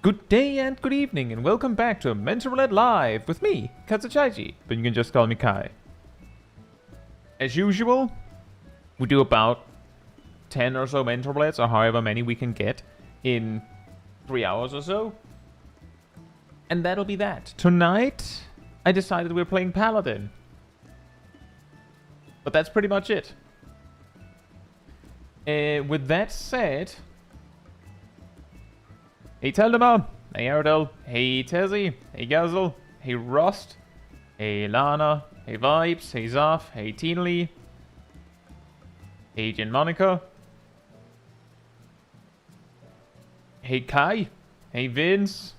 Good day and good evening, and welcome back to Mental Roulette Live with me, Caetsu Chaiji, but you can just call me Kai. As usual, we do about 10 or so Mental Roulettes, or however many we can get, in 3 hours or so. And that'll be that. Tonight, I decided we're playing Paladin. But that's pretty much it. With that said... Hey Teldemar, hey Aerodel, hey Tezzy, hey Gazel, hey Rust, hey Lana, hey Vibes, hey Zaf, hey Teenly, hey Jen Monica, hey Kai, hey Vince,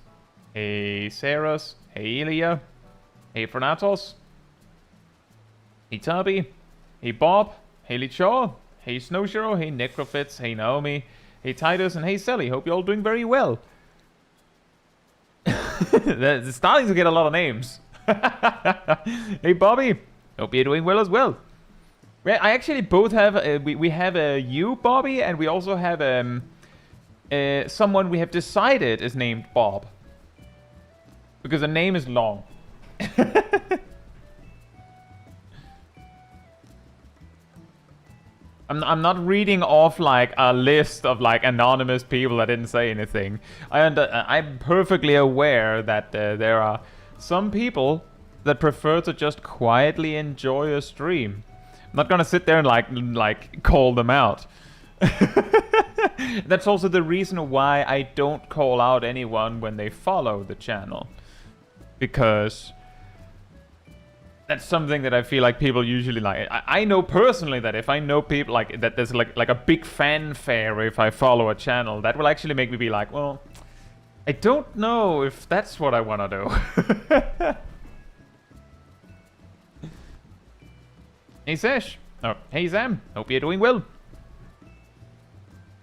hey Saras, hey Ilya, hey Fernatos, hey Tubby, hey Bob, hey Lichor, hey Snowshiro, hey Necrofits, hey Naomi, hey Titus, and hey Sally. Hope you're all doing very well. It's starting to get a lot of names. Hey Bobby, hope you're doing well as well. I actually both have, we have a you, Bobby, and we also have someone we have decided is named Bob. Because the name is long. I'm not reading off like a list of like anonymous people that didn't say anything. I'm perfectly aware that there are some people that prefer to just quietly enjoy a stream. I'm not gonna sit there and like call them out. That's also the reason why I don't call out anyone when they follow the channel, because that's something that I feel like people usually like. I know personally that if I know people like that, there's like a big fanfare if I follow a channel, that will actually make me be like, well, I don't know if that's what I want to do. Hey Sesh, oh hey Zam, hope you're doing well.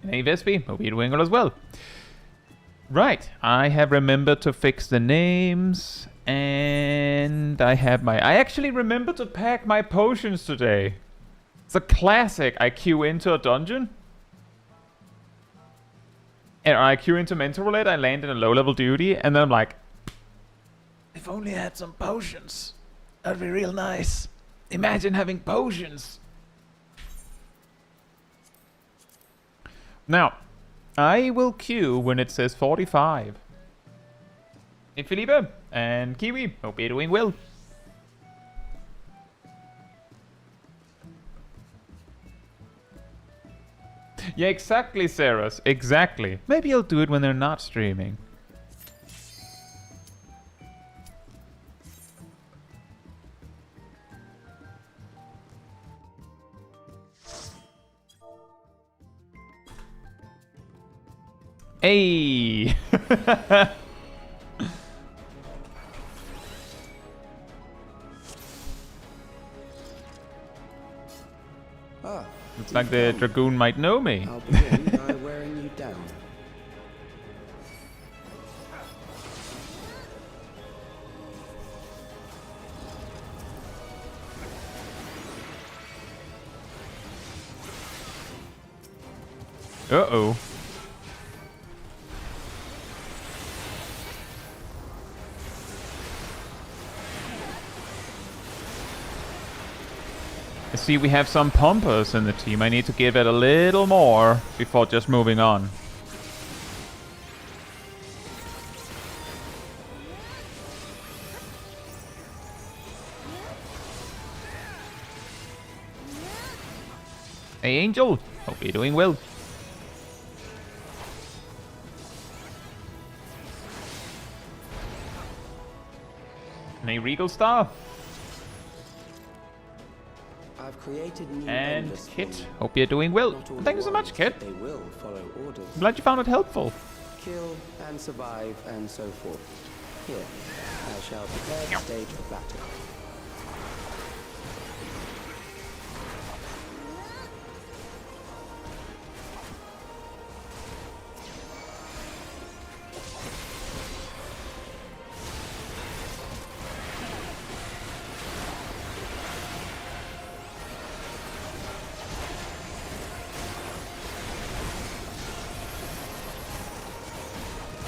And hey Vespi, hope you're doing well as well. Right, I have remembered to fix the names. And I actually remembered to pack my potions today. It's a classic. I queue into a dungeon. And I queue into Mental Roulette, I land in a low-level duty, and then I'm like, if only I had some potions. That'd be real nice. Imagine having potions. Now, I will queue when it says 45. Hey Felipe and Kiwi, hope you're doing well. Yeah, exactly, Saras, exactly. Maybe I'll do it when they're not streaming. Hey! Looks like the Dragoon might know me. I'll begin by wearing you down. Uh-oh. I see we have some pumpers in the team. I need to give it a little more before just moving on. Hey Angel, hope you're doing well. And hey Regal Star. I've created new And Kit, hope you're doing well. Thank you so much, Kit. They will follow orders. I'm glad you found it helpful. Kill and survive and so forth. Here, I shall prepare the stage for battle.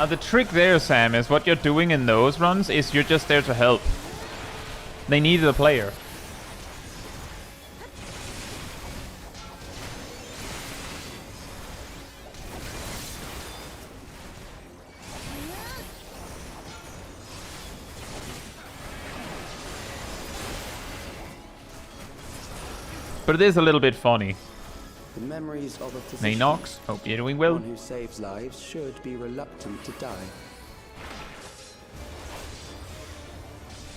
The trick there, Sam, is what you're doing in those runs is you're just there to help. They needed a player. But it is a little bit funny. The memories of a physician. Nanox, hope you're doing well. One who saves lives should be reluctant to die.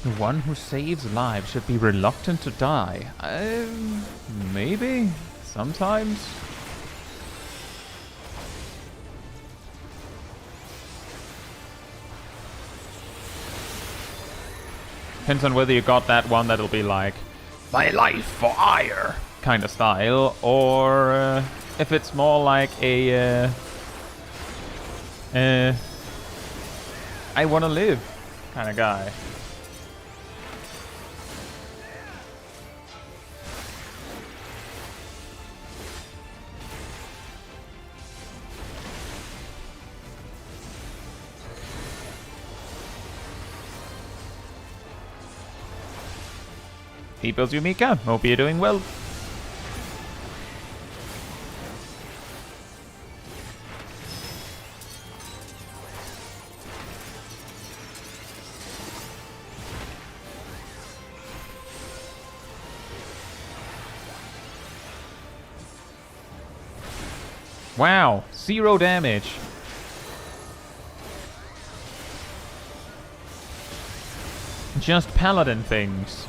The one who saves lives should be reluctant to die. Maybe. Sometimes. Depends on whether you got that one that'll be like, my life for ire kind of style, or if it's more like a I wanna live kind of guy. People's Yumika, hope you're doing well. Wow, 0 damage. Just paladin things.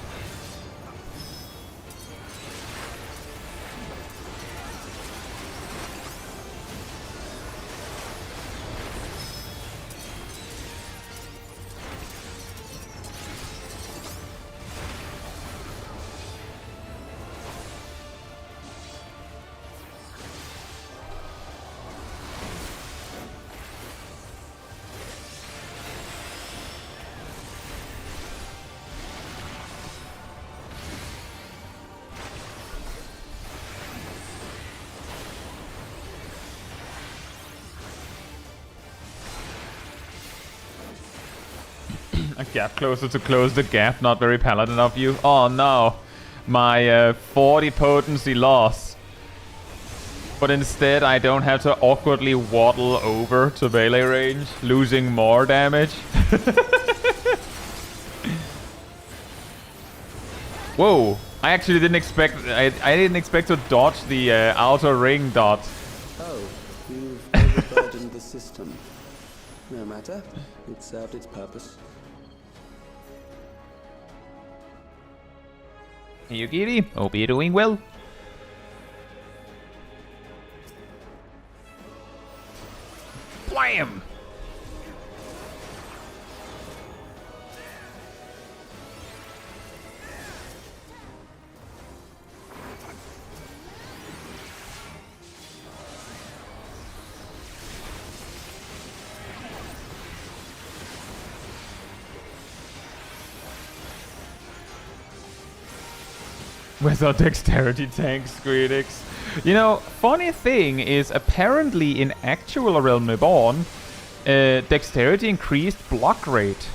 A gap closer to close the gap, not very paladin of you. Oh no, my 40 potency loss. But instead I don't have to awkwardly waddle over to melee range, losing more damage. Whoa, I actually didn't expect, I didn't expect to dodge the outer ring dot. Oh, you've overburdened the system. No matter, it served its purpose. Yugiri, hope you're doing well. Blam! Without dexterity tanks, Squidix. You know, funny thing is, apparently in actual Realm Reborn, dexterity increased block rate.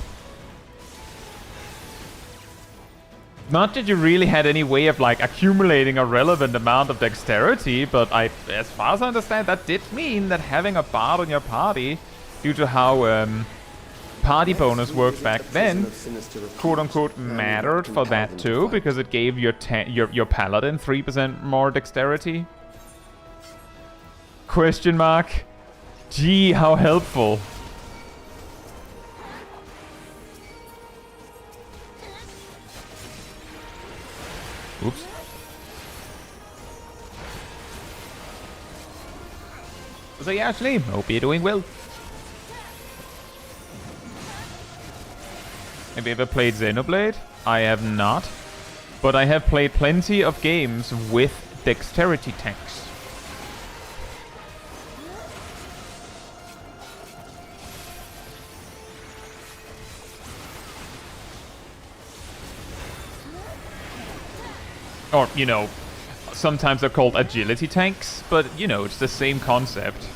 Not that you really had any way of like accumulating a relevant amount of dexterity, but as far as I understand, that did mean that having a bard on your party, due to how party bonus worked back then, quote-unquote mattered for that too, because it gave your paladin 3% more dexterity. Question mark? Gee, how helpful. Oops. So yeah, Ashley, hope you're doing well. Have you ever played Xenoblade? I have not. But I have played plenty of games with dexterity tanks. Or, you know, sometimes they're called agility tanks, but, you know, it's the same concept.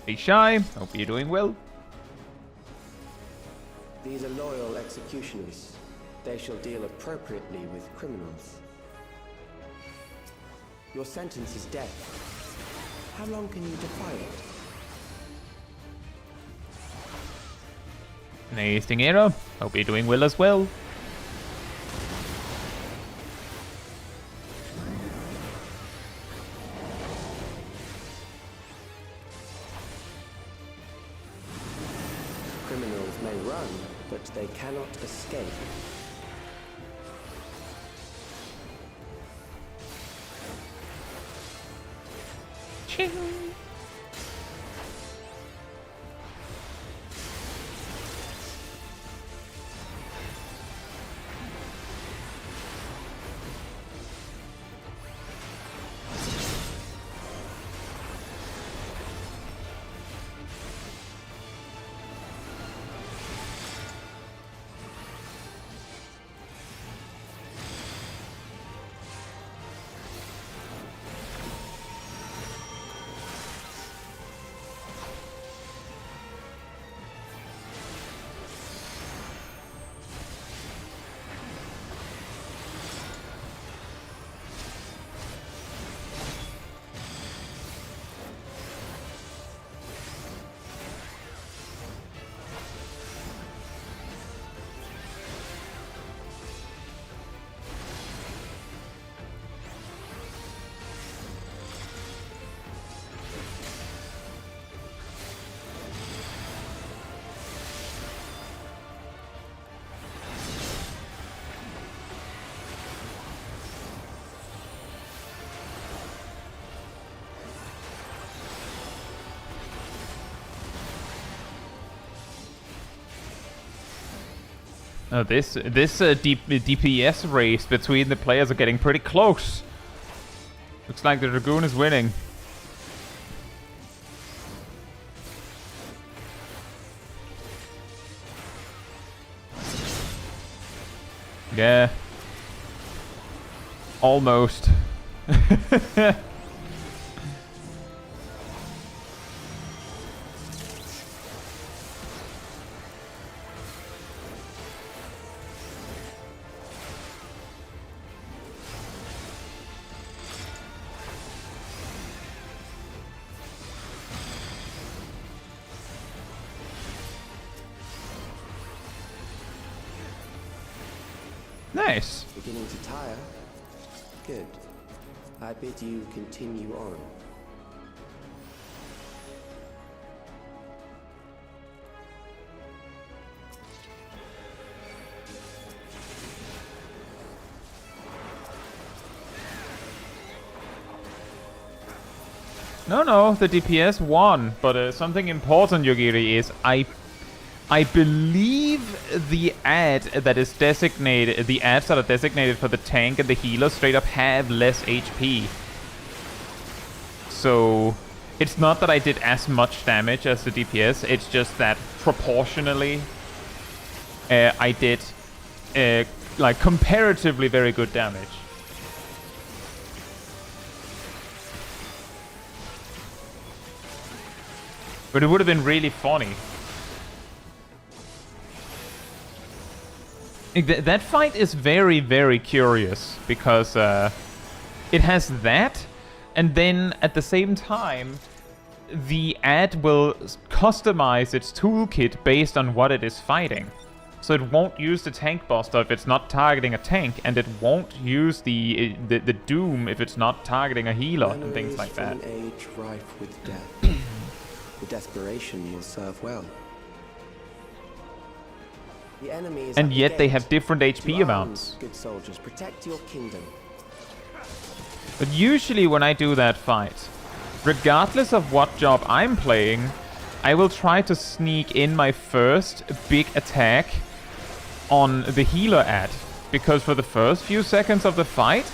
Be shy. Hope you're doing well. These are loyal executioners. They shall deal appropriately with criminals. Your sentence is death. How long can you defy it? Nice Dinero. Hope you're doing well as well. Criminals may run, but they cannot escape. Ching. Oh, this DPS race between the players are getting pretty close. Looks like the Dragoon is winning. Yeah. Almost. Nice. Beginning to tire? Good. I bid you continue on. No, the DPS won. But something important, Yogiri, is I believe the ads that are designated for the tank and the healer straight up have less HP. So it's not that I did as much damage as the DPS, it's just that proportionally I did like comparatively very good damage. But it would have been really funny. That fight is very, very curious because it has that, and then at the same time, the ad will customize its toolkit based on what it is fighting. So it won't use the tank buster if it's not targeting a tank, and it won't use the doom if it's not targeting a healer and things like that. An age rife with death. The desperation will serve well. And yet they have different HP amounts. Good soldiers, protect your kingdom. But usually when I do that fight, regardless of what job I'm playing, I will try to sneak in my first big attack on the healer ad. Because for the first few seconds of the fight,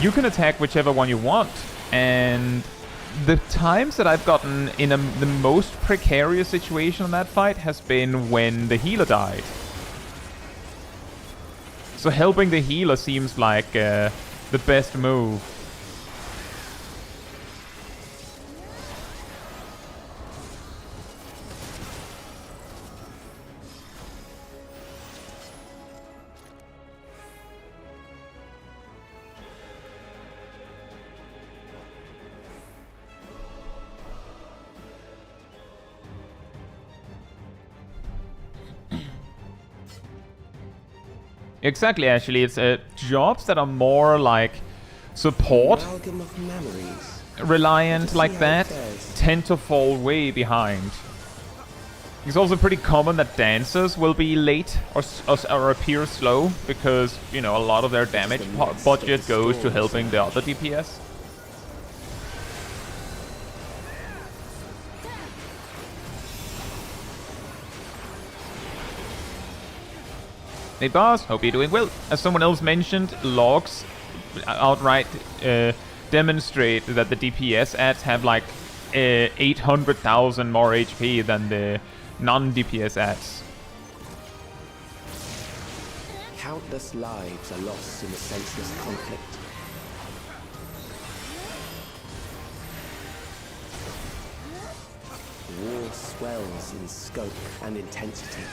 you can attack whichever one you want. And the times that I've gotten in the most precarious situation in that fight has been when the healer died. So helping the healer seems like the best move. Exactly, actually. It's jobs that are more like support Amalgam of memories. reliant See like how it that fares. tend to fall way behind. It's also pretty common that dancers will be late or appear slow because, you know, a lot of their damage budget goes to helping the other DPS. Hey boss, hope you're doing well. As someone else mentioned, logs outright demonstrate that the DPS ads have like 800,000 more HP than the non-DPS ads. Countless lives are lost in a senseless conflict. War swells in scope and intensity.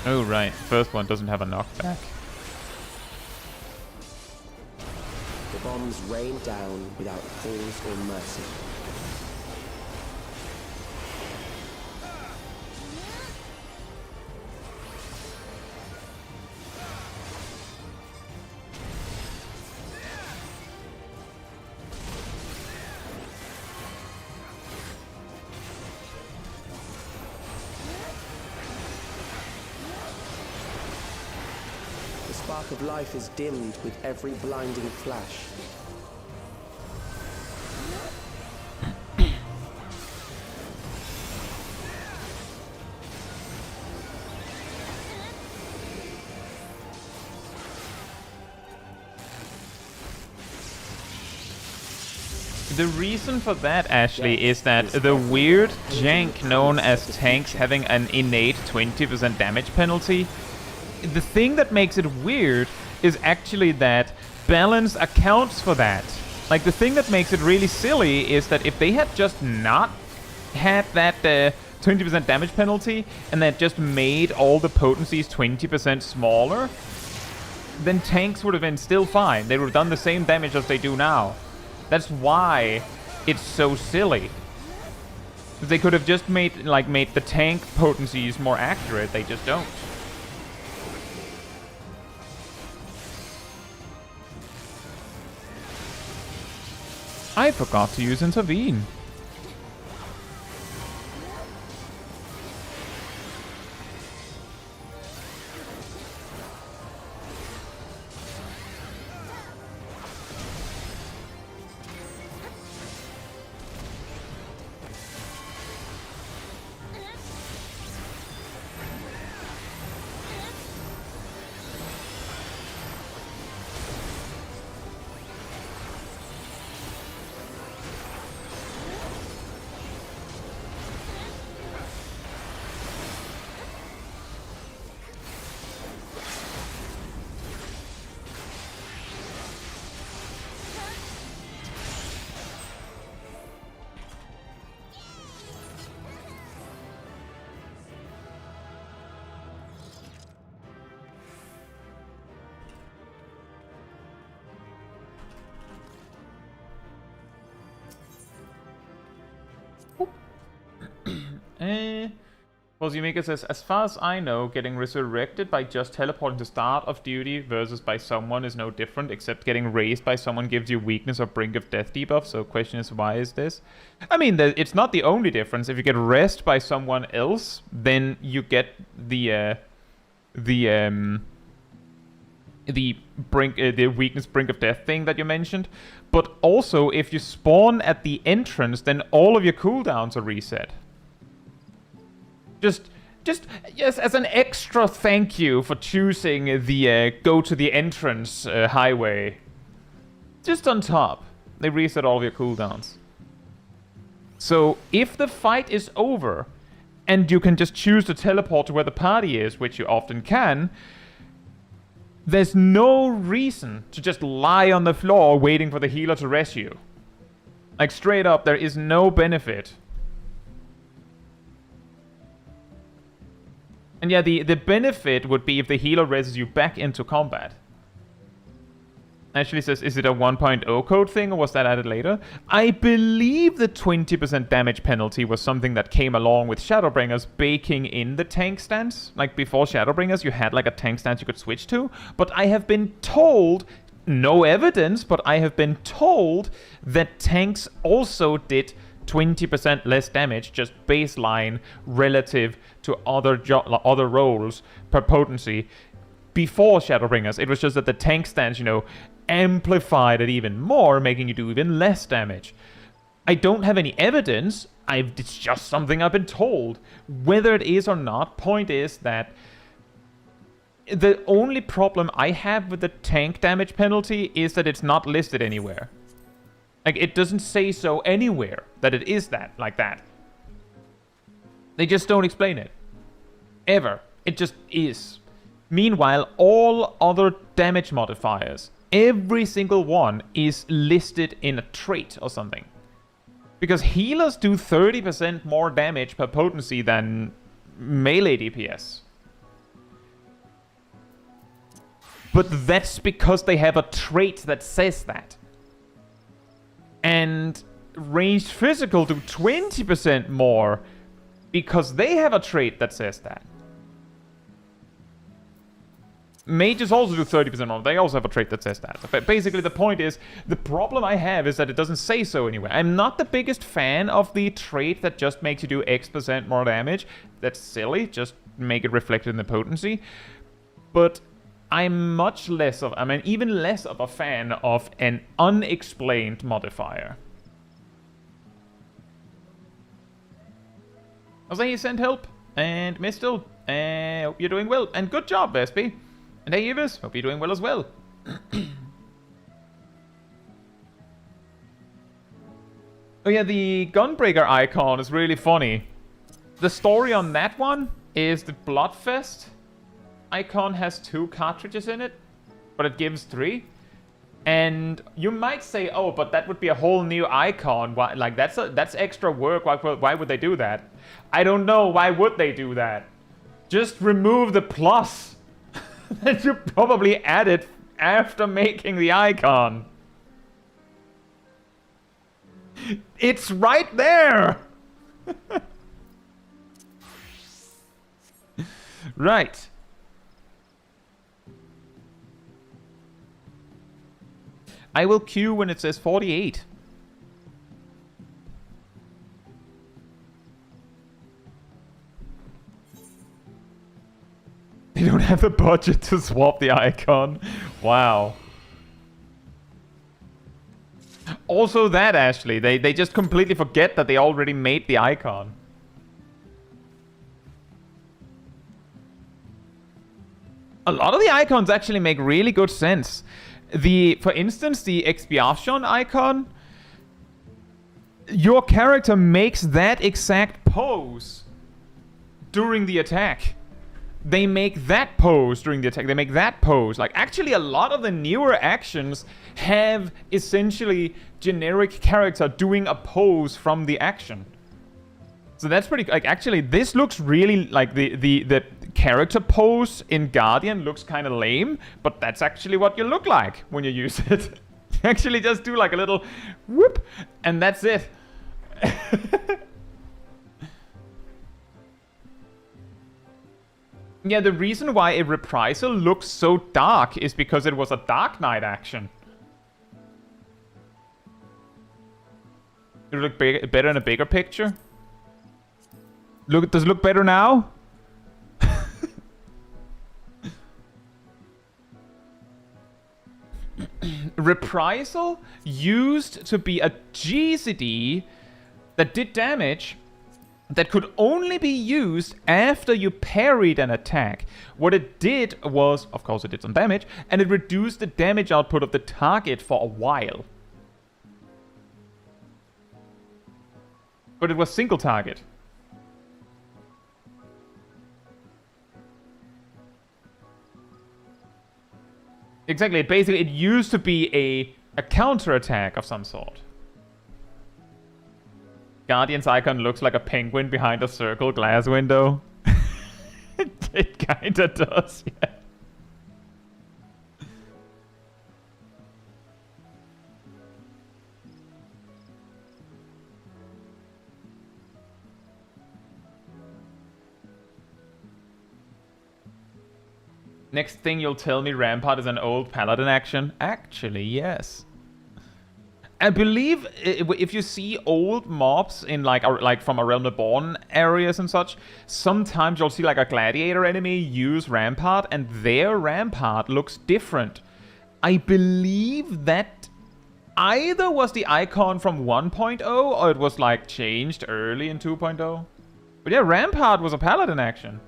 Oh right, first one doesn't have a knockback. The bombs rain down without pause or mercy. The spark of life is dimmed with every blinding flash. The reason for that actually is that the weird jank known as tanks having an innate 20% damage penalty, the thing that makes it weird is actually that balance accounts for that. Like, the thing that makes it really silly is that if they had just not had that 20% damage penalty and that just made all the potencies 20% smaller, then tanks would have been still fine. They would have done the same damage as they do now. That's why it's so silly. They could have just made the tank potencies more accurate. They just don't. I forgot to use intervene. Posumika says, as far as I know, getting resurrected by just teleporting to start of duty versus by someone is no different, except getting raised by someone gives you weakness or brink of death debuff. So question is, why is this? I mean, it's not the only difference. If you get rest by someone else, then you get the weakness brink of death thing that you mentioned. But also, if you spawn at the entrance, then all of your cooldowns are reset. Just yes, as an extra thank you for choosing the go to the entrance highway. Just on top, they reset all of your cooldowns. So if the fight is over, and you can just choose to teleport to where the party is, which you often can, there's no reason to just lie on the floor waiting for the healer to rescue. Like, straight up, there is no benefit. And yeah, the benefit would be if the healer raises you back into combat. Actually says, is it a 1.0 code thing or was that added later? I believe the 20% damage penalty was something that came along with Shadowbringers baking in the tank stance. Like before Shadowbringers, you had like a tank stance you could switch to. But I have been told, no evidence, but I have been told that tanks also did 20% less damage, just baseline relative to other roles per potency. Before Shadowbringers, it was just that the tank stance, you know, amplified it even more, making you do even less damage. I don't have any evidence. It's just something I've been told. Whether it is or not, point is that the only problem I have with the tank damage penalty is that it's not listed anywhere. Like, it doesn't say so anywhere that it is that, like that. They just don't explain it. Ever. It just is. Meanwhile, all other damage modifiers, every single one is listed in a trait or something. Because healers do 30% more damage per potency than melee DPS. But that's because they have a trait that says that. And ranged physical do 20% more because they have a trait that says that. Mages also do 30% more. They also have a trait that says that. But basically, the point is, the problem I have is that it doesn't say so anywhere. I'm not the biggest fan of the trait that just makes you do X% more damage. That's silly. Just make it reflected in the potency. But I'm even less of a fan of an unexplained modifier. I'll say you sent help. And Mistle, hope you're doing well. And good job, Vespi. And hey, Evis, hope you're doing well as well. Oh yeah, the Gunbreaker icon is really funny. The story on that one is the Bloodfest icon has 2 cartridges in it, but it gives 3. And you might say, oh, but that would be a whole new icon. Why, like, that's extra work. Why would they do that? I don't know. Why would they do that? Just remove the plus. That you probably added after making the icon. It's right there! Right. I will queue when it says 48. They don't have the budget to swap the icon. Wow. Also that, Ashley. They just completely forget that they already made the icon. A lot of the icons actually make really good sense. For instance, the Expiation icon, your character makes that exact pose during the attack. They make that pose during the attack. They make that pose. Like, actually, a lot of the newer actions have essentially generic character doing a pose from the action. So that's pretty... Like, actually, this looks really... Like, the character pose in Guardian looks kind of lame, but that's actually what you look like when you use it. You actually just do, like, a little whoop, and that's it. Yeah, the reason why a Reprisal looks so dark is because it was a Dark Knight action. It look better in a bigger picture. Does it look better now? Reprisal used to be a GCD that did damage that could only be used after you parried an attack. What it did was, of course it did some damage, and it reduced the damage output of the target for a while. But it was single target. Exactly, it used to be a counter-attack of some sort. Guardian's icon looks like a penguin behind a circle glass window. It kinda does, yeah. Next thing you'll tell me Rampart is an old paladin action? Actually, yes. I believe if you see old mobs in like from A Realm Reborn areas and such, sometimes you'll see like a gladiator enemy use Rampart and their Rampart looks different. I believe that either was the icon from 1.0 or it was like changed early in 2.0. But yeah, Rampart was a paladin action.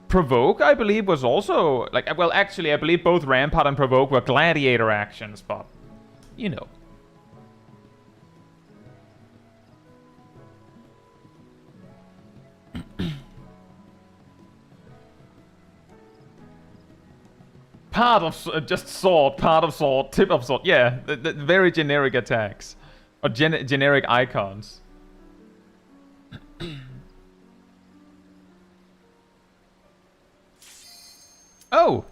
Provoke, I believe, was also like, well, actually, I believe both Rampart and Provoke were gladiator actions, but you know. Part of just sword, part of sword, tip of sword. Yeah, the very generic attacks or generic icons. Oh!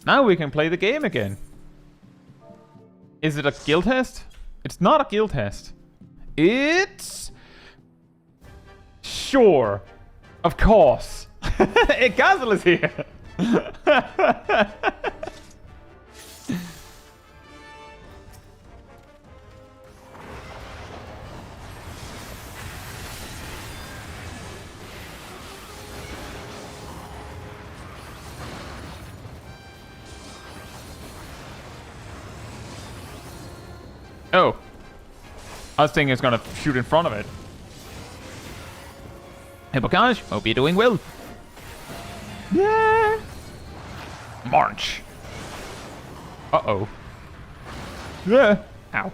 Now we can play the game again. Is it a guild test? It's not a guild test. It's... Sure. Of course. Gazel is here. Oh. I was thinking it's gonna shoot in front of it. Hey, Bocage, hope you're doing well. Yeah. March. Uh-oh. Yeah. Ow.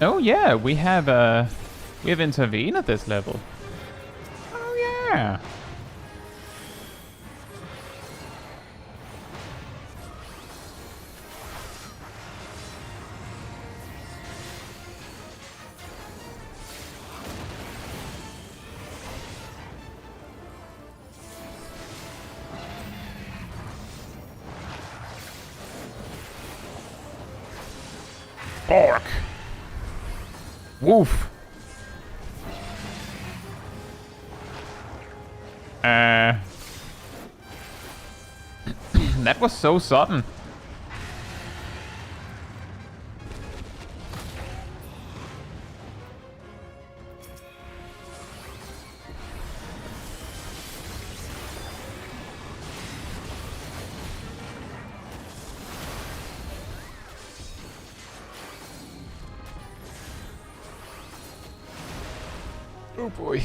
Oh yeah, we have intervene at this level. Oh yeah. Bork. Woof. That was so sudden. Oh boy.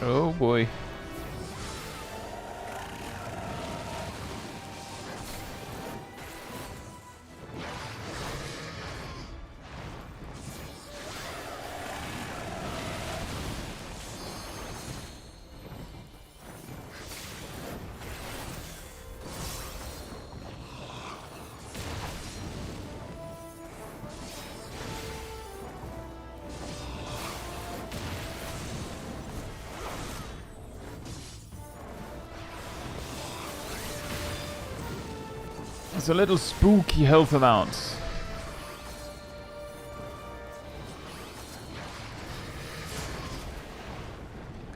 Oh boy. It's a little spooky health amounts.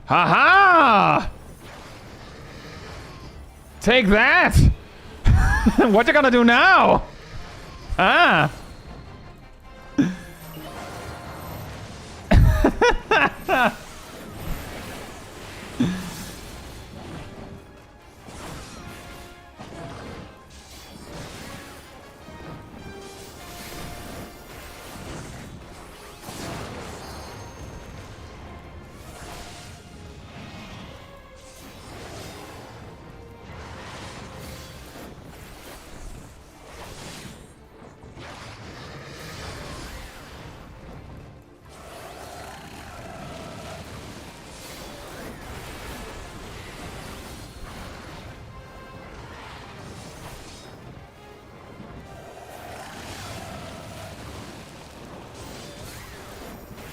Haha! Take that! What you gonna do now? Ah!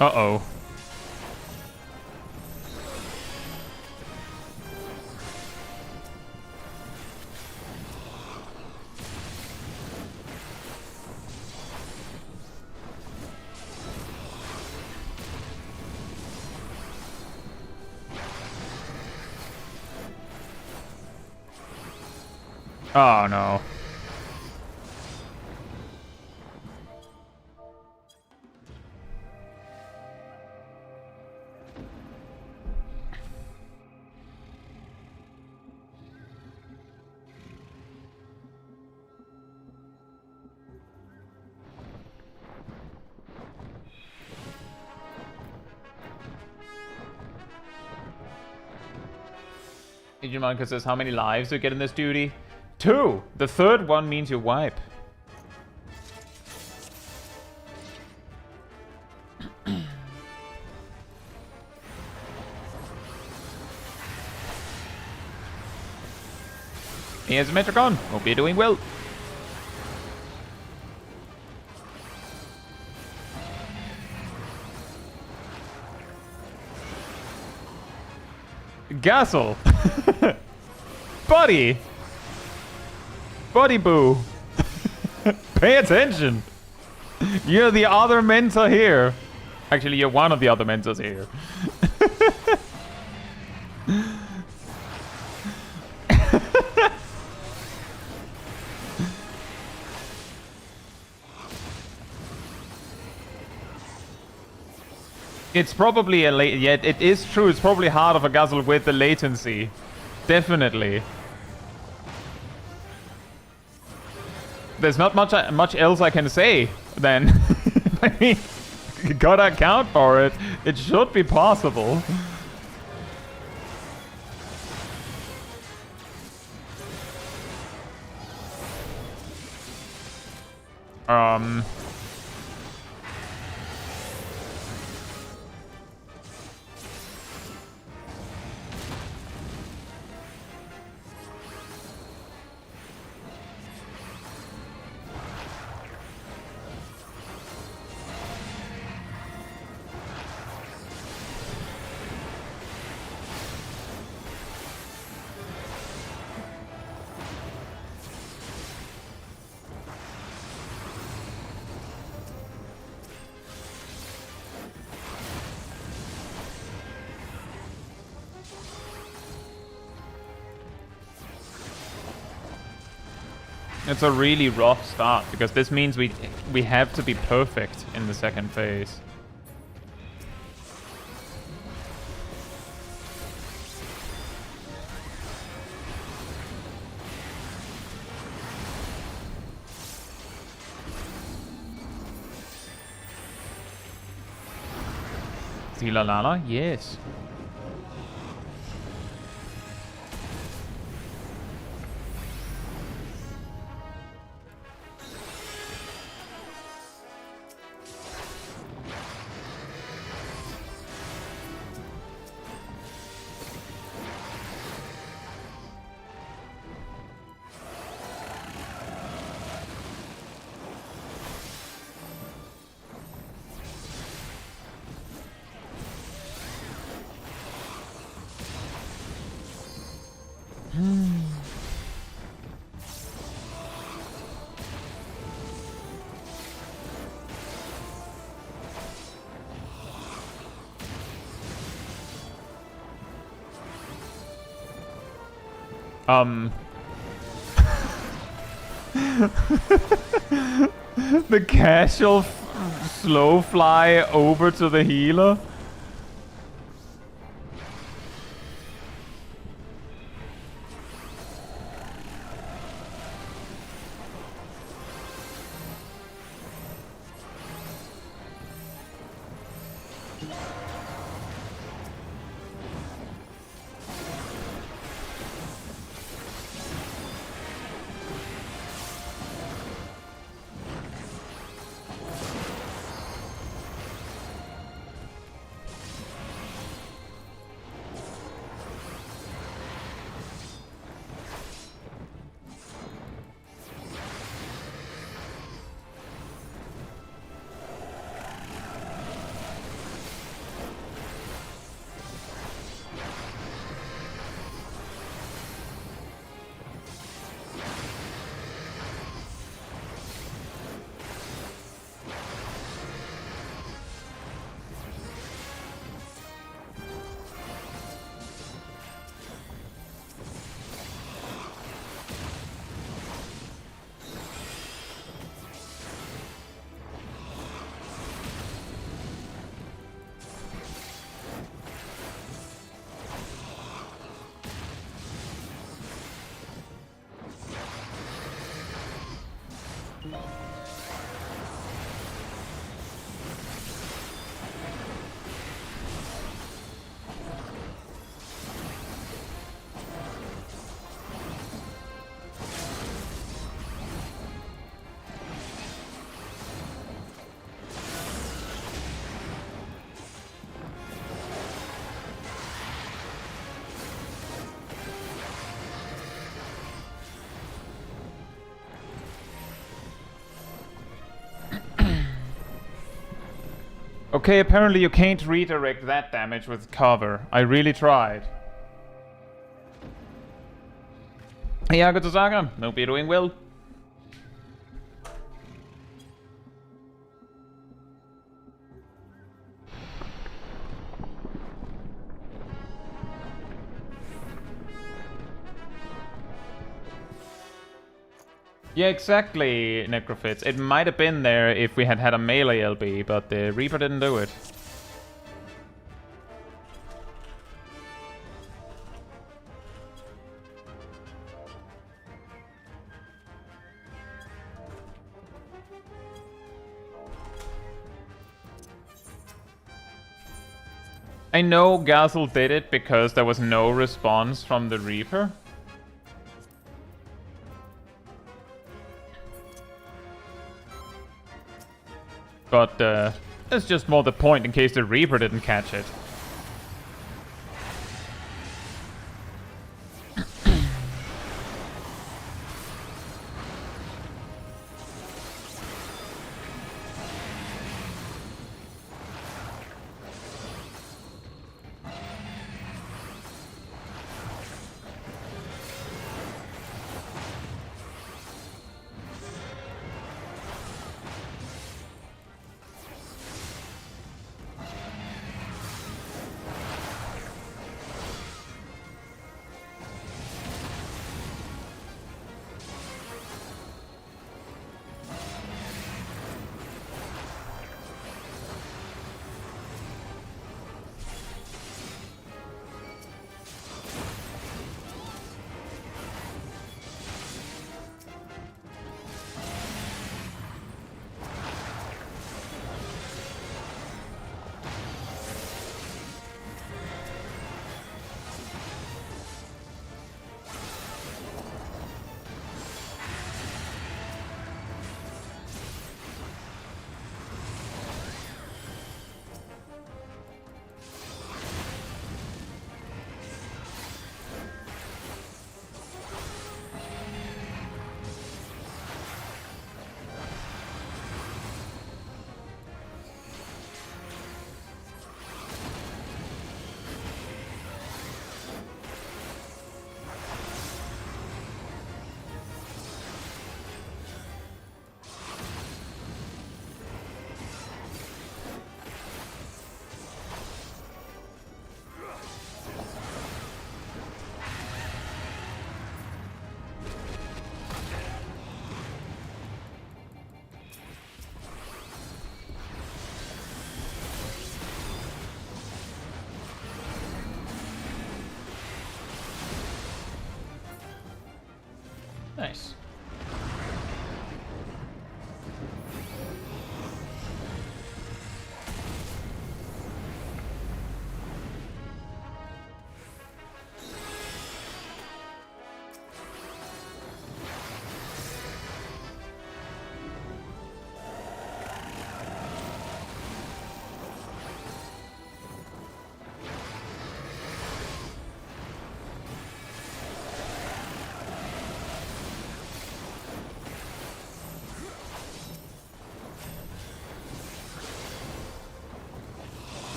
Uh-oh. Oh, no. Digimon says, how many lives do you get in this duty? 2! The third one means you wipe. Here's Metricon. Hope you're doing well. Gassel. Buddy. Buddy boo. Pay attention. You're the other mentor here. Actually, you're one of the other mentors here. It's probably a late. Yeah, it is true. It's probably harder for Guzzle with the latency. Definitely. There's not much else I can say then. I mean, you gotta account for it. It should be possible. It's a really rough start, because this means we have to be perfect in the second phase. Zilalala? Yes. The casual slow fly over to the healer. Okay, apparently you can't redirect that damage with cover. I really tried. Hey, Agotosaka. Hope you're doing well. Yeah, exactly, Necrophits. It might have been there if we had had a melee LB, but the Reaper didn't do it. I know Gazel did it because there was no response from the Reaper. But that's just more the point in case the Reaper didn't catch it.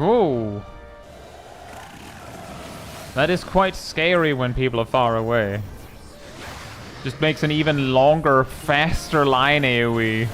Oh. That is quite scary when people are far away. Just makes an even longer, faster line AoE.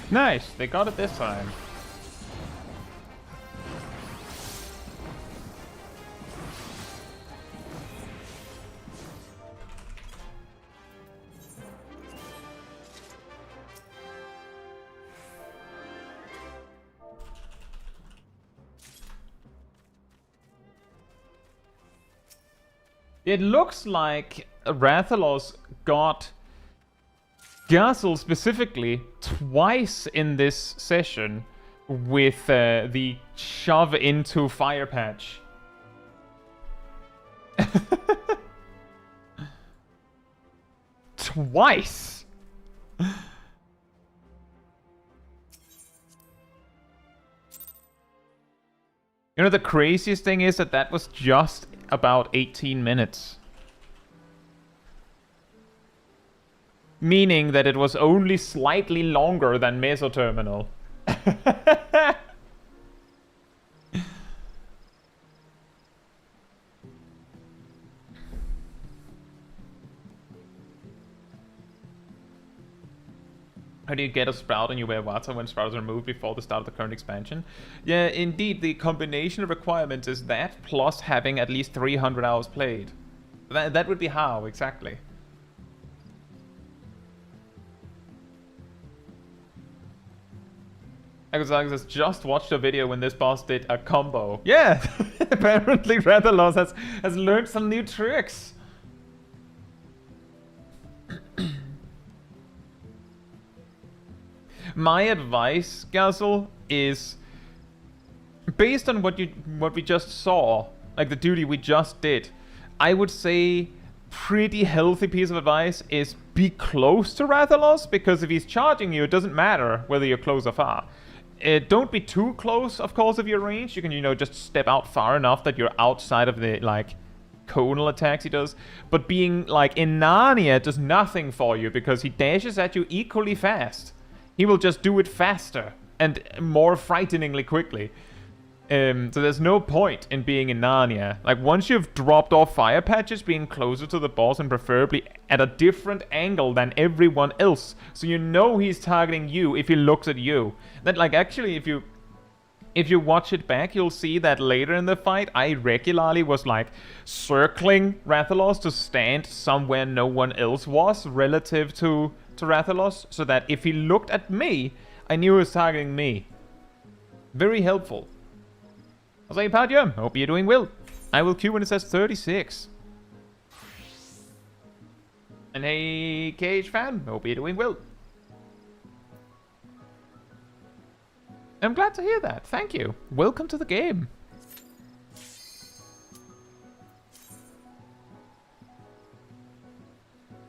Nice, they got it this time. It looks like Rathalos got Gazel specifically twice in this session with the shove into fire patch. Twice! You know, the craziest thing is that that was just about 18 minutes. Meaning that it was only slightly longer than Mesoterminal. How do you get a Sprout and you wear Water when Sprouts are removed before the start of the current expansion? Yeah, indeed, the combination of requirements is that, plus having at least 300 hours played. That would be how, exactly. I just watched a video when this boss did a combo. Yeah, apparently Rathalos has learned some new tricks. My advice, Gazel, is based on what we just saw, like the duty we just did. I would say pretty healthy piece of advice is be close to Rathalos, because if he's charging you, it doesn't matter whether you're close or far. Don't be too close, of course, if you're ranged. You can, you know, just step out far enough that you're outside of the, like, conal attacks he does. But being, like, in Narnia does nothing for you, because he dashes at you equally fast. He will just do it faster and more frighteningly quickly. So there's no point in being in Narnia. Like, once you've dropped off fire patches, being closer to the boss and preferably at a different angle than everyone else, so you know he's targeting you if he looks at you. That, like, actually, if you watch it back, you'll see that later in the fight, I regularly was, like, circling Rathalos to stand somewhere no one else was relative to Rathalos, so that if he looked at me, I knew he was targeting me. Very helpful. I was like, Padya, hope you're doing well. I will queue when it says 36. And hey, Cage fan, hope you're doing well. I'm glad to hear that. Thank you. Welcome to the game.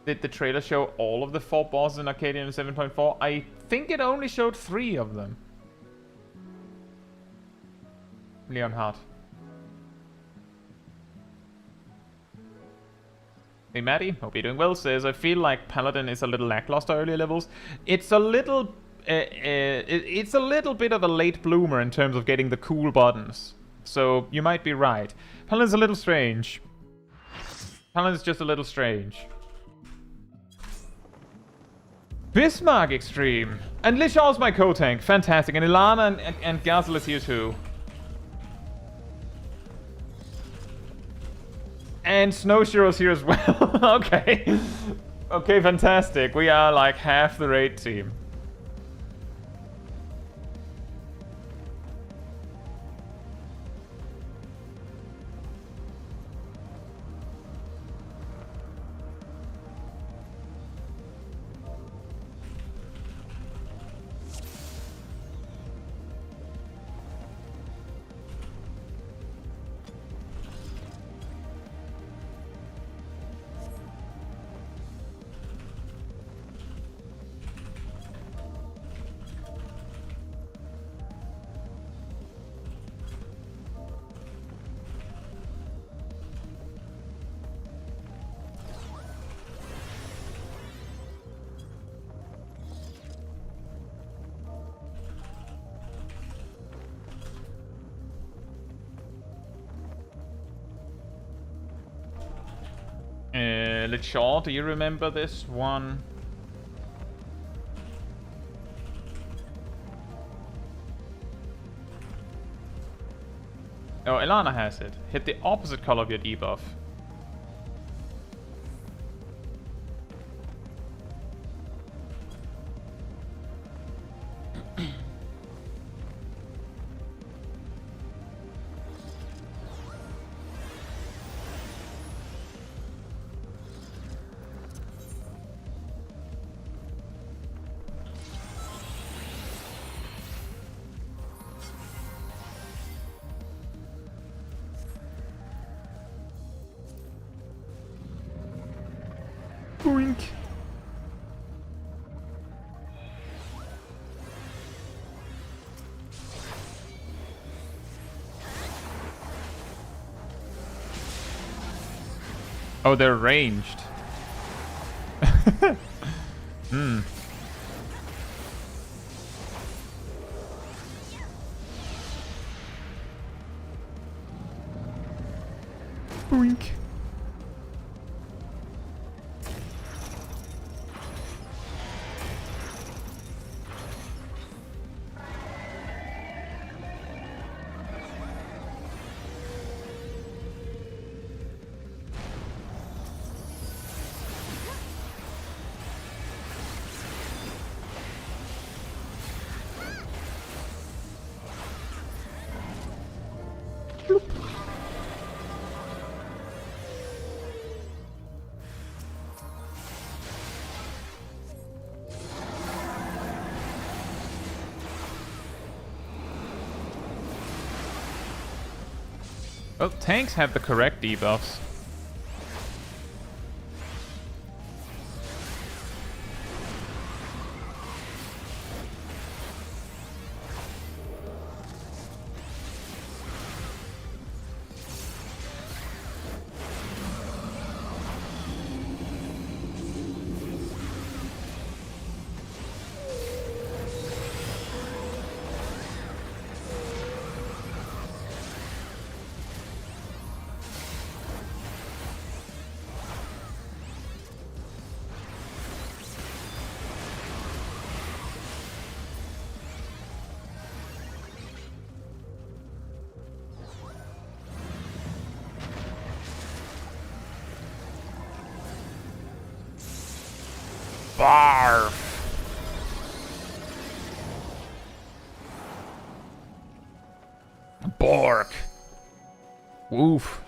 Did the trailer show all of the 4 bosses in Arcadian 7.4? I think it only showed 3 of them. Leonhardt. Hey Maddie, hope you're doing well, says, I feel like Paladin is a little lackluster early levels. It's a little... it's a little bit of a late bloomer in terms of getting the cool buttons. So you might be right. Paladin's a little strange. Paladin's just a little strange. Bismarck Extreme! And Lishal's my co-tank. Fantastic. And Ilana and Gazel is here too. And Snowshore's here as well. Okay. Okay, fantastic. We are like half the raid team. Shaw, do you remember this one? Oh, Ilana has it. Hit the opposite color of your debuff. Boink. Oh, they're ranged. Hmm. Boink. Oh, tanks have the correct debuffs. Barf. Bork. Woof.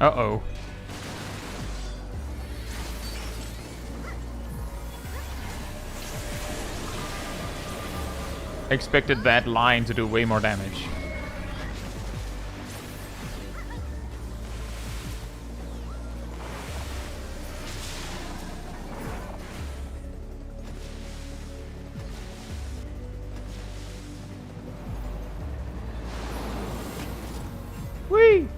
Uh-oh. I expected that line to do way more damage. Whee!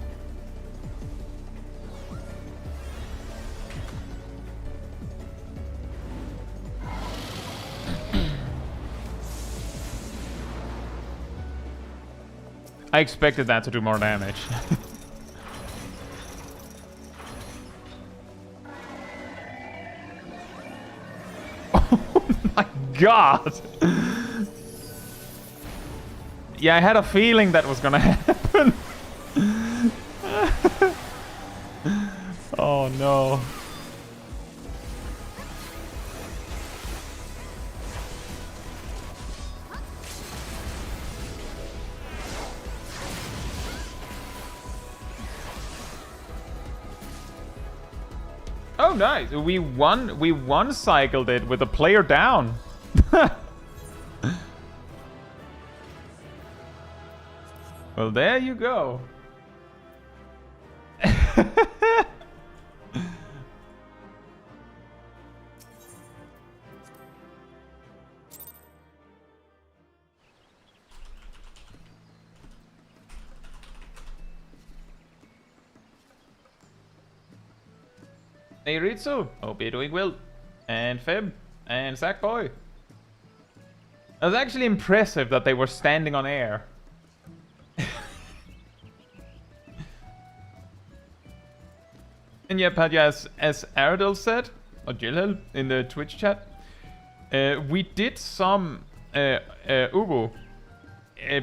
I expected that to do more damage. Oh my god! Yeah, I had a feeling that was gonna happen. Oh no. Oh nice. We one cycled it with a player down. Well, there you go. Hey Ritsu, hope you're doing well. And Feb, and Sackboy. It was actually impressive that they were standing on air. And yeah, Pat, yeah, as Aradel said, or Jilhel in the Twitch chat, we did some Ubu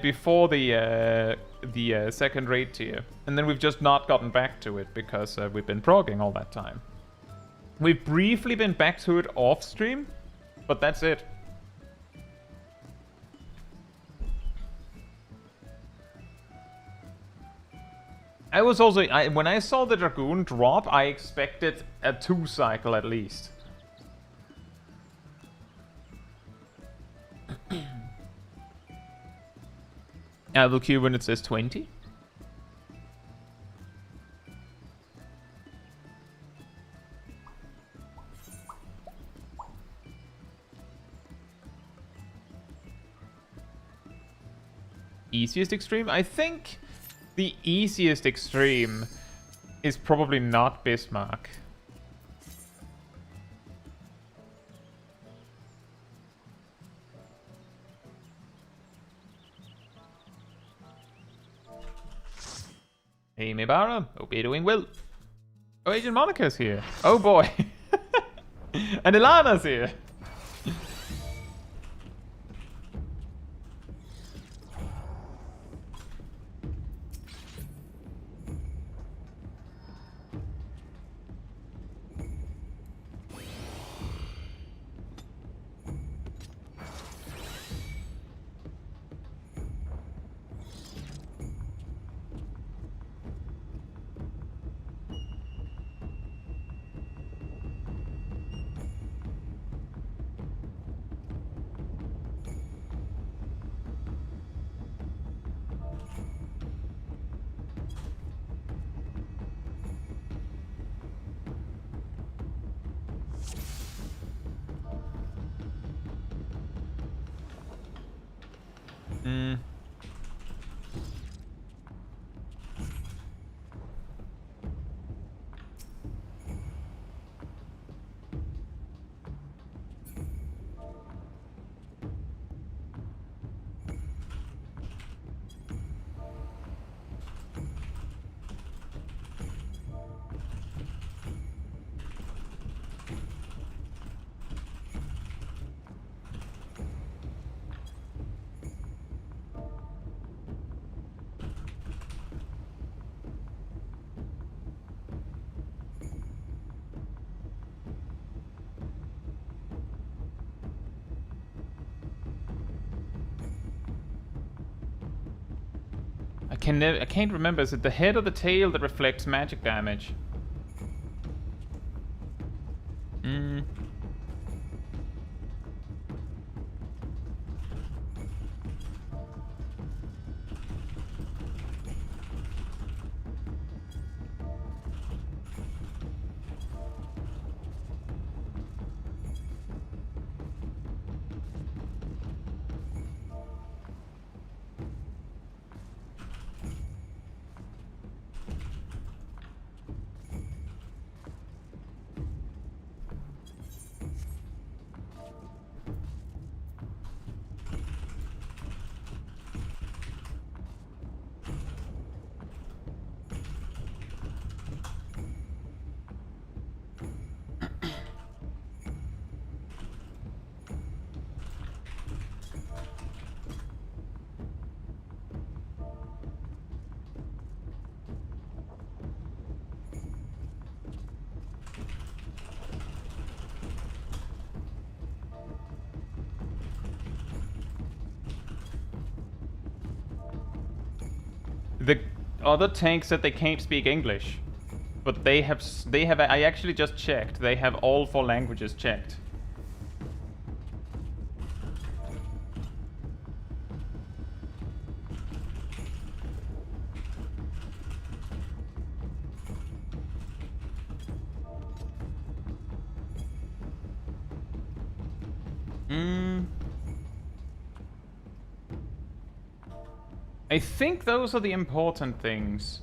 before the second raid tier, and then we've just not gotten back to it because we've been progging all that time. We've briefly been back to it off stream, but that's it. I was also, when I saw the Dragoon drop, I expected a 2 cycle at least. I will queue when it says 20. Easiest extreme? I think the easiest extreme is probably not Bismarck. Hey Mibara, hope you're doing well. Oh, Agent Monica's here. Oh boy. And Ilana's here. I can't remember. Is it the head or the tail that reflects magic damage? The other tank said they can't speak English. But they have, I actually just checked. They have all 4 languages checked. I think those are the important things.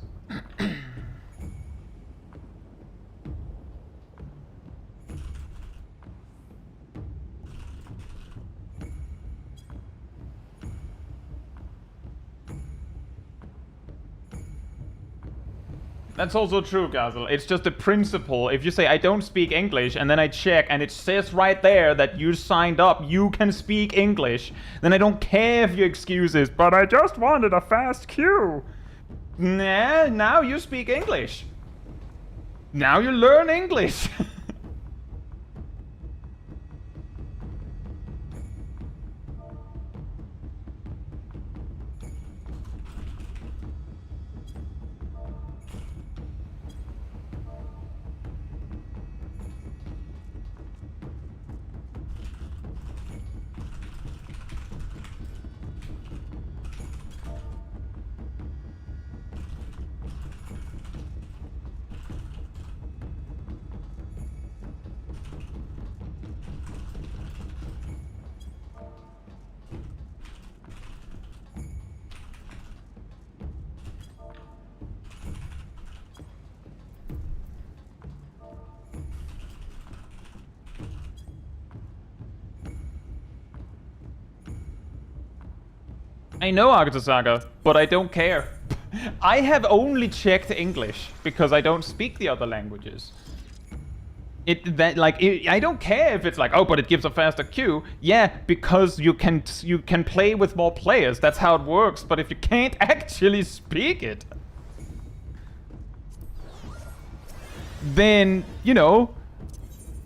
That's also true, Gazel. It's just a principle. If you say, I don't speak English, and then I check, and it says right there that you signed up, you can speak English, then I don't care if your excuse is, but I just wanted a fast queue. Nah, now you speak English. Now you learn English. I know, Argatosaga, but I don't care. I have only checked English because I don't speak the other languages. I don't care if it's like, oh, but it gives a faster queue. Yeah, because you can play with more players. That's how it works. But if you can't actually speak it, then, you know,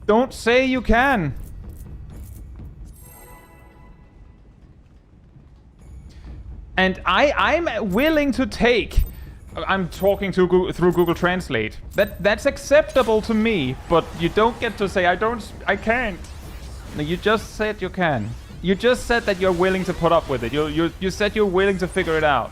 don't say you can. And I'm willing to take. I'm talking to through Google Translate. That's acceptable to me, but you don't get to say I can't. No, you just said you can. You just said that you're willing to put up with it. You said you're willing to figure it out.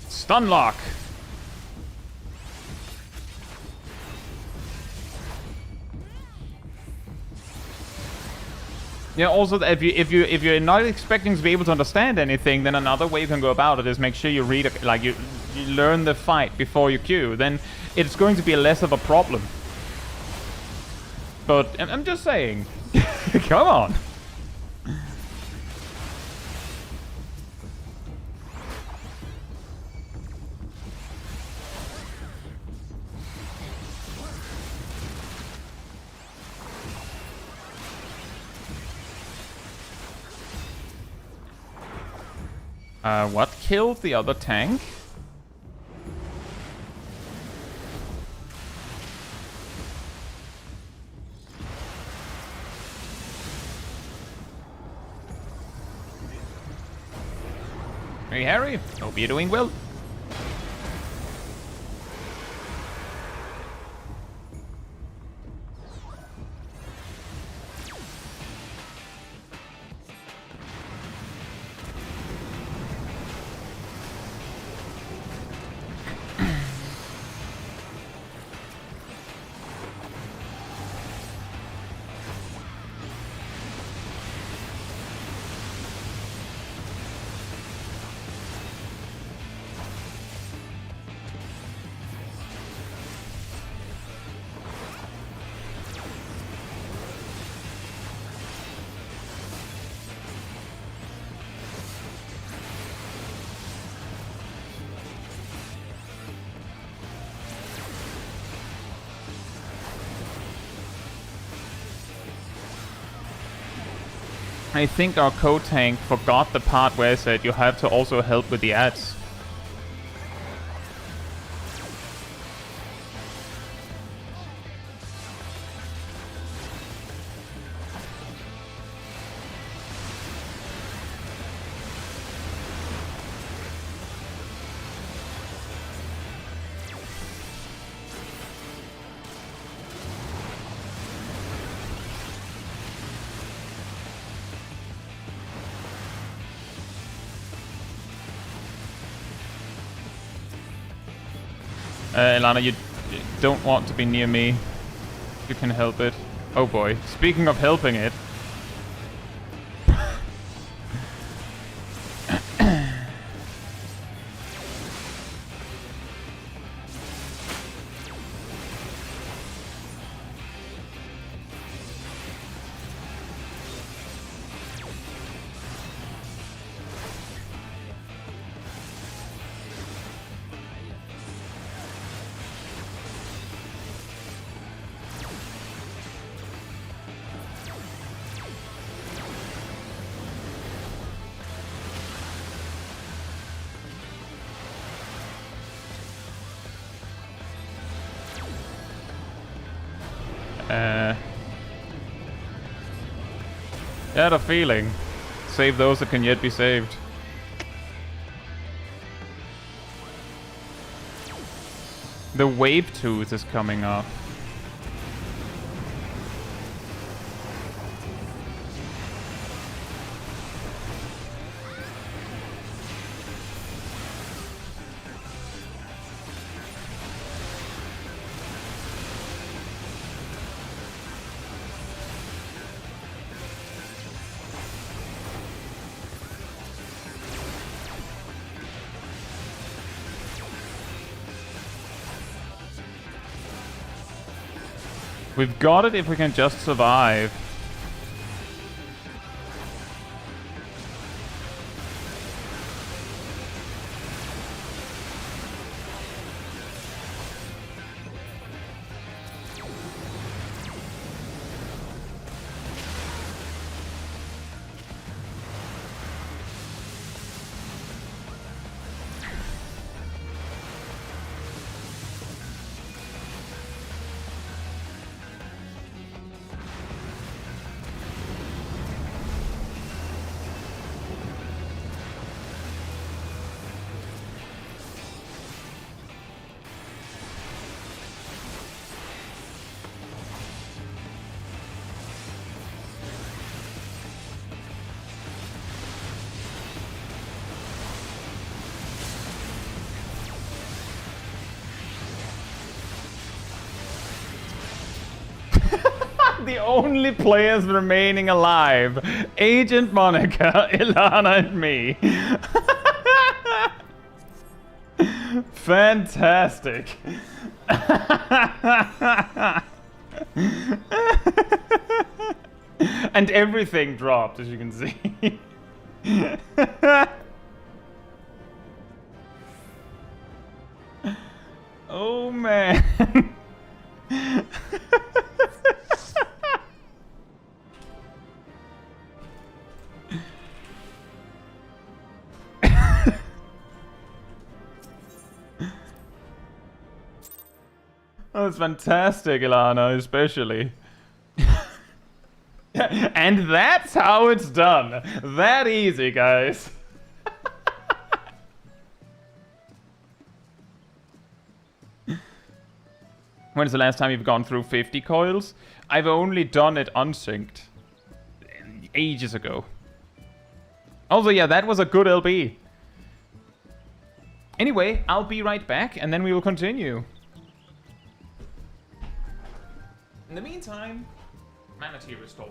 Stunlock. Yeah, also if you're not expecting to be able to understand anything, then another way you can go about it is make sure you read it, like you learn the fight before you queue. Then it's going to be less of a problem. But I'm just saying, come on. What killed the other tank? Hey Harry, hope you're doing well. I think our co-tank forgot the part where I said you have to also help with the ads. Ilana, you don't want to be near me. You can help it. Oh boy. Speaking of helping it. I had a feeling. Save those that can yet be saved. The wave tooth is coming up. We've got it if we can just survive. The only players remaining alive. Agent Monica, Ilana, and me. Fantastic. And everything dropped, as you can see. Oh man. Oh, that's fantastic, Ilana, especially. And that's how it's done. That easy, guys. When's the last time you've gone through 50 coils? I've only done it unsynced. Ages ago. Also, yeah, that was a good LB. Anyway, I'll be right back, and then we will continue. In the meantime, manatee restored.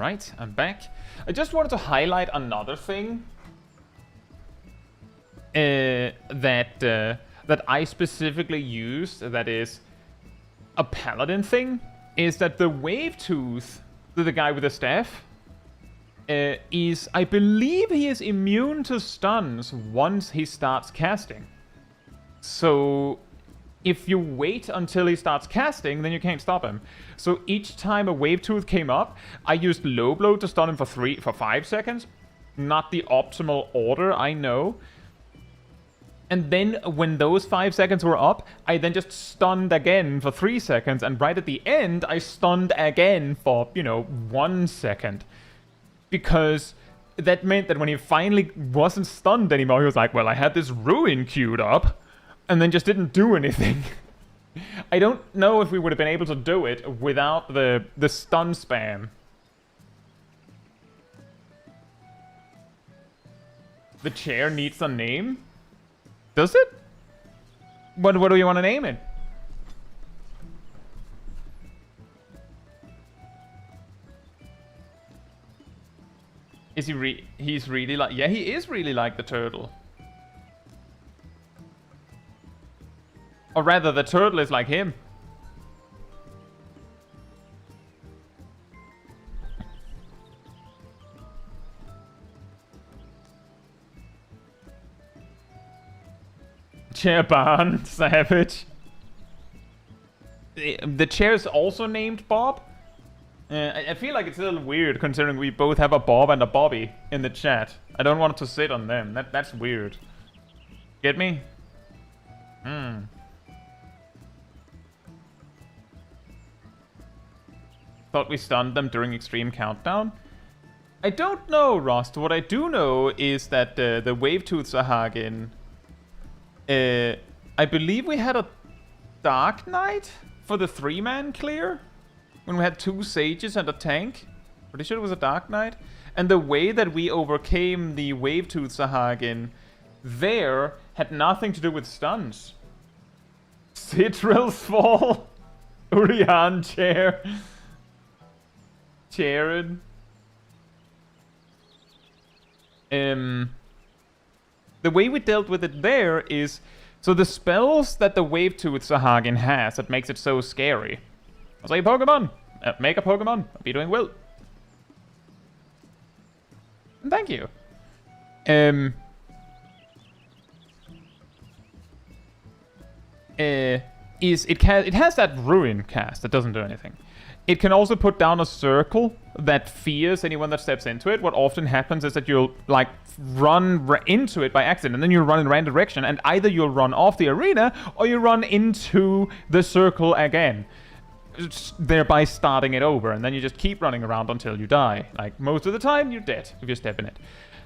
Alright, I'm back. I just wanted to highlight another thing that I specifically used, that is a paladin thing, is that the wave tooth, the guy with the staff, is, I believe he is immune to stuns once he starts casting. So if you wait until he starts casting, then you can't stop him. So each time a wave tooth came up, I used low blow to stun him for 5 seconds. Not the optimal order, I know. And then when those 5 seconds were up, I then just stunned again for 3 seconds. And right at the end, I stunned again for, 1 second. Because that meant that when he finally wasn't stunned anymore, he was like, well, I had this ruin queued up. And then just didn't do anything. I don't know if we would have been able to do it without the stun spam. The chair needs a name? Does it? What do you want to name it? Is he he's really like... Yeah, he is really like the turtle. Or rather, the turtle is like him. Chair Barn, savage. The chair is also named Bob. I feel like it's a little weird considering we both have a Bob and a Bobby in the chat. I don't want to sit on them. That's weird. Get me? Thought we stunned them during Extreme Countdown. I don't know, Rost. What I do know is that the Wave Tooth Sahagin... I believe we had a Dark Knight for the 3-man clear. When we had 2 Sages and a tank. Pretty sure it was a Dark Knight. And the way that we overcame the Wave Tooth Sahagin there had nothing to do with stuns. Citril's fall. Urian chair. Jared. The way we dealt with it there is... So the spells that the Wave Tooth Sahagin has that makes it so scary. I was like, Pokemon! Make a Pokemon. I'll be doing well. Thank you. It has that Ruin cast that doesn't do anything. It can also put down a circle that fears anyone that steps into it. What often happens is that you'll, like, run into it by accident, and then you'll run in a random direction, and either you'll run off the arena, or you run into the circle again, thereby starting it over, and then you just keep running around until you die. Like, most of the time, you're dead if you step in it.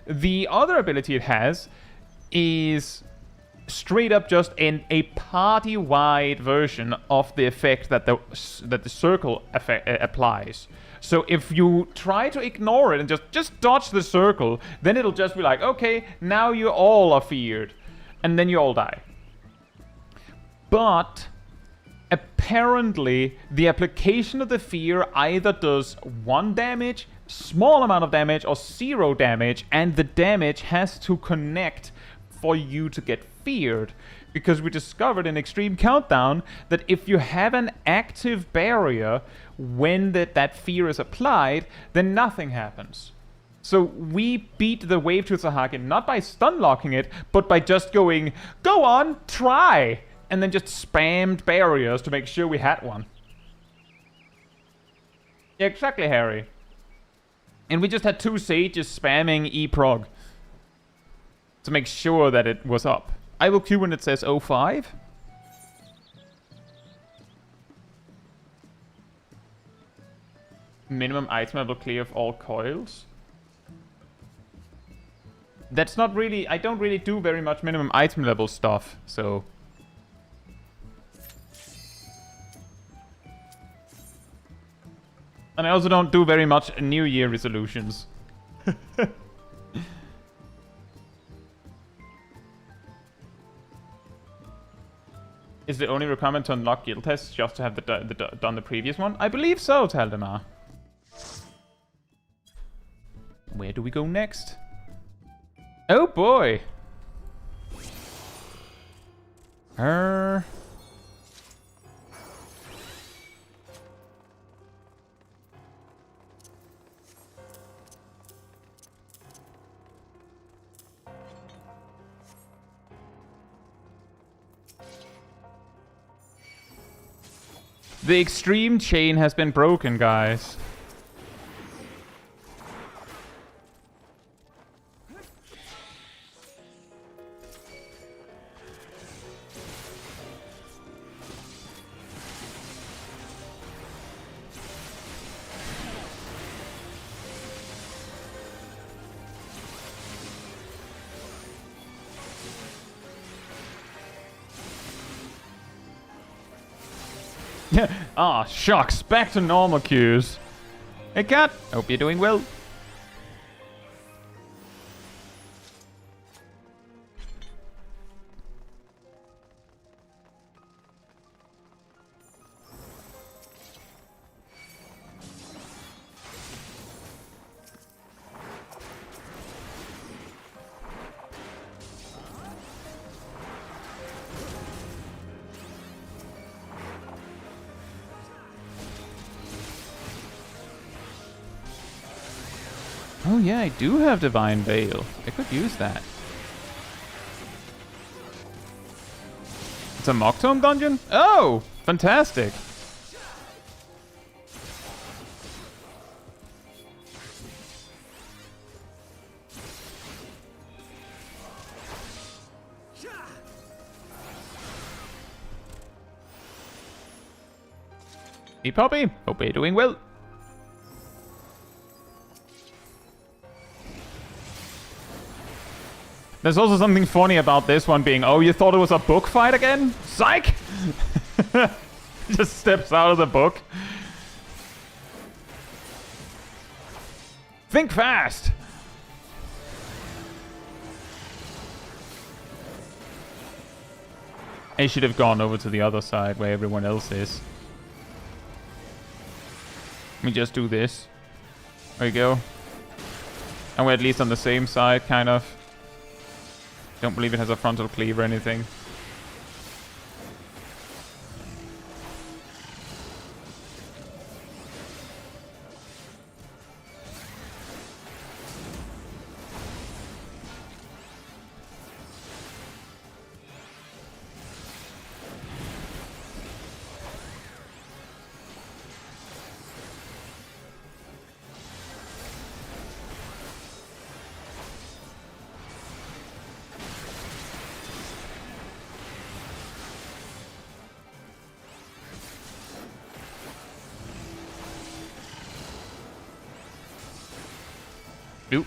The other ability it has is... straight up just in a party-wide version of the effect that the circle applies. So if you try to ignore it and just dodge the circle, then it'll just be like, okay, now you all are feared. And then you all die. But apparently the application of the fear either does 1 damage, small amount of damage, or 0 damage, and the damage has to connect for you to get feared, because we discovered in Extreme Countdown that if you have an active barrier when that fear is applied, then nothing happens. So we beat the Wave Tooth Sahagin not by stun locking it, but by just going, go on, try, and then just spammed barriers to make sure we had one. Yeah, exactly, Harry. And we just had 2 Sages spamming E-Prog to make sure that it was up. I will queue when it says 05. Minimum item level clear of all coils. That's not really... I don't really do very much minimum item level stuff, so... And I also don't do very much New Year resolutions. Is the only requirement to unlock guild tests just to have done the previous one? I believe so, Taldemar. do we go next? Oh boy! The extreme chain has been broken, guys. Ah, shucks. Back to normal queues. Hey, cat. Hope you're doing well. Oh yeah, I do have Divine Veil. I could use that. It's a Mock Tome dungeon? Oh! Fantastic! Hey Poppy, hope you're doing well. There's also something funny about this one being, oh, you thought it was a book fight again? Psych! Just steps out of the book. Think fast! I should have gone over to the other side where everyone else is. Let me just do this. There we go. And we're at least on the same side, kind of. Don't believe it has a frontal cleave or anything. Oop.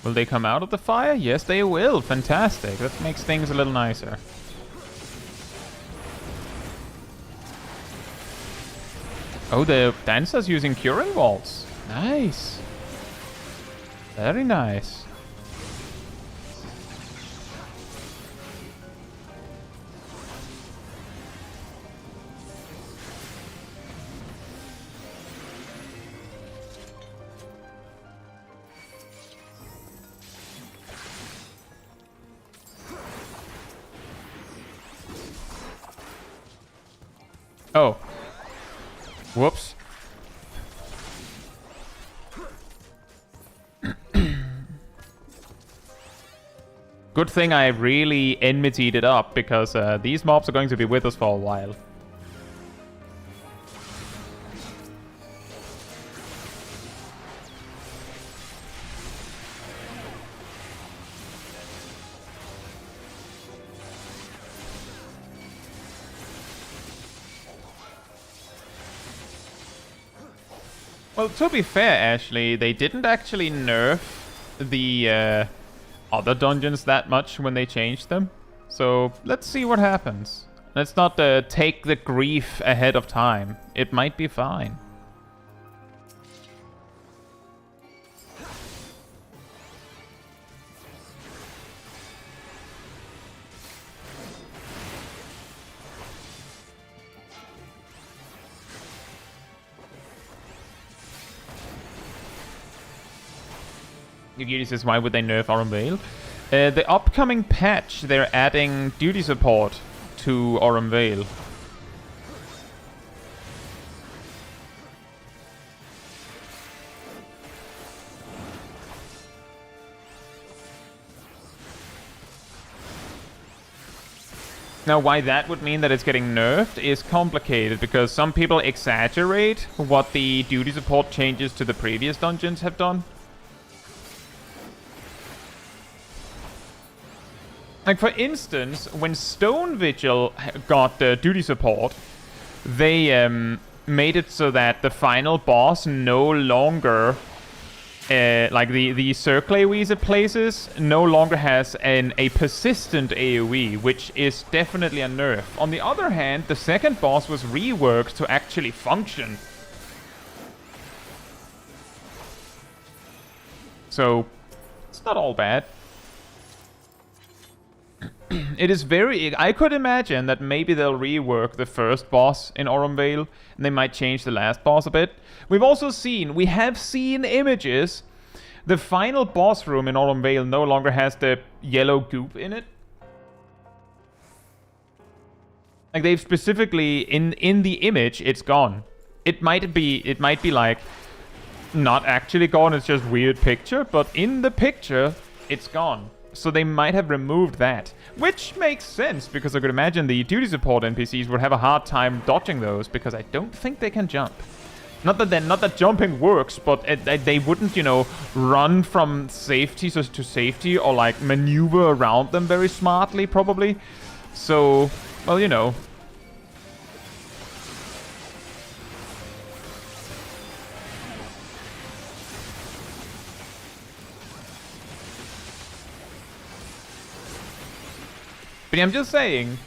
Will they come out of the fire? Yes, they will. Fantastic. That makes things a little nicer. Oh, the dancer's using Curing Waltz. Nice. Very nice. Oh. Whoops. Good thing I really enmitied it up, because these mobs are going to be with us for a while. Well, to be fair, Ashley, they didn't actually nerf the other dungeons that much when they changed them. So let's see what happens. Let's not take the grief ahead of time. It might be fine. Yuri says, why would they nerf Aurum Vale? The upcoming patch, they're adding duty support to Aurum Vale. Now, why that would mean that it's getting nerfed is complicated, because some people exaggerate what the duty support changes to the previous dungeons have done. Like, for instance, when Stone Vigil got duty support, they made it so that the final boss no longer, like the circle AoEs it places, no longer has a persistent AoE, which is definitely a nerf. On the other hand, the second boss was reworked to actually function. So, it's not all bad. It is very... I could imagine that maybe they'll rework the first boss in Aurum Vale, and they might change the last boss a bit. We have seen images. The final boss room in Aurum Vale no longer has the yellow goop in it. Like, they've specifically, in the image, it's gone. It might be like, not actually gone, it's just weird picture, but in the picture, it's gone. So they might have removed that. Which makes sense, because I could imagine the duty support NPCs would have a hard time dodging those, because I don't think they can jump. Not that jumping works, but they wouldn't, you know, run from safety to safety, or like maneuver around them very smartly, probably. So, well, you know. But I'm just saying,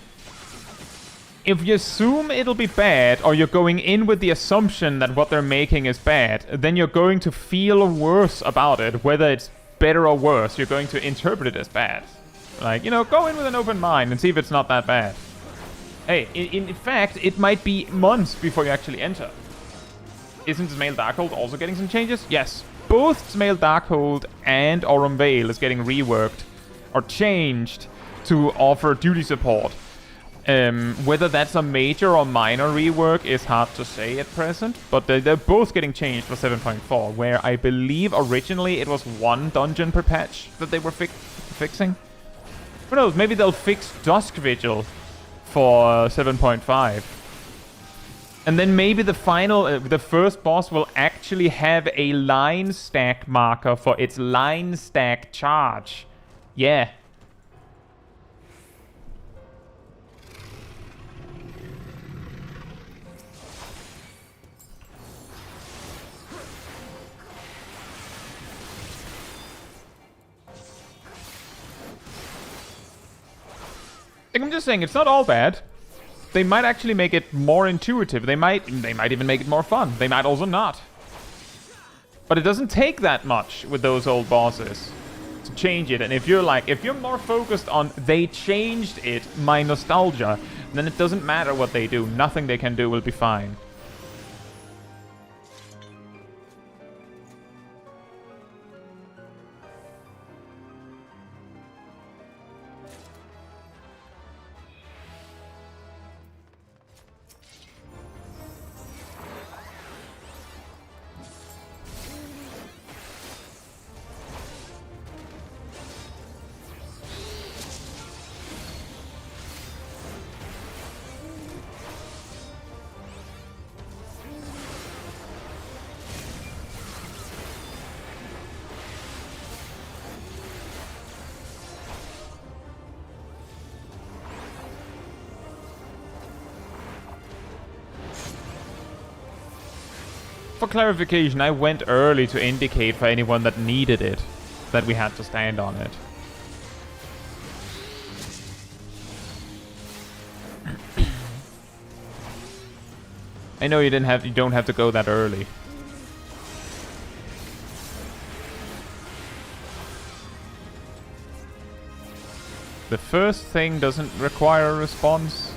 if you assume it'll be bad, or you're going in with the assumption that what they're making is bad, then you're going to feel worse about it. Whether it's better or worse, you're going to interpret it as bad. Like, you know, go in with an open mind and see if it's not that bad. Hey, in fact, it might be months before you actually enter. Isn't Smail Darkhold also getting some changes? Yes. Both Smail Darkhold and Aurum Vale is getting reworked, or changed, to offer duty support. Whether that's a major or minor rework is hard to say at present, but they're both getting changed for 7.4, where I believe originally it was one dungeon per patch that they were fixing. Who knows, maybe they'll fix Dusk Vigil for 7.5. And then maybe the final, the first boss will actually have a line stack marker for its line stack charge. Yeah. I'm just saying, it's not all bad. They might actually make it more intuitive. They might even make it more fun. They might also not. But it doesn't take that much with those old bosses to change it. And if you're more focused on they changed it, my nostalgia, then it doesn't matter what they do. Nothing they can do will be fine. for clarification, I went early to indicate for anyone that needed it that we had to stand on it. I know you don't have to go that early. The first thing doesn't require a response.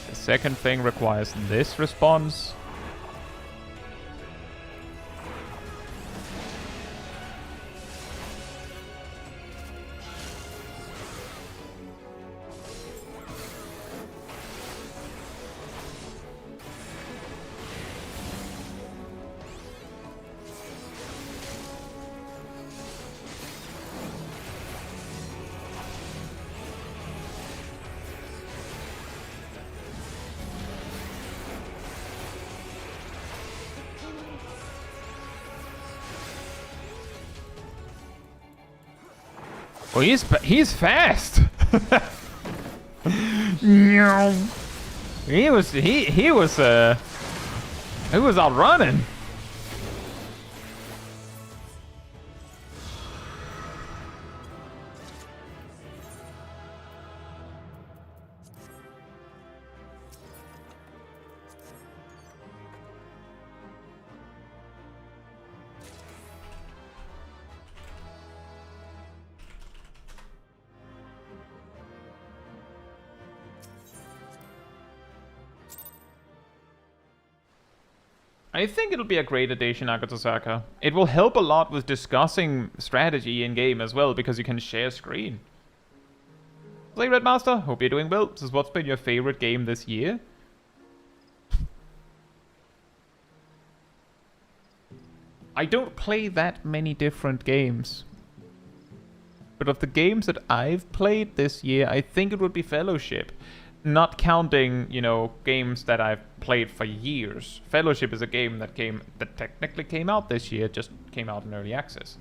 The second thing requires this response. Oh, he's fast. he was out running. I think it'll be a great addition, Akatosaka. It will help a lot with discussing strategy in-game as well, because you can share screen. Play Red Master, hope you're doing well. This is what's been your favorite game this year? I don't play that many different games. But of the games that I've played this year, I think it would be Fellowship. Not counting, you know, games that I've played for years. Fellowship is a game that technically came out this year, just came out in early access.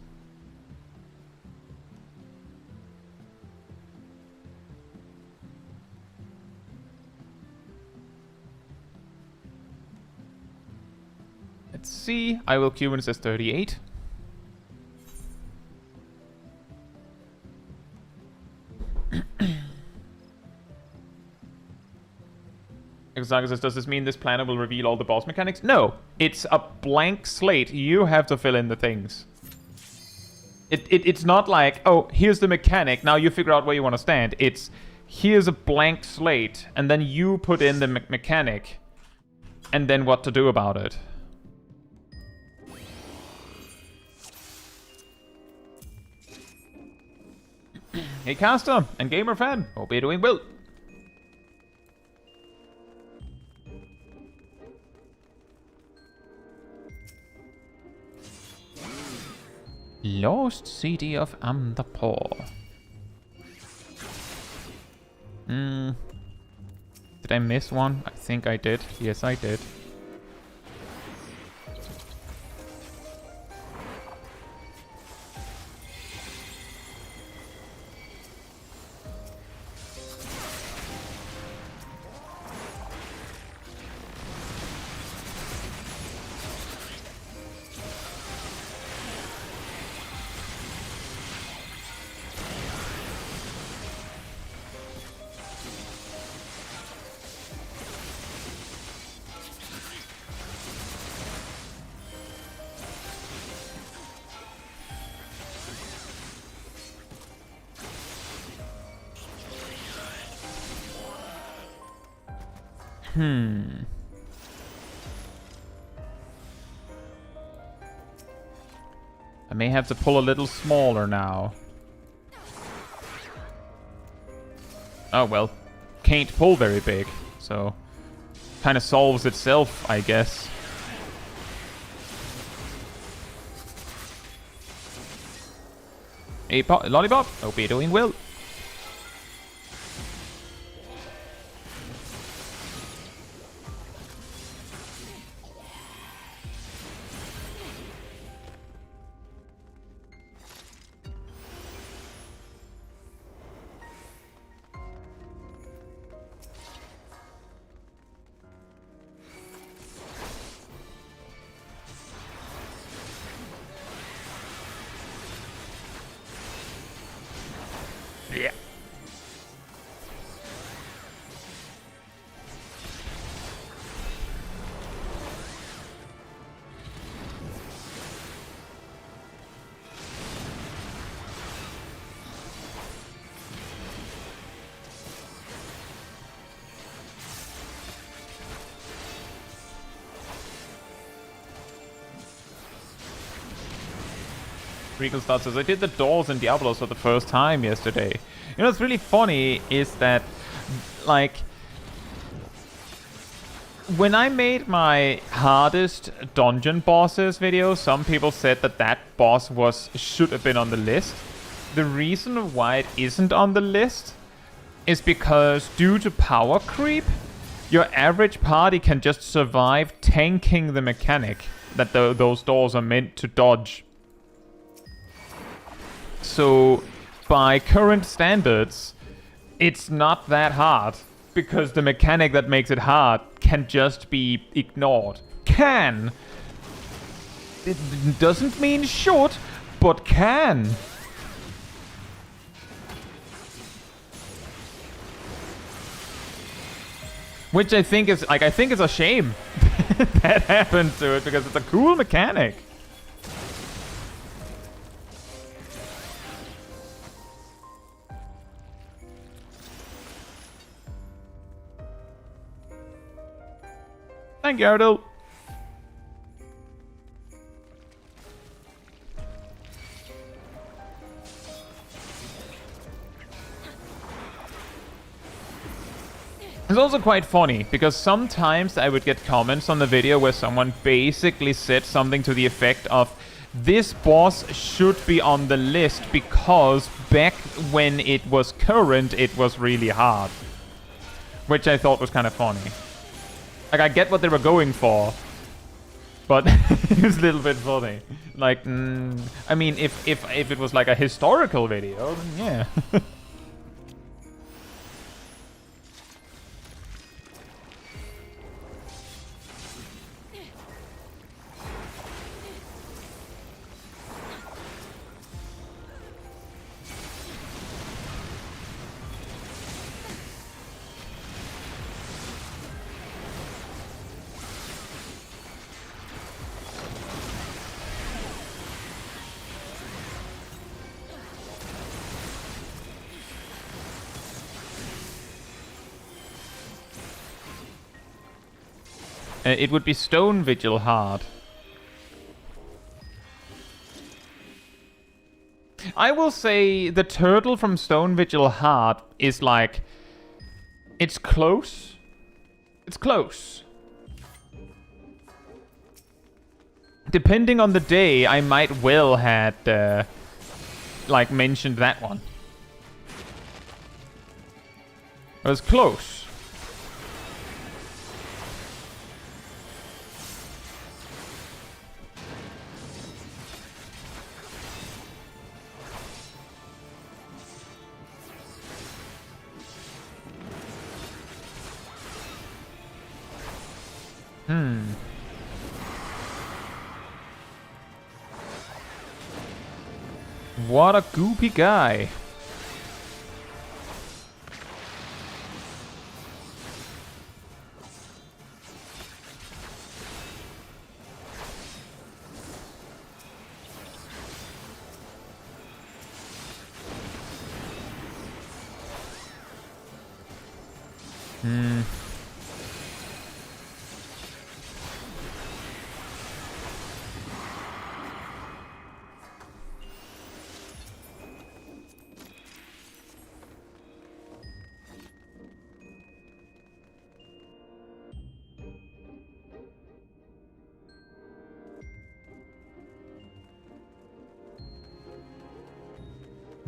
Let's see. I will queue when it says 38. Exaga says, does this mean this planner will reveal all the boss mechanics? No, it's a blank slate. You have to fill in the things. It's not like, oh, here's the mechanic, now you figure out where you want to stand. It's, here's a blank slate, and then you put in the mechanic, and then what to do about it. Hey Caster, and gamer fan, hope you're doing well. Lost City of Amdapor. Did I miss one? I think I did. Yes, I did. I may have to pull a little smaller now. Oh well. Can't pull very big, so kind of solves itself, I guess. Hey, Lollipop, hope you're doing well. Regal Star says, I did the doors in Diablos for the first time yesterday. You know what's really funny is that, like, when I made my hardest dungeon bosses video, some people said that that boss should have been on the list. The reason why it isn't on the list is because due to power creep, your average party can just survive tanking the mechanic that those doors are meant to dodge. So, by current standards, it's not that hard, because the mechanic that makes it hard can just be ignored. Can! It doesn't mean should, but can! Which I think is, like, I think it's a shame that happened to it, because it's a cool mechanic. Thank you, Ardell. It's also quite funny, because sometimes I would get comments on the video where someone basically said something to the effect of, this boss should be on the list because back when it was current, it was really hard. Which I thought was kind of funny. Like, I get what they were going for, but it was a little bit funny. Like, I mean, if it was like a historical video, then yeah. It would be Stone Vigil hard. I will say the turtle from Stone Vigil hard is like... It's close. It's close. Depending on the day, I might well had like mentioned that one. It was close. What a goopy guy.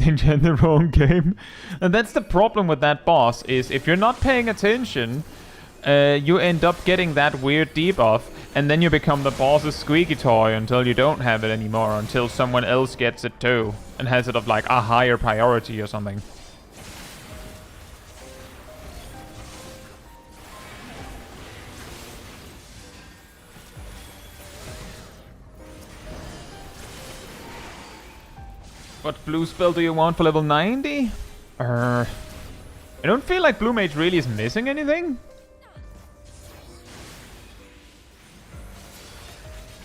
In the wrong game. And that's the problem with that boss, is if you're not paying attention, you end up getting that weird debuff, and then you become the boss's squeaky toy until you don't have it anymore, until someone else gets it too, and has it of like a higher priority or something. What blue spell do you want for level 90? I don't feel like Blue Mage really is missing anything.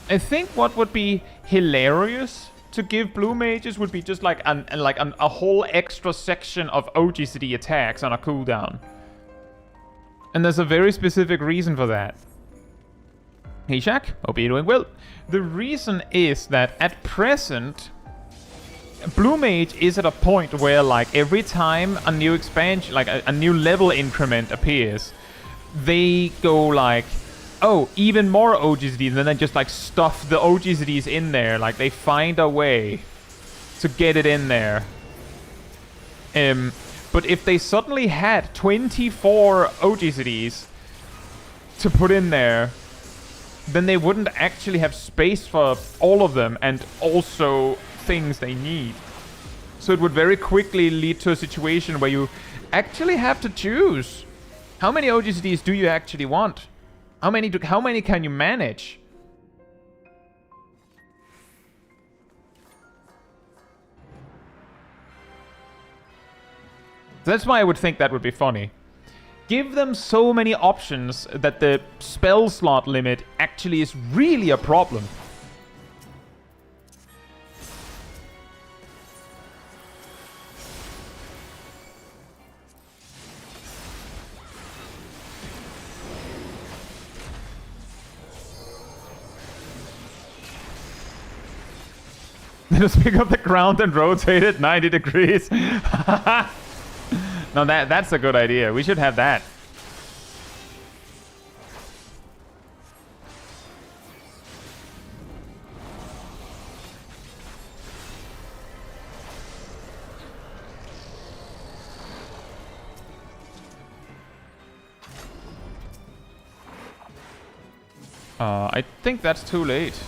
I think what would be hilarious to give Blue Mages would be just like a whole extra section of OGCD attacks on a cooldown. And there's a very specific reason for that. Hey Shaq, hope you're doing well. The reason is that at present, Blue Mage is at a point where, like, every time a new expansion, like a new level increment appears, they go like, oh, even more OGZDs, and then they just like stuff the OGZDs in there. Like, they find a way to get it in there. But if they suddenly had 24 OGZDs to put in there, then they wouldn't actually have space for all of them and also things they need. So it would very quickly lead to a situation where you actually have to choose. How many OGZDs do you actually want? How many can you manage? That's why I would think that would be funny. Give them so many options that the spell slot limit actually is really a problem. Just pick up the ground and rotate it 90 degrees. No, that's a good idea. We should have that. I think that's too late.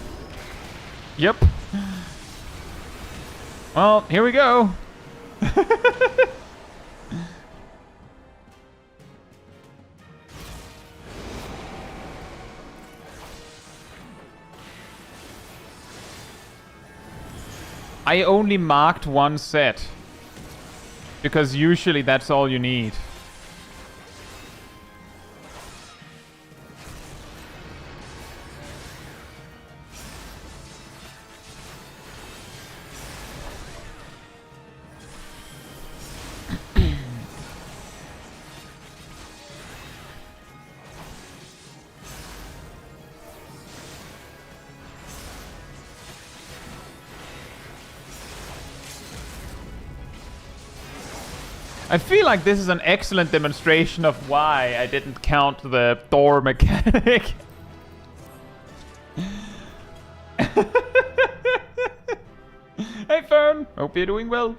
Yep. Well, here we go. I only marked one set, because usually that's all you need. I feel like this is an excellent demonstration of why I didn't count the door mechanic. Hey Fern, hope you're doing well.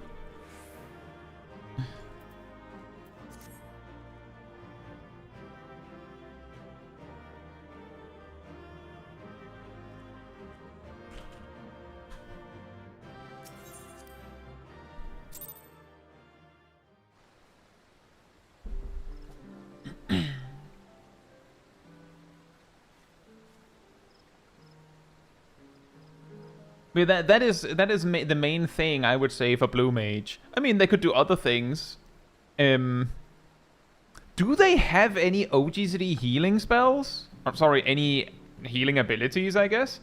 But that is the main thing I would say for Blue Mage. I mean, they could do other things. Do they have any OGZD healing spells? I'm sorry, any healing abilities, I guess?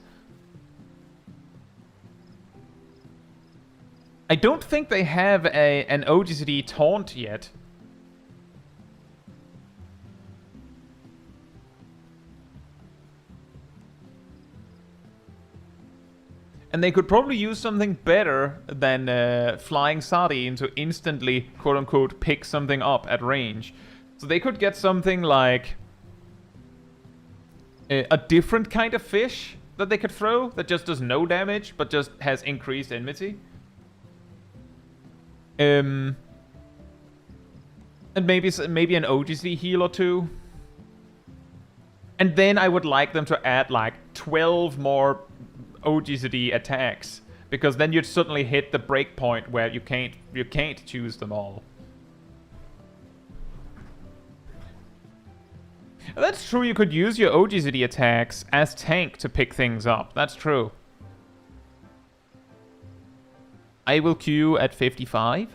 I don't think they have an OGZD taunt yet. And they could probably use something better than flying Sardine to instantly, quote-unquote, pick something up at range. So they could get something like a different kind of fish that they could throw that just does no damage, but just has increased enmity. And maybe an OGC heal or two. And then I would like them to add like 12 more OGZD attacks, because then you'd suddenly hit the break point where you can't choose them all. That's true, you could use your OGZD attacks as tank to pick things up. That's true. I will queue at 55.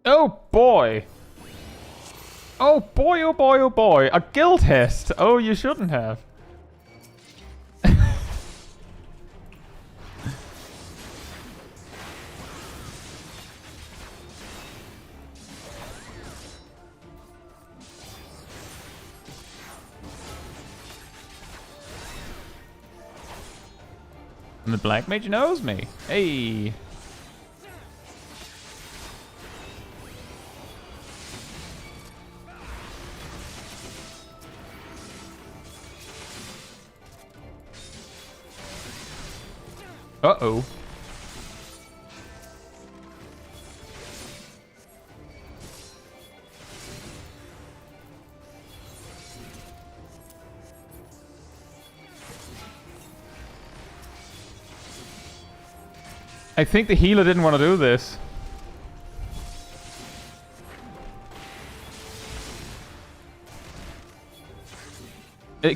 Oh boy! Oh boy, oh boy, oh boy. A guild test. Oh, you shouldn't have. And the black mage knows me. Hey. Uh-oh. I think the healer didn't want to do this.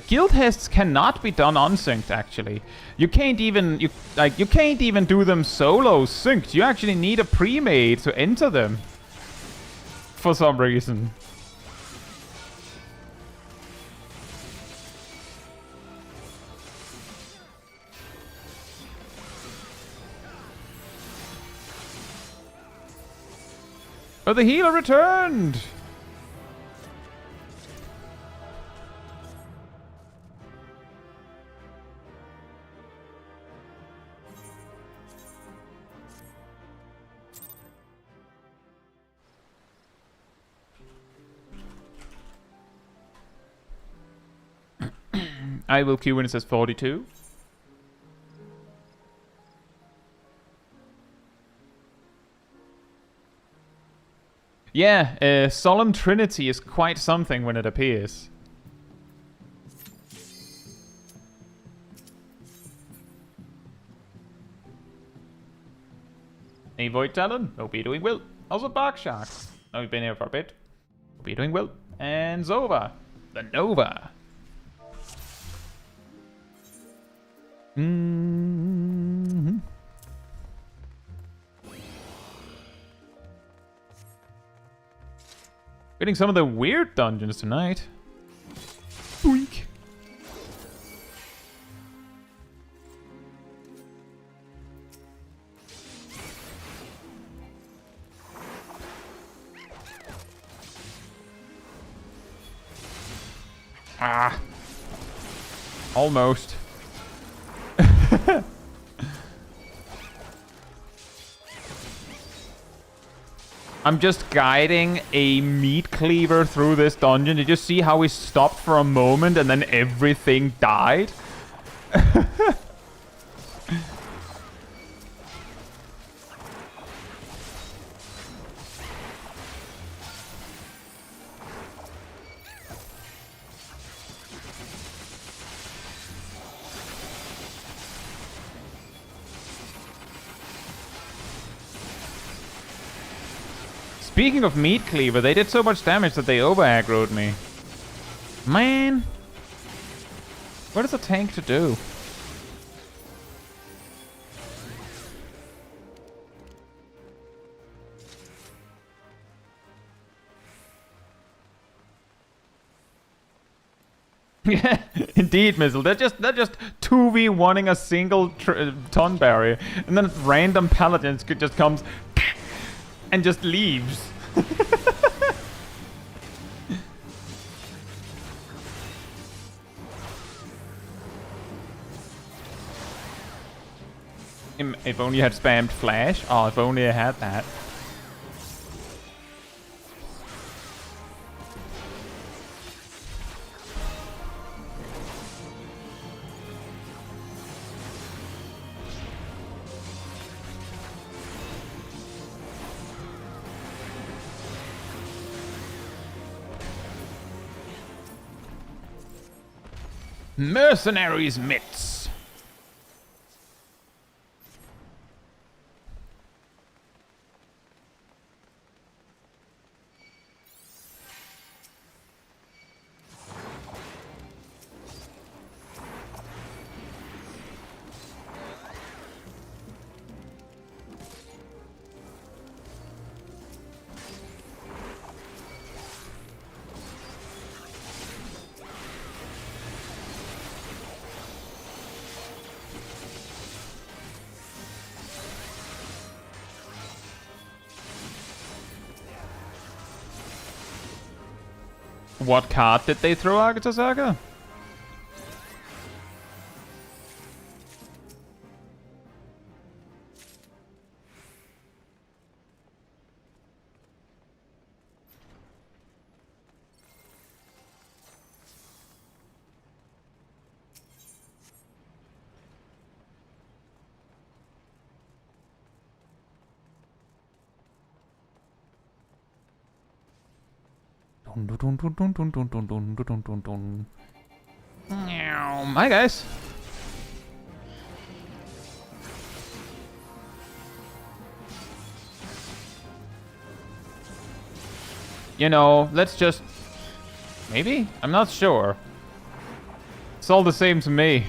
Guild tests cannot be done unsynced. Actually, you can't even you can't even do them solo synced. You actually need a pre-made to enter them for some reason. Oh, the healer returned! I will queue when it says 42. Yeah, Solemn Trinity is quite something when it appears. Hey Void Talon, hope you're doing well. Also Bark Shark, know you've been here for a bit. Hope you're doing well. And Zova, the Nova. Mm-hmm. Getting some of the weird dungeons tonight. Boink. Ah. Almost. I'm just guiding a meat cleaver through this dungeon. Did you see how we stopped for a moment and then everything died? Speaking of meat cleaver, they did so much damage that they over-aggroed me. Man! What is a tank to do? Yeah, indeed, Mizzle. They're just 2v1ing a single ton barrier, and then random paladins just comes and just leaves. If only you had spammed flash. Oh, if only I had that. Mercenaries mitts. What card did they throw, Agatha Saga? Hi guys. You know, let's just... Maybe? I'm not sure. It's all the same to me.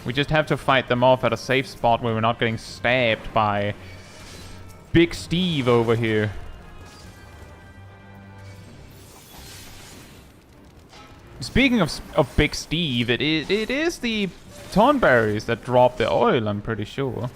We just have to fight them off at a safe spot where we're not getting stabbed by Big Steve over here. Speaking of Big Steve, it is the Tonberries that drop the oil, I'm pretty sure.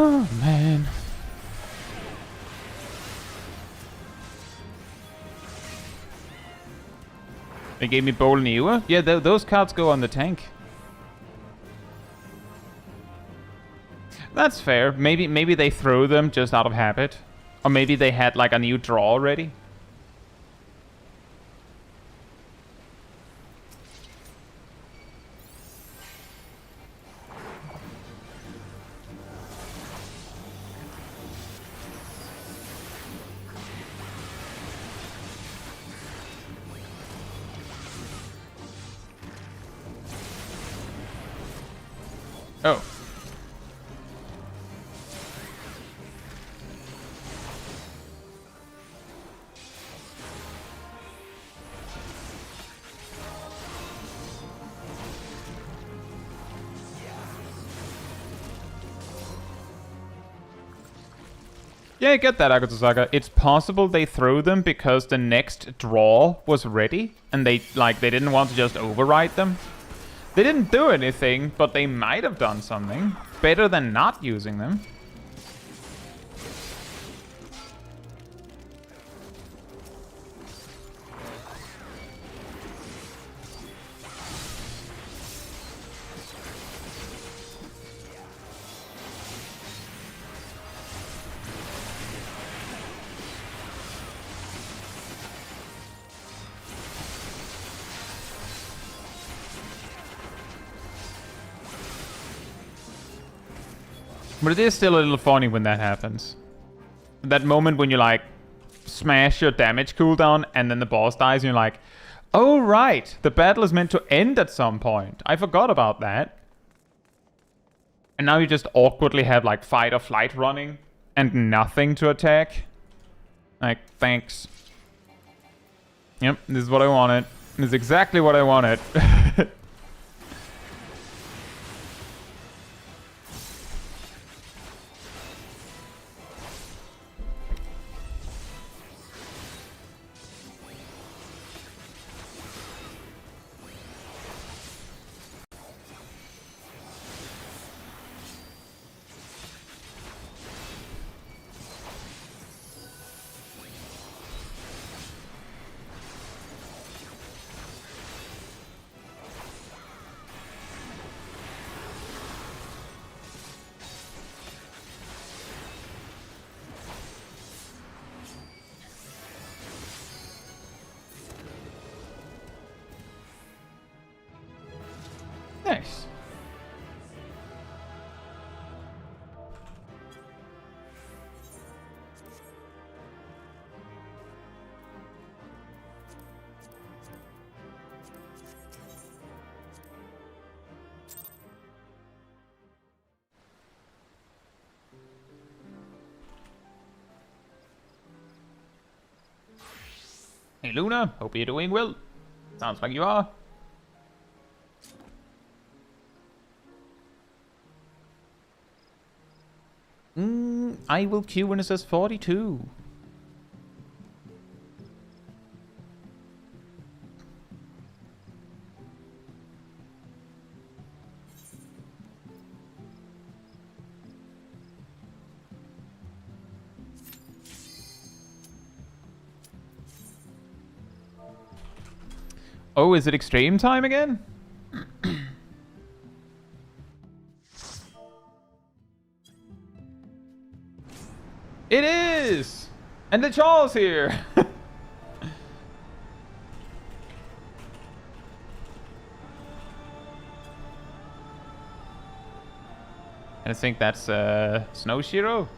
Oh, man. They gave me Bowl and Ewa? Yeah, those cards go on the tank. That's fair. Maybe they throw them just out of habit. Or maybe they had like a new draw already. Oh. Yeah, I get that, Agatha Saga. It's possible they threw them because the next draw was ready, and they didn't want to just override them. They didn't do anything, but they might have done something. Better than not using them. But it is still a little funny when that happens. That moment when you like smash your damage cooldown and then the boss dies and you're like, oh right, the battle is meant to end at some point. I forgot about that. And now you just awkwardly have like fight or flight running and nothing to attack. Like, thanks. Yep, this is what I wanted. This is exactly what I wanted. Hey Luna, hope you're doing well. Sounds like you are. I will queue when it says 42. Oh, is it extreme time again? It is! And the Charles here! I think that's Snow Shiro.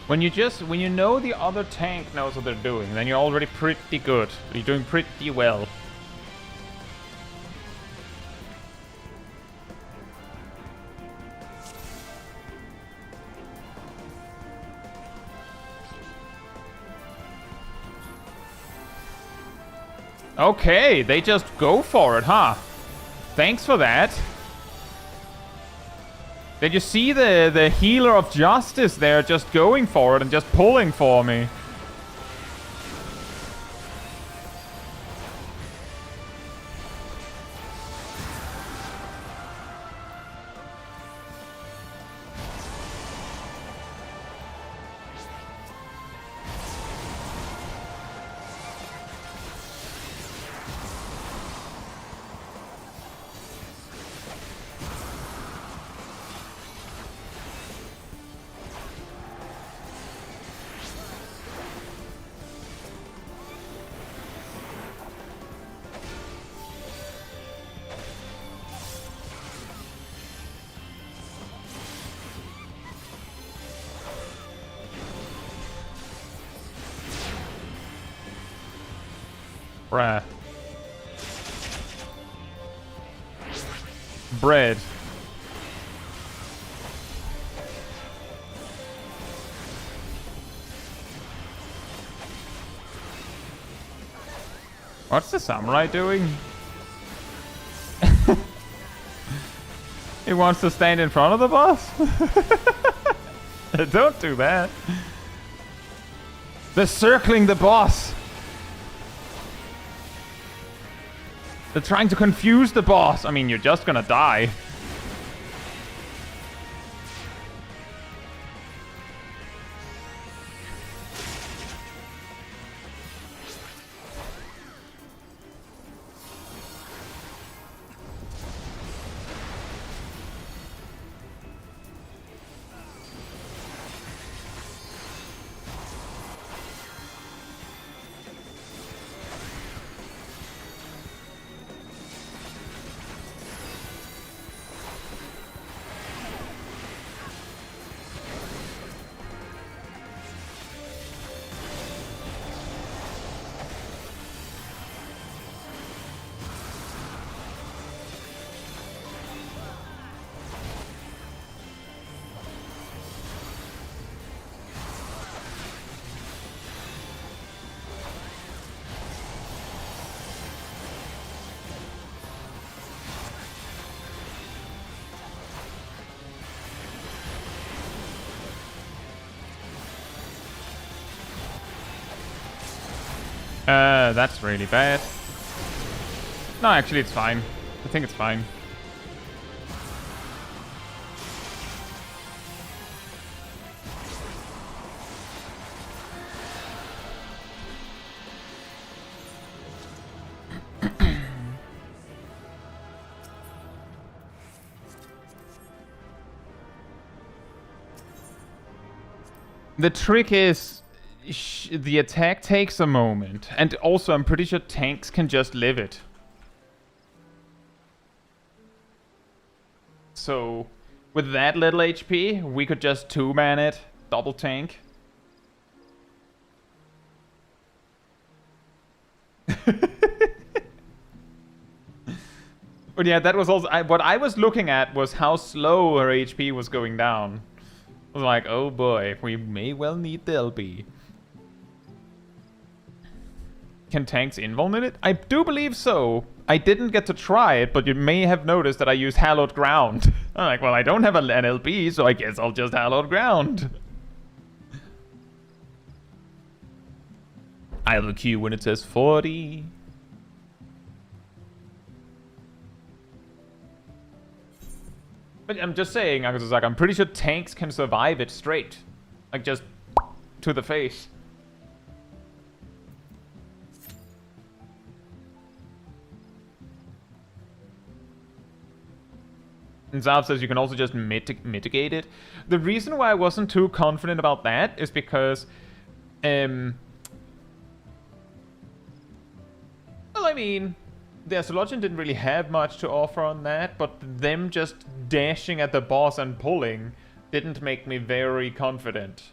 When you know the other tank knows what they're doing, then you're already pretty good. You're doing pretty well. Okay, they just go for it, huh? Thanks for that. Did you see the healer of justice there just going for it and just pulling for me? Bruh. Bread. What's the samurai doing? He wants to stand in front of the boss? Don't do that. They're circling the boss. They're trying to confuse the boss. I mean, you're just gonna die. That's really bad. No, actually, it's fine. I think it's fine. The trick is the attack takes a moment. And also, I'm pretty sure tanks can just live it. So, with that little HP, we could just 2-man it, double tank. But yeah, that was also... what I was looking at was how slow her HP was going down. I was like, oh boy, we may well need the LB. Can tanks invuln it? I do believe so. I didn't get to try it, but you may have noticed that I used Hallowed Ground. I'm like, well, I don't have an LB, so I guess I'll just Hallowed Ground. I have a Q when it says 40. But I'm just saying, I was like, I'm pretty sure tanks can survive it straight. Like, just to the face. And Zav says you can also just mitigate it. The reason why I wasn't too confident about that is because... well, I mean... the Astrologian didn't really have much to offer on that, but them just dashing at the boss and pulling didn't make me very confident.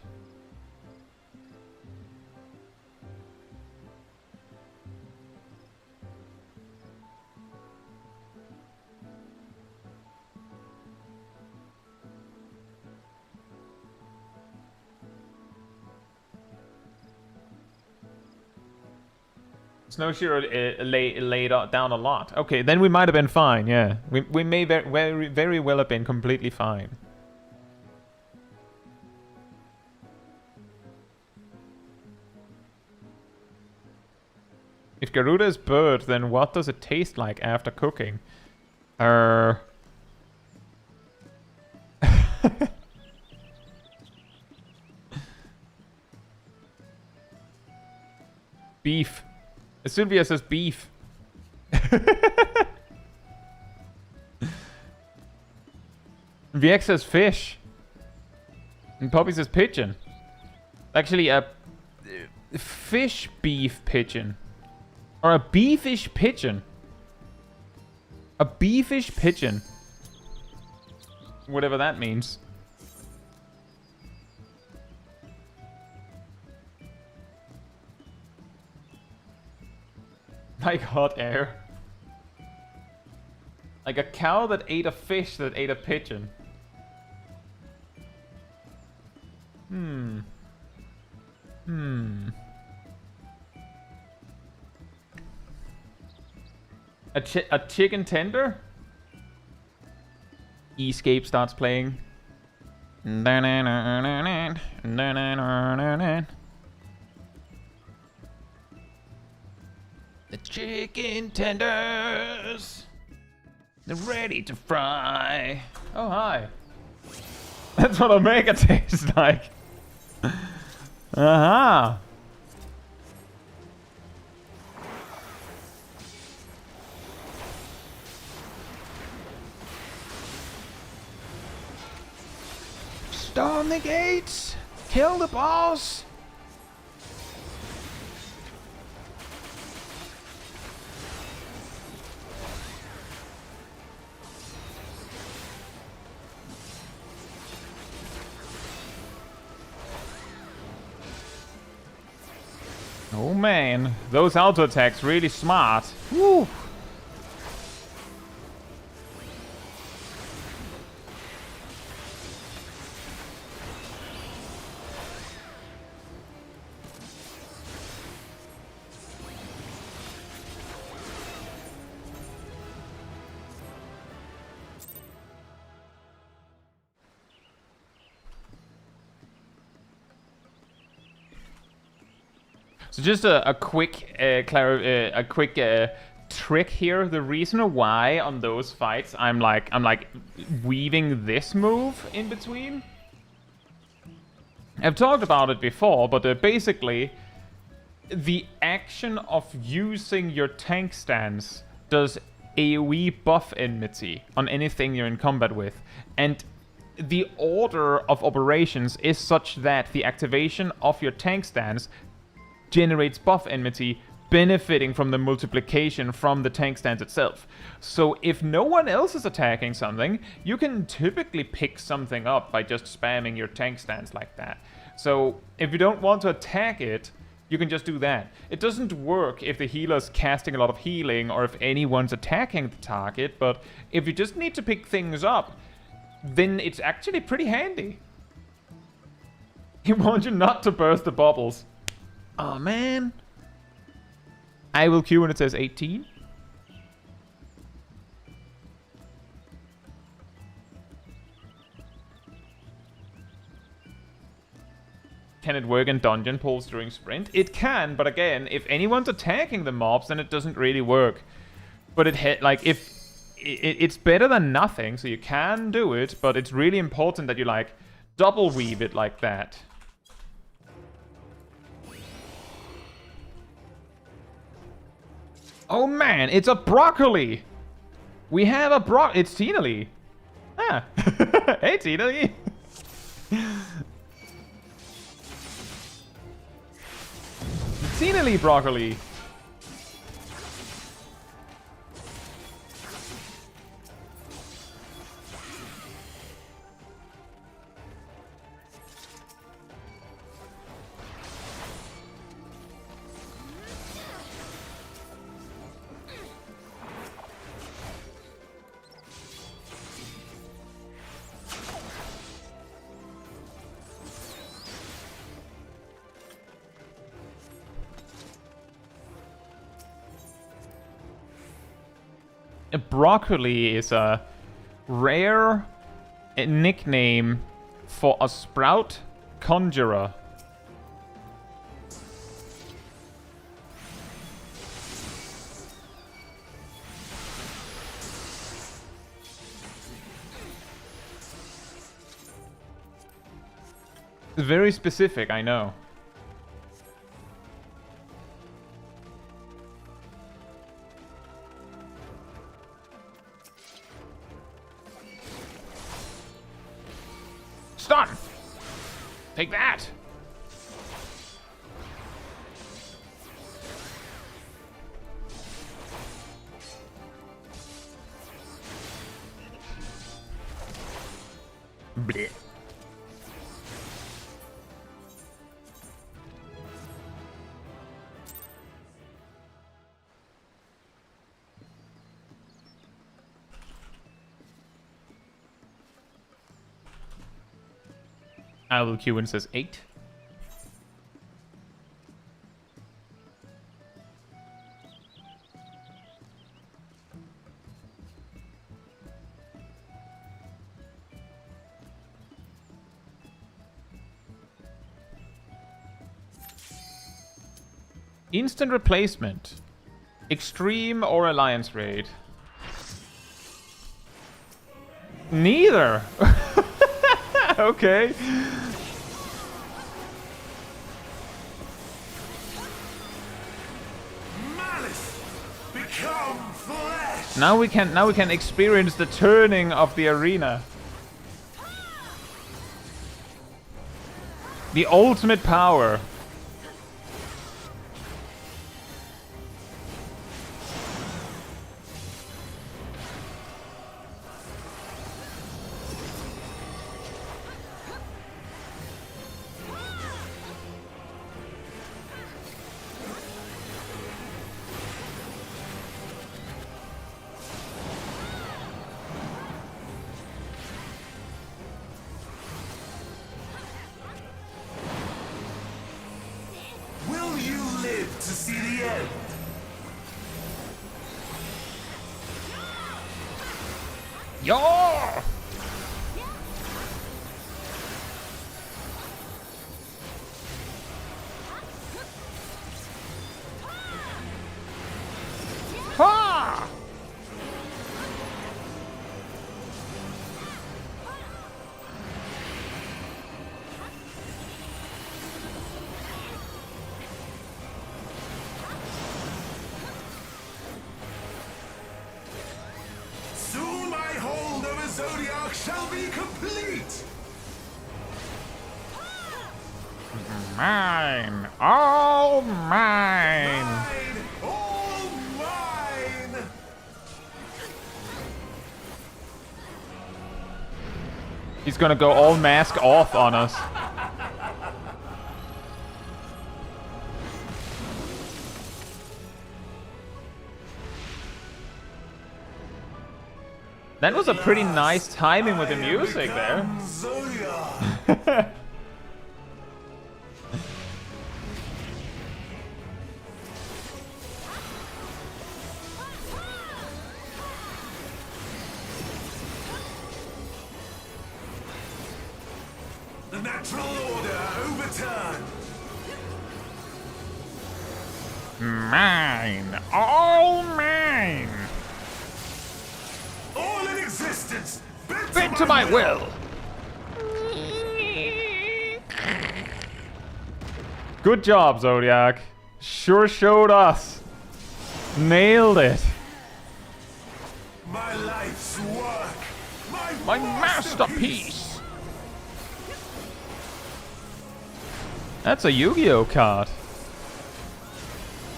Snowshear laid down a lot. Okay, then we might have been fine, yeah. We may very well have been completely fine. If Garuda is bird, then what does it taste like after cooking? Beef. Sylvia says beef. VX says fish. And Poppy says pigeon. Actually, a fish beef pigeon. Or a beefish pigeon. A beefish pigeon. Whatever that means. Like hot air. Like a cow that ate a fish that ate a pigeon. A chicken tender? Escape starts playing. The chicken tenders, they're ready to fry. Oh, hi. That's what Omega tastes like. Uh-huh. Storm the gates. Kill the boss. Oh man, those auto attacks really smart. Woo. So just a quick trick here. The reason why on those fights I'm like weaving this move in between. I've talked about it before, but basically the action of using your tank stance does AoE buff enmity on anything you're in combat with, and the order of operations is such that the activation of your tank stance generates buff enmity, benefiting from the multiplication from the tank stance itself. So if no one else is attacking something, you can typically pick something up by just spamming your tank stance like that. So if you don't want to attack it, you can just do that. It doesn't work if the healer's casting a lot of healing or if anyone's attacking the target, but if you just need to pick things up, then it's actually pretty handy. He wants you not to burst the bubbles. Oh man. I will queue when it says 18. Can it work in dungeon pulls during sprint? It can, but again, if anyone's attacking the mobs, then it doesn't really work. But it's better than nothing, so you can do it, but it's really important that you like double weave it like that. Oh man, it's a broccoli! We have a it's Tina Lee. Ah. Hey Tina Lee. Tina Lee broccoli. Broccoli is a rare nickname for a sprout conjurer. Very specific, I know. Stun! Take that! Blech. I will queue when it says 8. Instant replacement. Extreme or Alliance raid? Neither! Okay. Malice, become flesh. Now we can experience the turning of the arena. The ultimate power. To see the end. Yo! Ha! Zodiac shall be complete! Mine! All mine! Mine! All mine! He's gonna go all mask off on us. That was a pretty nice timing with the music there. Zodiac! The natural order overturned! Mine! All mine! All in existence! Bent to my will! Good job, Zodiac. Sure showed us. Nailed it. My life's work! My masterpiece! That's a Yu-Gi-Oh card.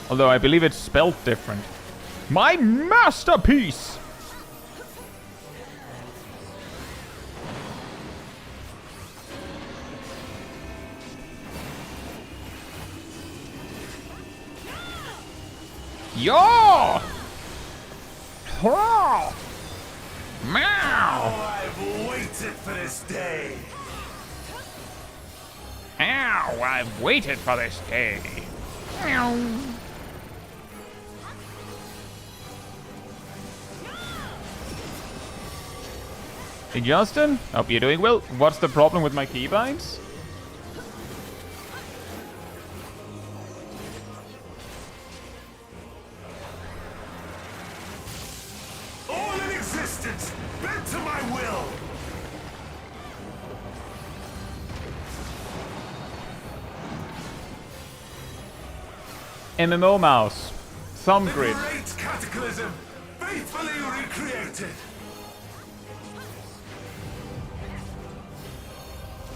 Although I believe it's spelled different. My masterpiece! Yo! Oh! Meow! I've waited for this day! Ow! I've waited for this day. Meow. Hey Justin, hope you're doing well. What's the problem with my keybinds? All in existence, bent to my will! MMO mouse. Thumb The grid. great cataclysm, faithfully recreated!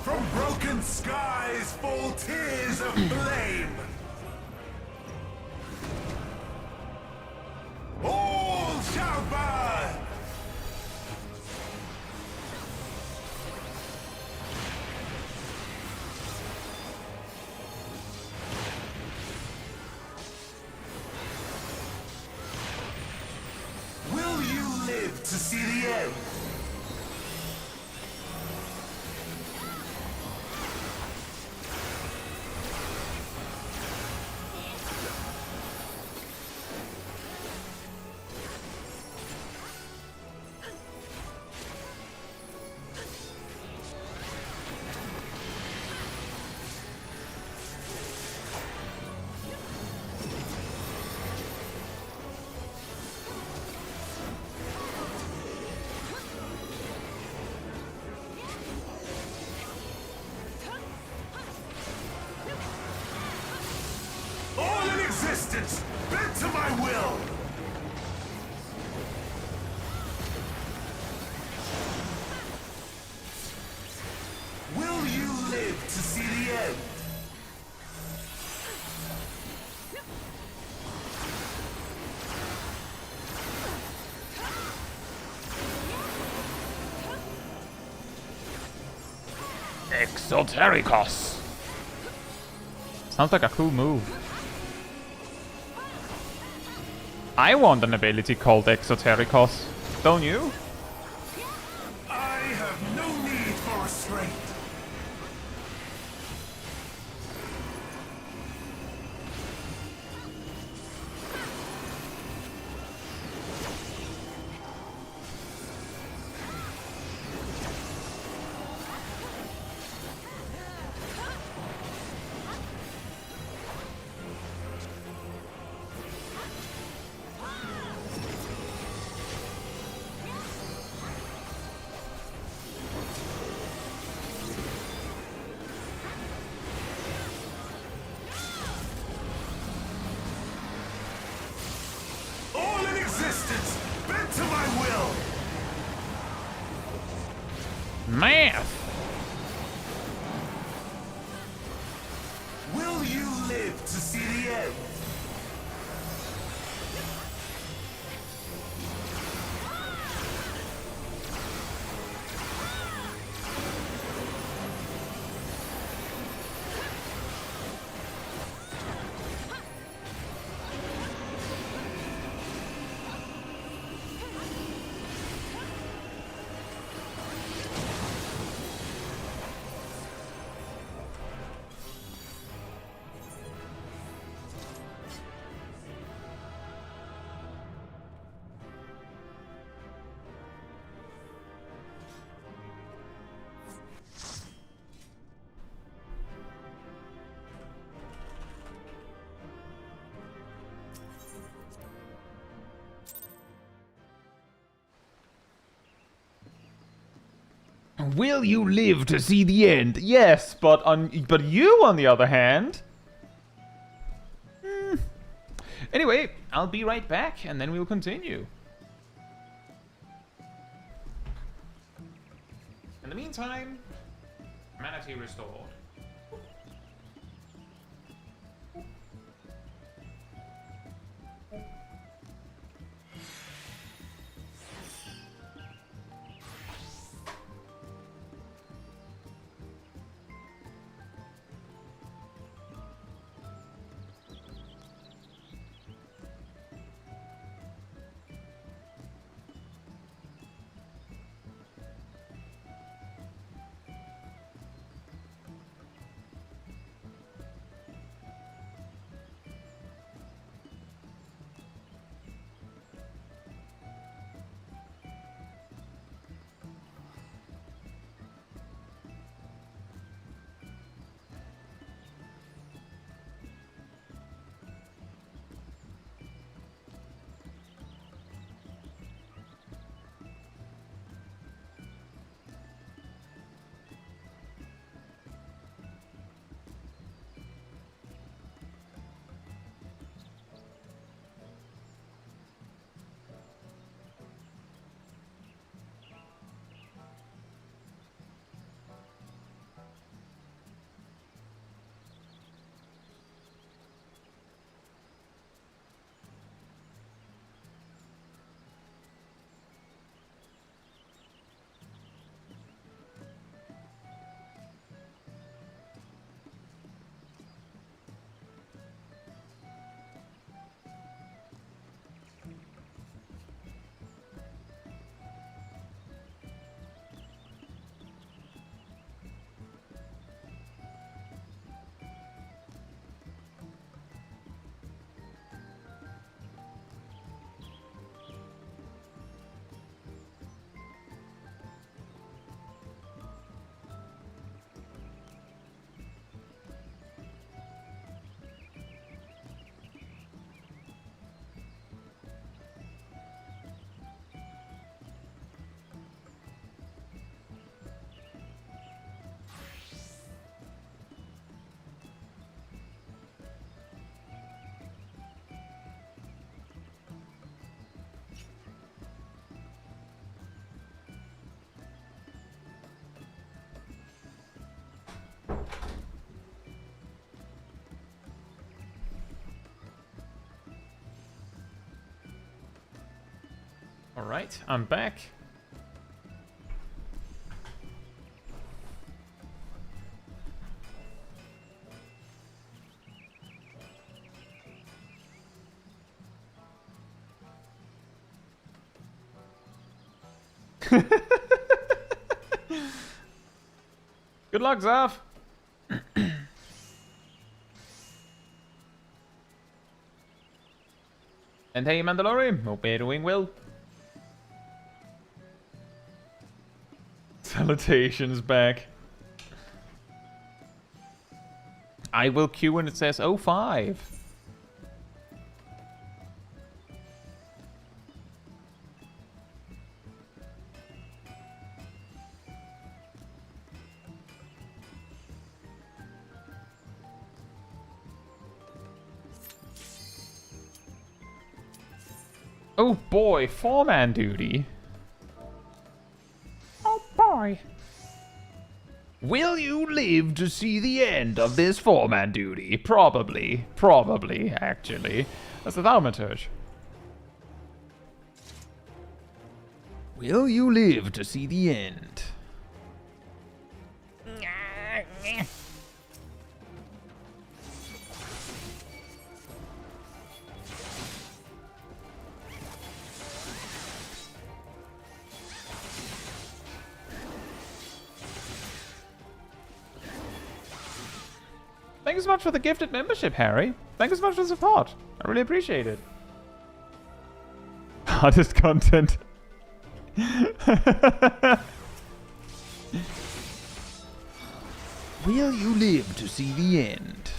From broken skies fall tears of flame! All shall burn! Will you live to see the end? All in existence, bent to my will! Will you live to see the end? Exotericos. Sounds like a cool move. I want an ability called Exotericos. Don't you? I have no need for restraint. death! Will you live to see the end? Will you live to see the end? Yes, but you, on the other hand... Anyway, I'll be right back, and then we'll continue. In the meantime, humanity restored. Alright, I'm back. Good luck, Zav. And hey, Mandalorian, hope you're doing well. Salutations back. I will queue when it says 05. Oh boy, 4-man duty. Oh boy. Will you live to see the end of this foreman duty? Probably. Probably, actually. That's the thaumaturge. Will you live to see the end? Thank you so much for the gifted membership, Harry. Thank you so much for the support. I really appreciate it. Hardest content. Will you live to see the end?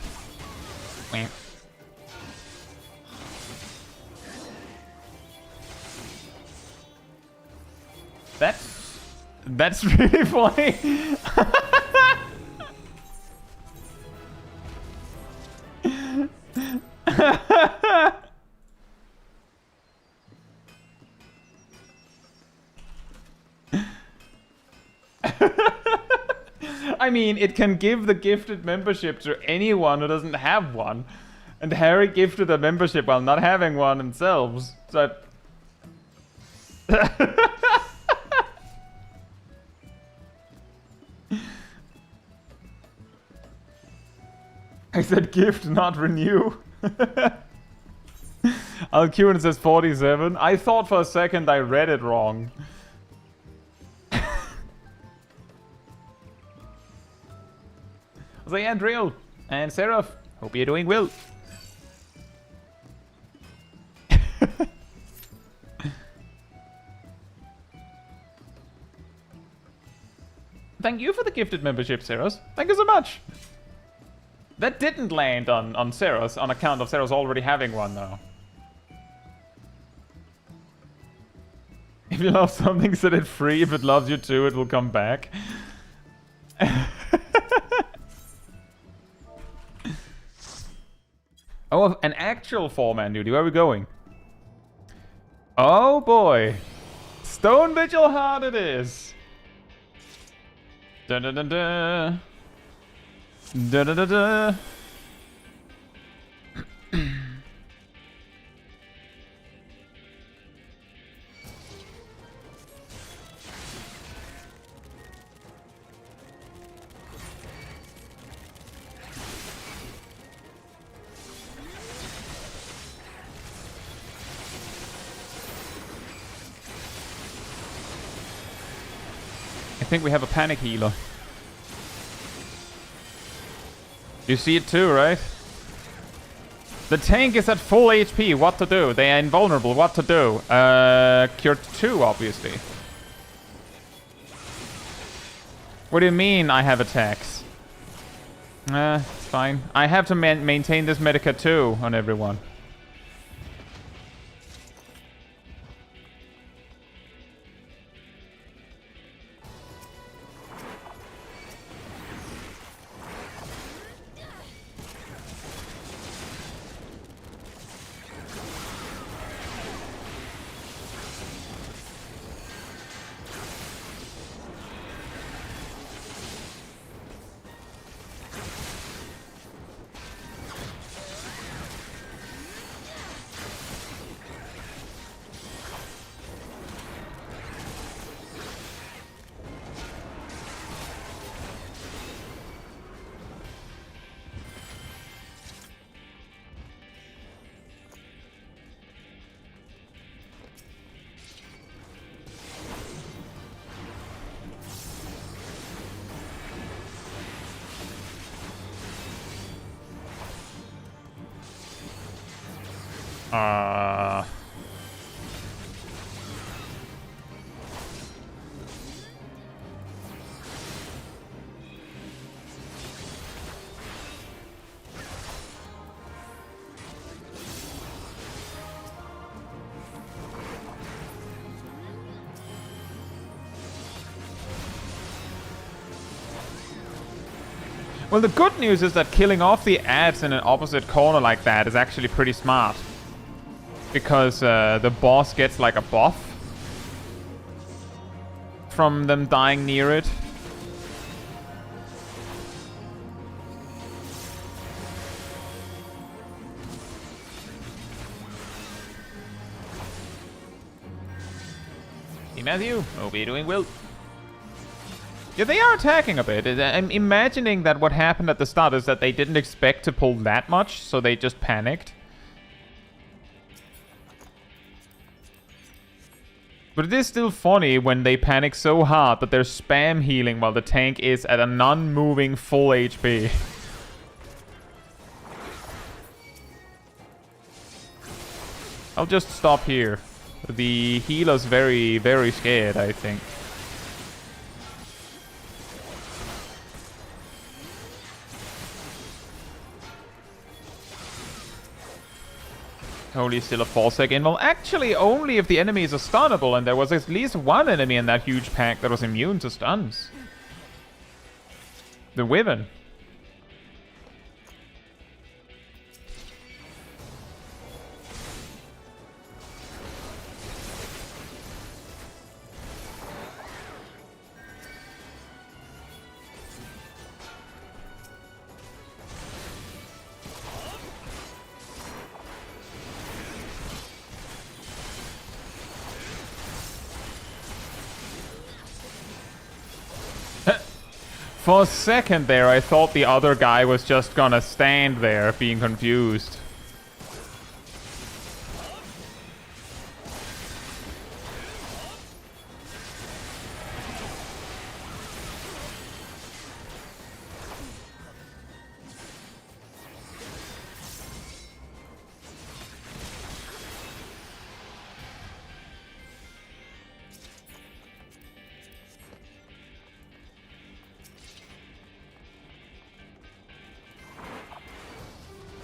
That's really funny. I mean, it can give the gifted membership to anyone who doesn't have one. And Harry gifted a membership while not having one themselves. So I said gift, not renew. Alcuin says 47. I thought for a second I read it wrong. So yeah, Drill and Seraph, hope you're doing well. Thank you for the gifted membership, Seros. Thank you so much. That didn't land on Seros on account of Seros already having one, though. If you love something, set it free. If it loves you too, it will come back. Oh, an actual four-man duty. Where are we going? Oh boy. Stone Vigil hard it is. Da da da da. Da da da da. I think we have a panic healer. You see it too, right? The tank is at full HP. What to do? They are invulnerable. What to do? Cure 2, obviously. What do you mean I have attacks? It's fine. I have to maintain this Medica 2 on everyone. Well, the good news is that killing off the ads in an opposite corner like that is actually pretty smart. Because the boss gets like a buff from them dying near it. Hey Matthew, hope you're doing well. Yeah, they are attacking a bit. I'm imagining that what happened at the start is that they didn't expect to pull that much, so they just panicked. But it is still funny when they panic so hard that they're spam healing while the tank is at a non-moving full HP. I'll just stop here. The healer's very, very scared, I think. Only still a 4-second. Well, actually, only if the enemies are stunnable, and there was at least one enemy in that huge pack that was immune to stuns. The Wyvern. For a second there, I thought the other guy was just gonna stand there, being confused.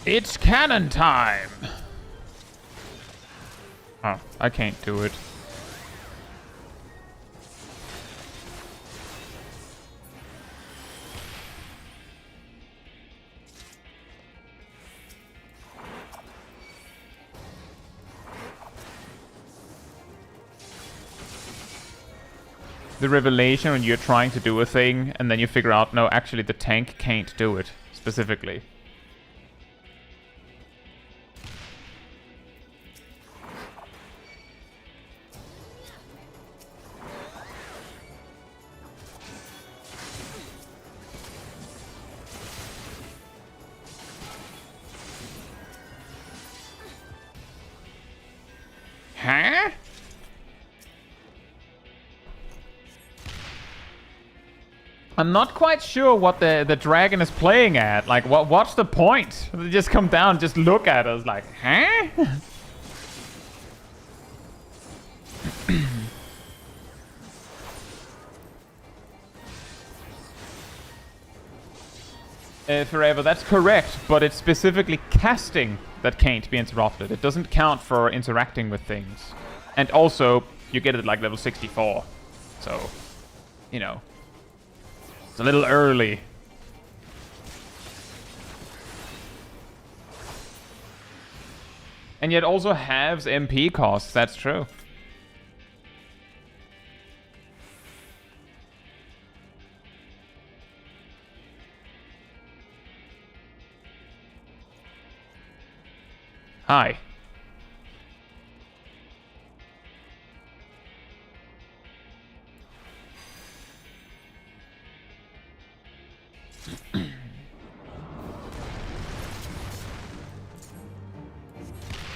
It's cannon time! Oh, I can't do it. The revelation when you're trying to do a thing and then you figure out, no, actually the tank can't do it, specifically. Huh? I'm not quite sure what the dragon is playing at. Like, what's the point? They just come down and just look at us like, huh? Forever, that's correct, but it's specifically casting that can't be interrupted. It doesn't count for interacting with things. And also, you get it at like level 64. So, you know, it's a little early. And yet also halves MP costs, that's true. Hi.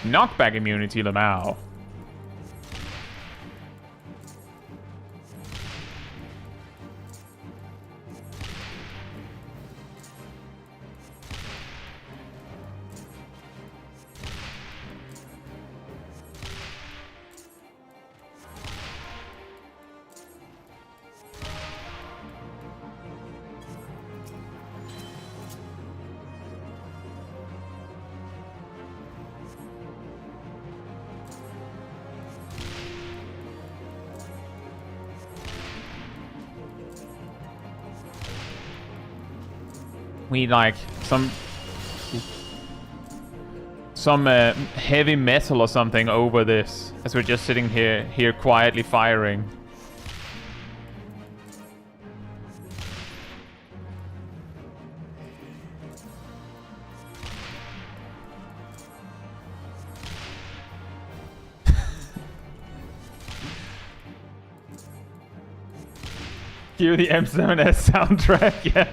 Knockback immunity, Lamau. We like some heavy metal or something over this as we're just sitting here quietly firing. Cue the M7S soundtrack, yeah.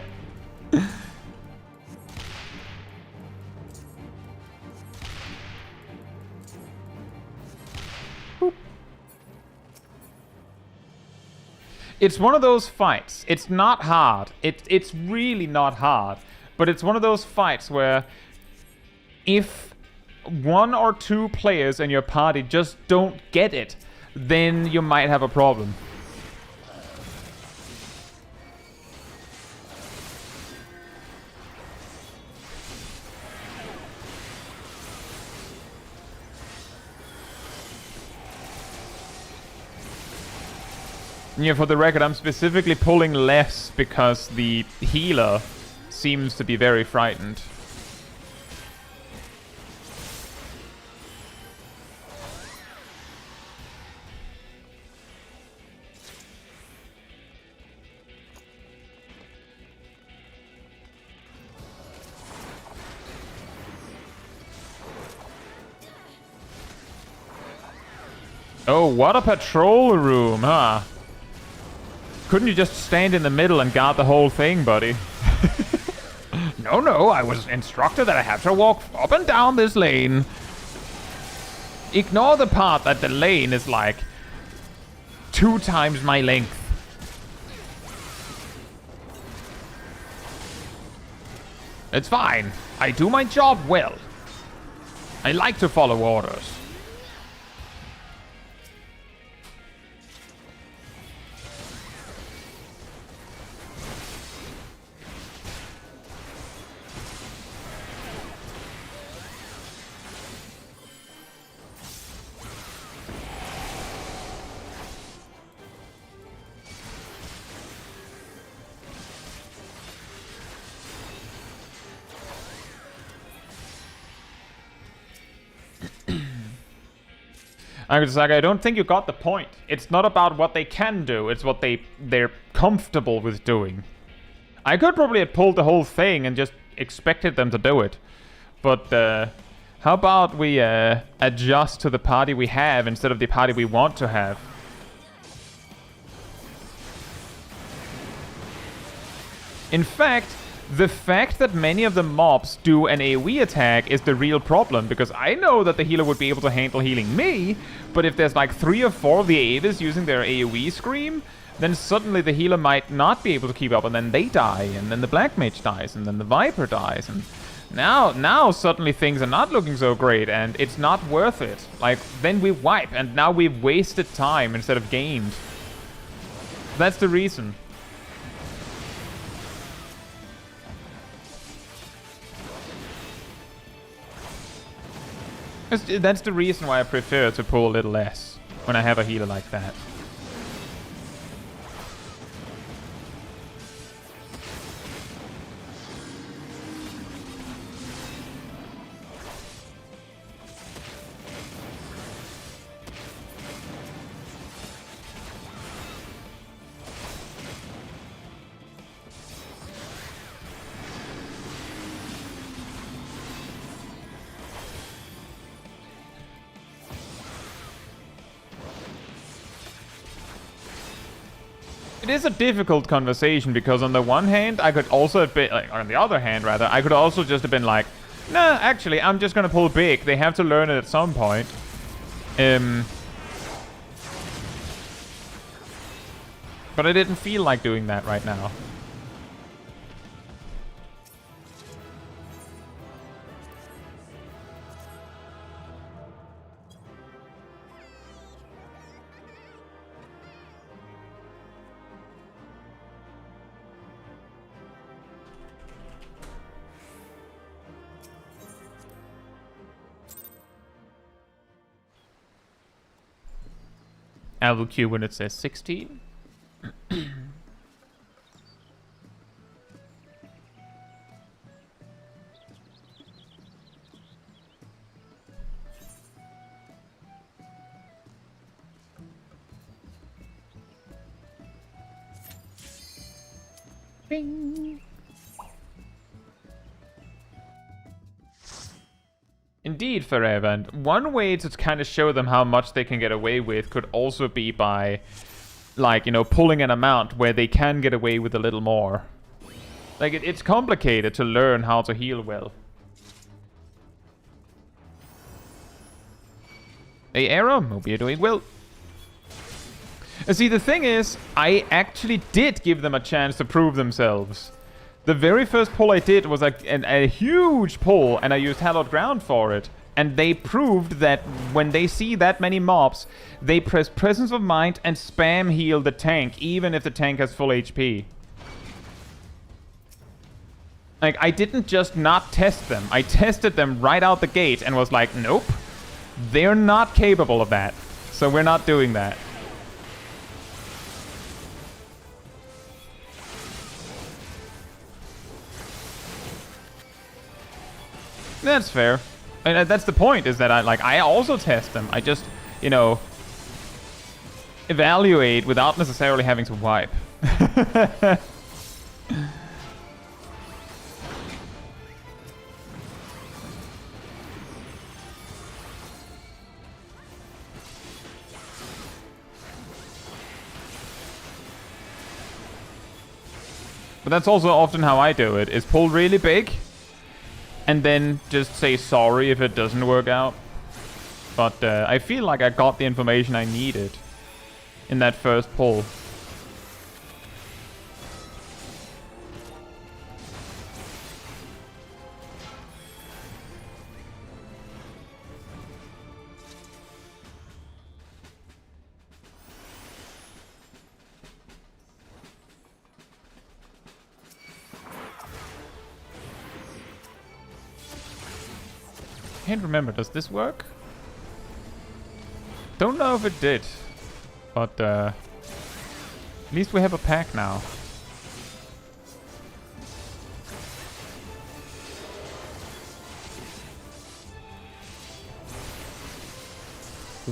It's one of those fights. It's not hard. It's really not hard. But it's one of those fights where if one or two players in your party just don't get it, then you might have a problem. Yeah, for the record, I'm specifically pulling less because the healer seems to be very frightened. Oh, what a patrol room, huh? Couldn't you just stand in the middle and guard the whole thing, buddy? No, I was instructed that I have to walk up and down this lane. Ignore the part that the lane is like 2 times my length. It's fine. I do my job well. I like to follow orders. I don't think you got the point. It's not about what they can do, it's what they're comfortable with doing. I could probably have pulled the whole thing and just expected them to do it. But how about we adjust to the party we have instead of the party we want to have? In fact, the fact that many of the mobs do an AoE attack is the real problem, because I know that the healer would be able to handle healing me, but if there's like 3 or 4 of the Avis using their AoE scream, then suddenly the healer might not be able to keep up, and then they die, and then the Black Mage dies, and then the Viper dies, and now suddenly things are not looking so great, and it's not worth it. Like, then we wipe, and now we've wasted time instead of gained. That's the reason. That's the reason why I prefer to pull a little less when I have a healer like that. It is a difficult conversation because on the one hand, I could also have been, like, on the other hand rather, I could also just have been like, nah, actually, I'm just gonna pull big. They have to learn it at some point. But I didn't feel like doing that right now. I will queue when it says 16. Bing. Indeed, forever. And one way to kind of show them how much they can get away with could also be by like, you know, pulling an amount where they can get away with a little more. Like, it's complicated to learn how to heal well. Hey, Aram, hope you're doing well. See, the thing is, I actually did give them a chance to prove themselves. The very first pull I did was a huge pull, and I used Hallowed Ground for it. And they proved that when they see that many mobs, they press Presence of Mind and spam heal the tank, even if the tank has full HP. Like, I didn't just not test them. I tested them right out the gate and was like, nope. They're not capable of that. So we're not doing that. That's fair. And that's the point, is that I also test them. I just, you know, evaluate without necessarily having to wipe. But that's also often how I do it, is pull really big, and then just say sorry if it doesn't work out. But I feel like I got the information I needed in that first pull. Can't remember, does this work? Don't know if it did, but at least we have a pack now.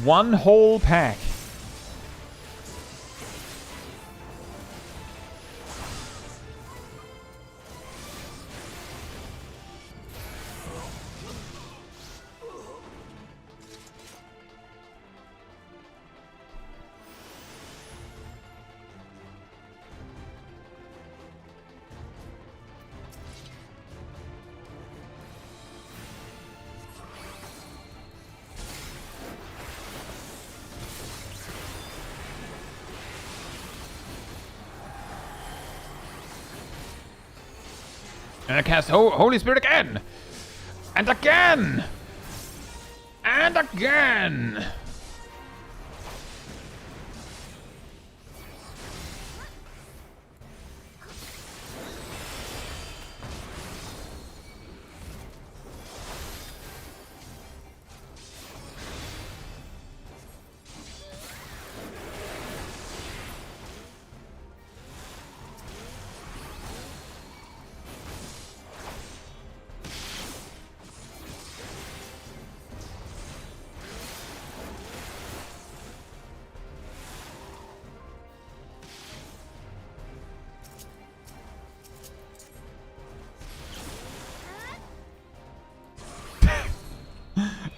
One whole pack. And I cast Holy Spirit again! And again! And again!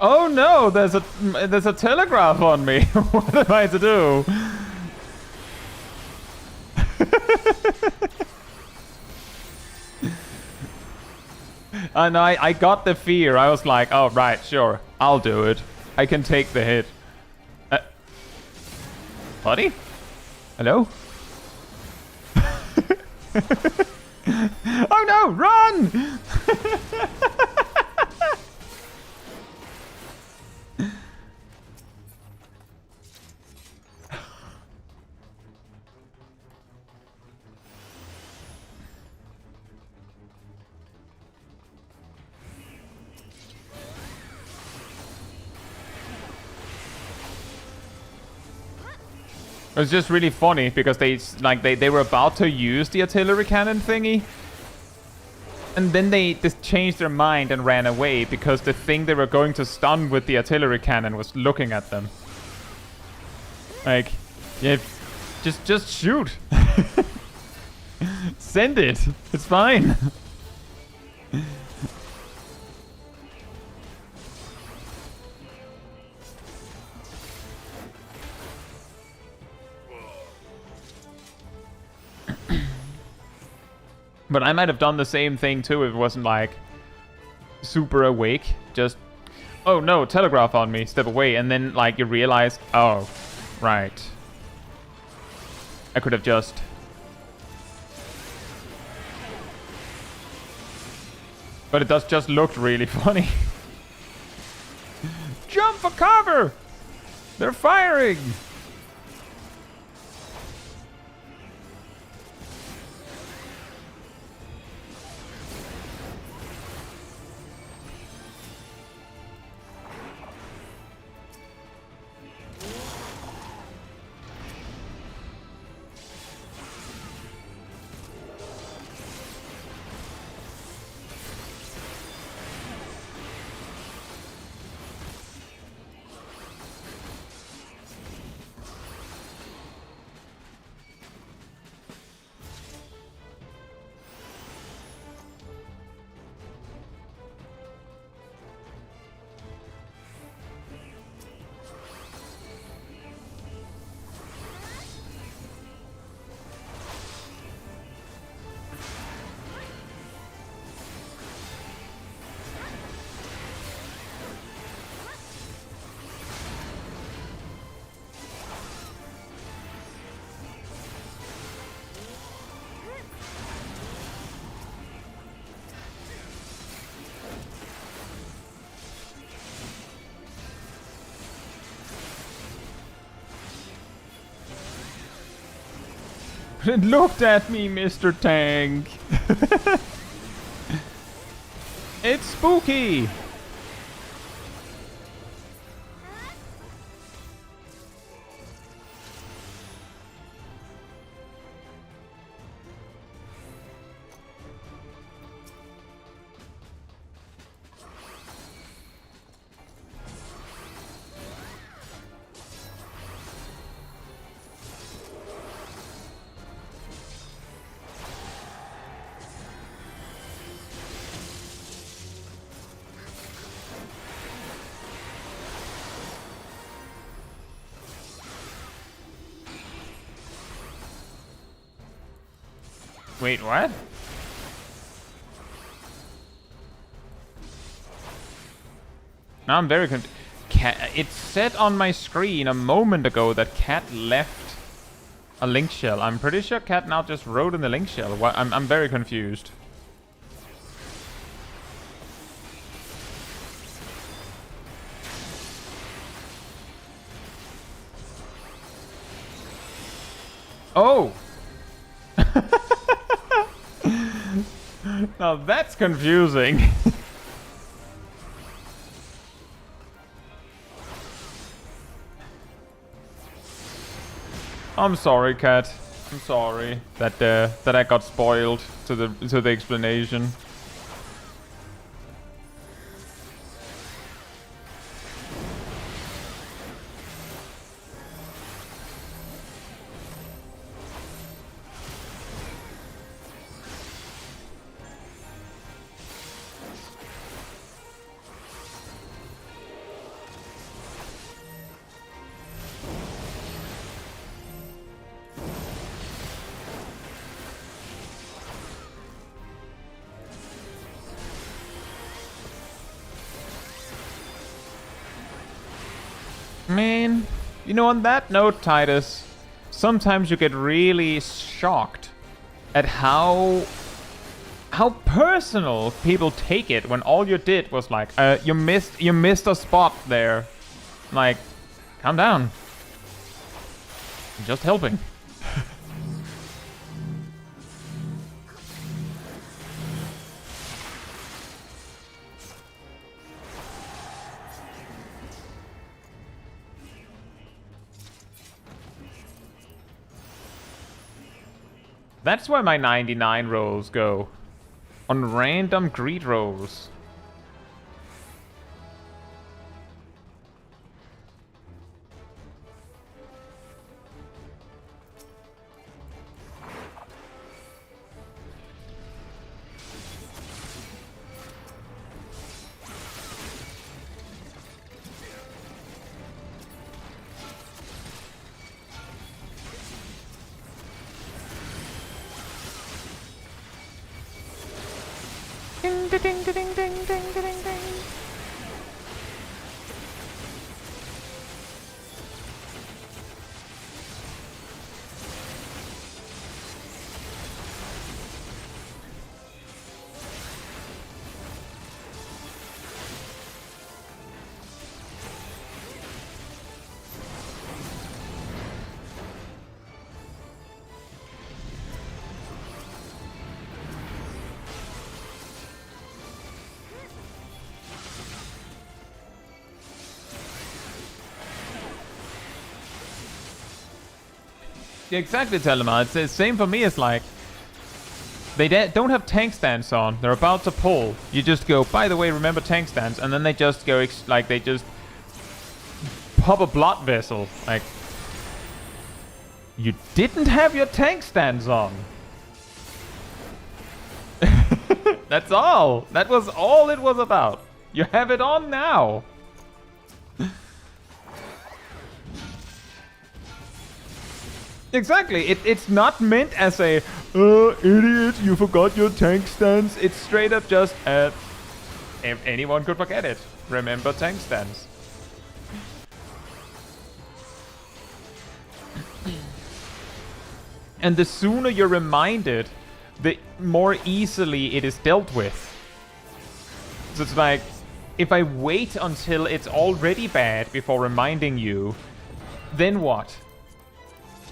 Oh no, there's a telegraph on me. What am I to do? And I got the fear. I was like, oh right, sure, I'll do it. I can take the hit. Buddy? Hello? Oh no, run! It was just really funny because they were about to use the artillery cannon thingy, and then they just changed their mind and ran away because the thing they were going to stun with the artillery cannon was looking at them. Like, yeah, just shoot. Send it. It's fine. But I might have done the same thing too if it wasn't like super awake. Just, oh no, telegraph on me, step away, and then like you realize, oh, right. I could have just... But it does just look really funny. Jump for cover! They're firing! It looked at me, Mr. Tank. It's spooky. Wait, what? Now I'm very confused. It said on my screen a moment ago that Cat left a link shell. I'm pretty sure Cat now just wrote in the link shell. I'm very confused. Oh! Now that's confusing. I'm sorry, Cat. I'm sorry that I got spoiled to the explanation. Man, you know, on that note, Titus, sometimes you get really shocked at how personal people take it when all you did was like, you missed a spot there. Like, calm down. I'm just helping. That's where my 99 rolls go. On random greed rolls. ding, ding, ding, ding, ding, ding, ding. Exactly, Telema. It's the same for me. It's like they don't have tank stance on. They're about to pull. You just go, by the way, remember tank stance, and then they just go like they just pop a blood vessel. Like, you didn't have your tank stance on. That's all. That was all it was about. You have it on now. Exactly, it's not meant as a, idiot, you forgot your tank stance. It's straight up just, anyone could forget it. Remember tank stance. And the sooner you're reminded, the more easily it is dealt with. So it's like, if I wait until it's already bad before reminding you, then what?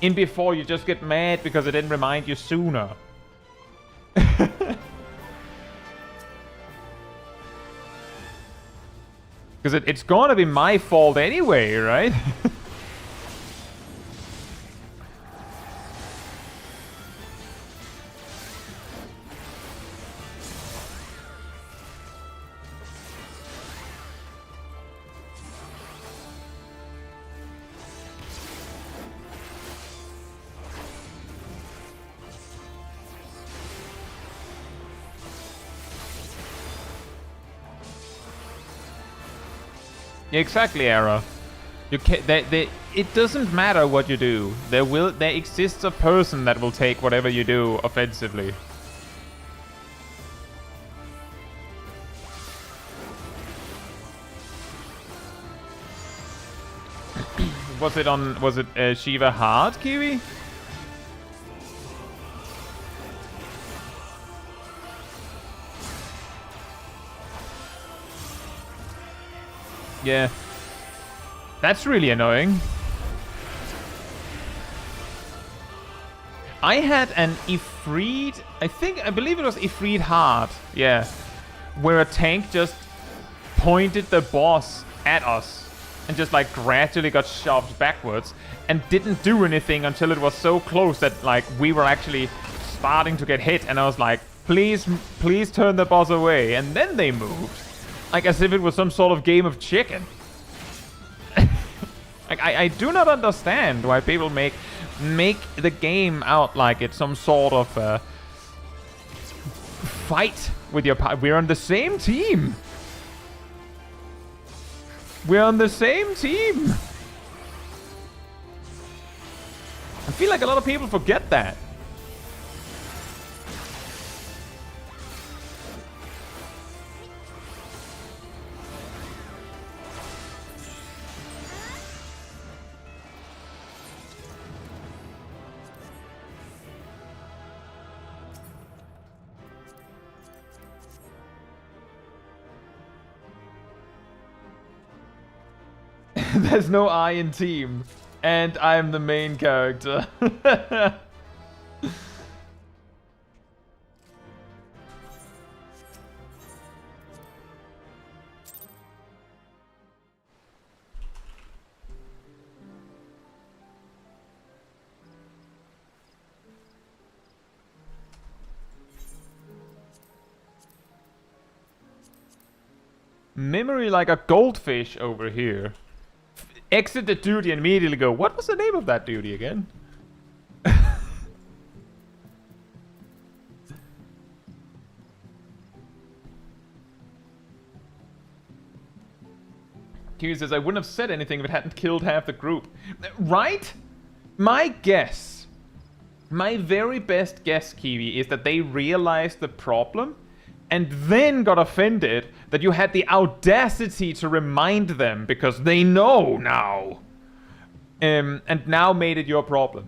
In before you just get mad because it didn't remind you sooner. Because it's gonna be my fault anyway, right? Exactly, Era. You can it doesn't matter what you do. There exists a person that will take whatever you do offensively. Was it Shiva hard, Kiwi? Yeah. That's really annoying. I had an Ifrit, I believe it was Ifrit hard, yeah. Where a tank just pointed the boss at us and just like gradually got shoved backwards and didn't do anything until it was so close that like we were actually starting to get hit, and I was like, please turn the boss away, and then they moved. Like, as if it was some sort of game of chicken. Like, I do not understand why people make the game out like it's some sort of fight with your partner. We're on the same team. We're on the same team. I feel like a lot of people forget that. There's no I in team, and I'm the main character. Memory like a goldfish over here. Exit the duty and immediately go, what was the name of that duty again? Kiwi says, I wouldn't have said anything if it hadn't killed half the group. Right? My guess, my very best guess, Kiwi, is that they realized the problem and then got offended that you had the audacity to remind them because they know now. And now made it your problem.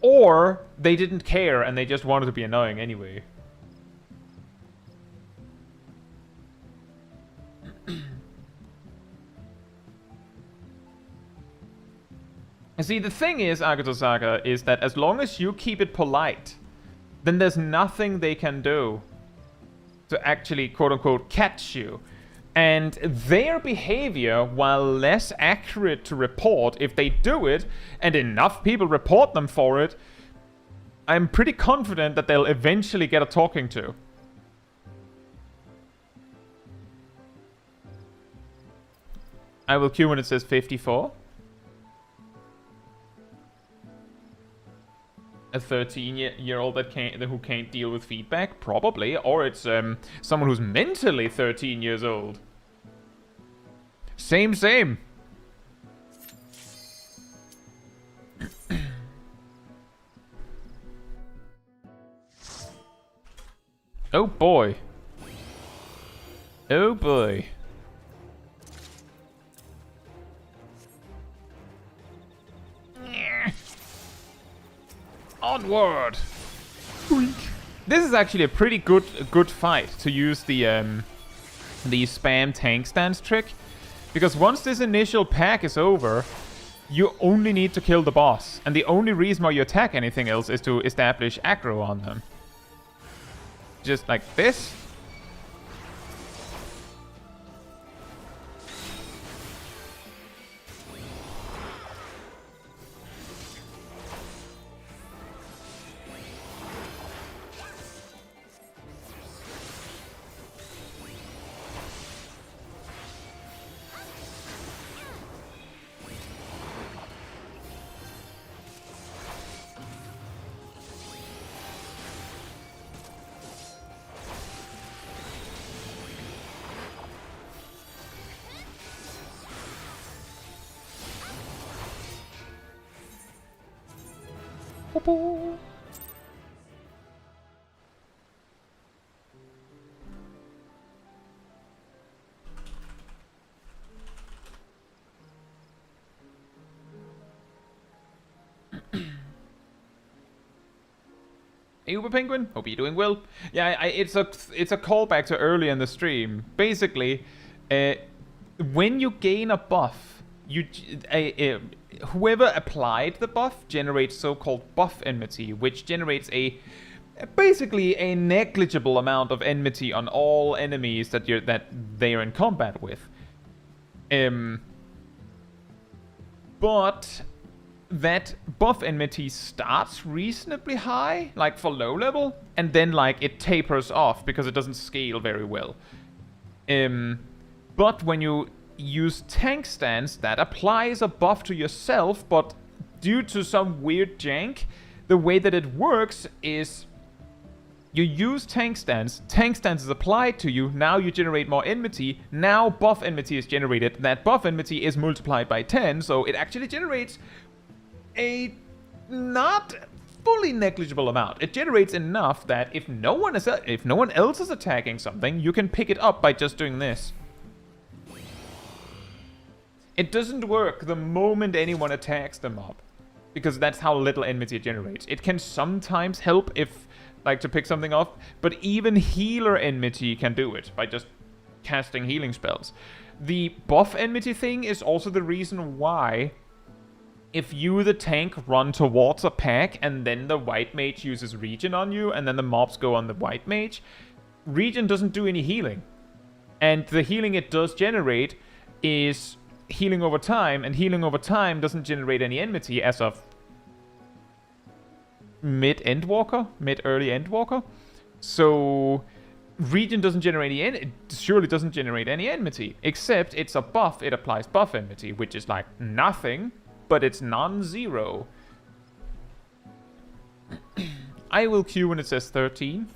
Or they didn't care and they just wanted to be annoying anyway. See, the thing is, Agatha-saga, is that as long as you keep it polite, then there's nothing they can do to actually, quote-unquote, catch you. And their behavior, while less accurate to report, if they do it, and enough people report them for it, I'm pretty confident that they'll eventually get a talking to. I will queue when it says 54. A 13-year-old who can't deal with feedback? Probably. Or it's someone who's mentally 13 years old. Same. Oh boy. Oh boy. Onward! This is actually a pretty good fight to use the spam tank stance trick, because once this initial pack is over, you only need to kill the boss, and the only reason why you attack anything else is to establish aggro on them. Just like this. Hey, Uber Penguin, hope you're doing well. Yeah, it's a callback to earlier in the stream. Basically, when you gain a buff, whoever applied the buff generates so-called buff enmity, which generates basically a negligible amount of enmity on all enemies that they are in combat with. But that buff enmity starts reasonably high, like for low level, and then like it tapers off because it doesn't scale very well. But when you use tank stance, that applies a buff to yourself, but due to some weird jank, the way that it works is you use tank stance is applied to you, now you generate more enmity, now buff enmity is generated, that buff enmity is multiplied by 10, so it actually generates a not fully negligible amount. It generates enough that if no one else is attacking something, you can pick it up by just doing this. It doesn't work the moment anyone attacks the mob, because that's how little enmity it generates. It can sometimes help if, like, to pick something off, but even healer enmity can do it by just casting healing spells. The buff enmity thing is also the reason why, if you, the tank, run towards a pack and then the white mage uses regen on you and then the mobs go on the white mage, regen doesn't do any healing. And the healing it does generate is healing over time, and healing over time doesn't generate any enmity as of mid-early Endwalker. So regen doesn't generate it surely doesn't generate any enmity, except it's a buff, it applies buff enmity, which is like nothing, but it's non-zero. I will queue when it says 13.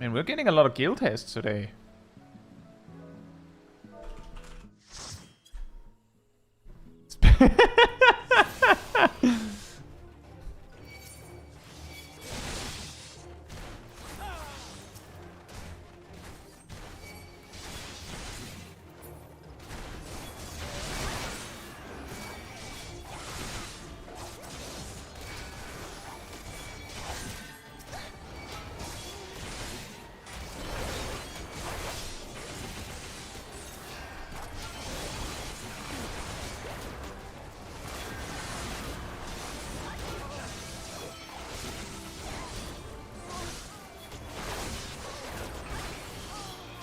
And we're getting a lot of guild tests today.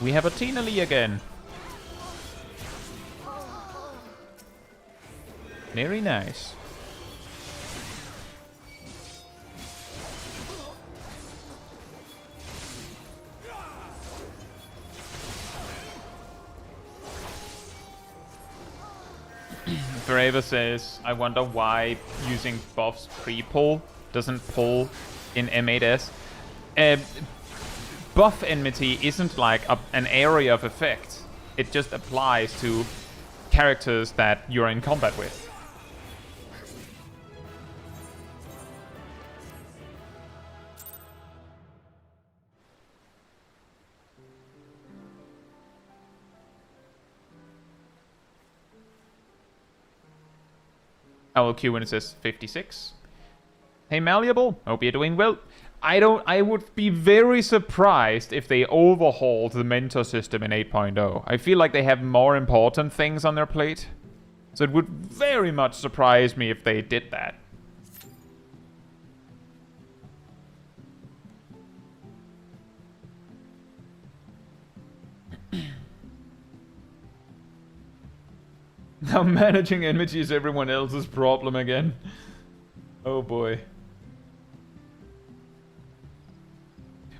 We have a Tina Lee again. Very nice. Forever says, I wonder why using buffs pre-pull doesn't pull in M8S. Buff enmity isn't like an area of effect. It just applies to characters that you're in combat with. I will queue when it says 56. Hey Malleable, hope you're doing well. I would be very surprised if they overhauled the mentor system in 8.0. I feel like they have more important things on their plate. So it would very much surprise me if they did that. Now managing enmity is everyone else's problem again. Oh boy.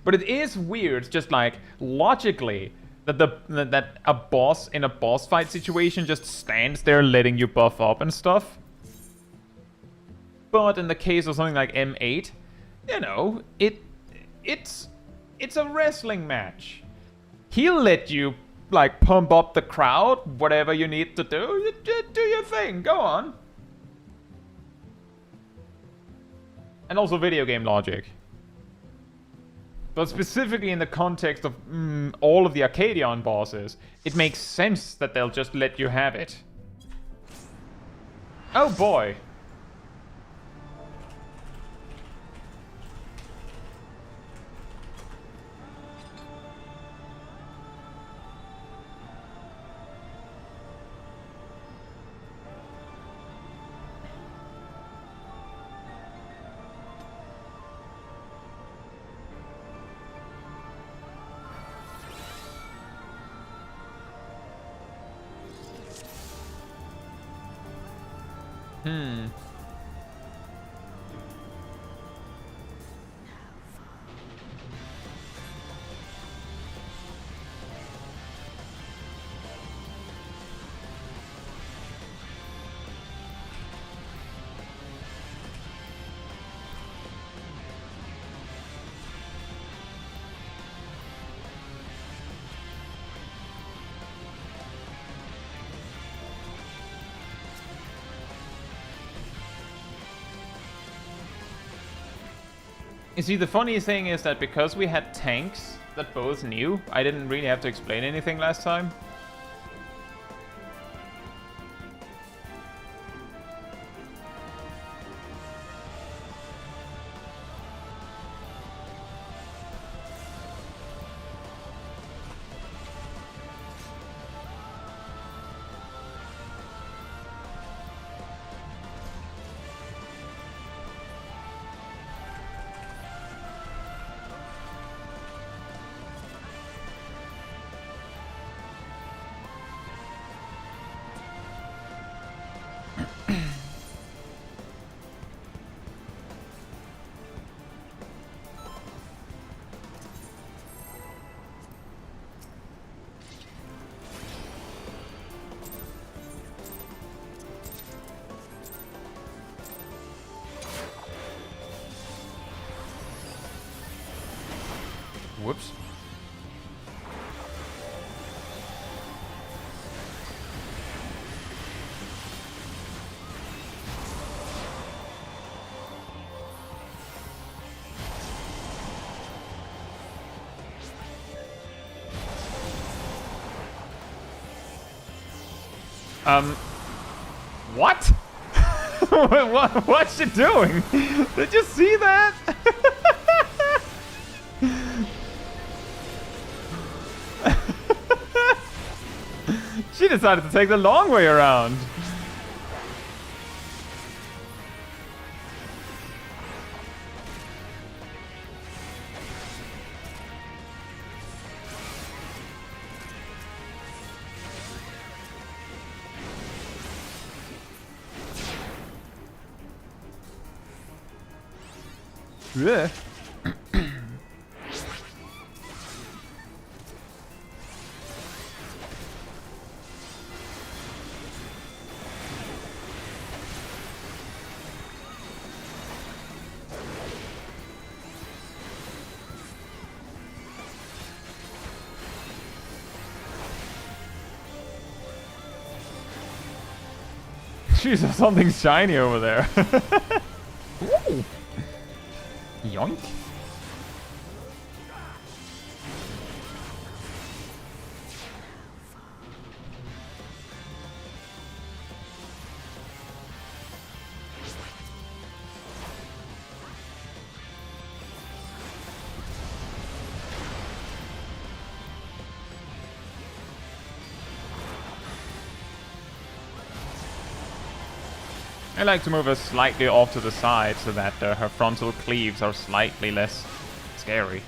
But it is weird, just like logically, that a boss in a boss fight situation just stands there letting you buff up and stuff. But in the case of something like M8, you know, it's a wrestling match. He'll let you like pump up the crowd, whatever you need to do. You do your thing. Go on. And also video game logic. But specifically in the context of all of the Arcadion bosses, it makes sense that they'll just let you have it. Oh boy. You see, the funny thing is that because we had tanks that both knew, I didn't really have to explain anything last time. Whoops. What? What's she doing? Did you see that? She decided to take the long way around. Yeah. Jesus, something shiny over there. Ooh. Yoink. I like to move her slightly off to the side so that her frontal cleaves are slightly less scary.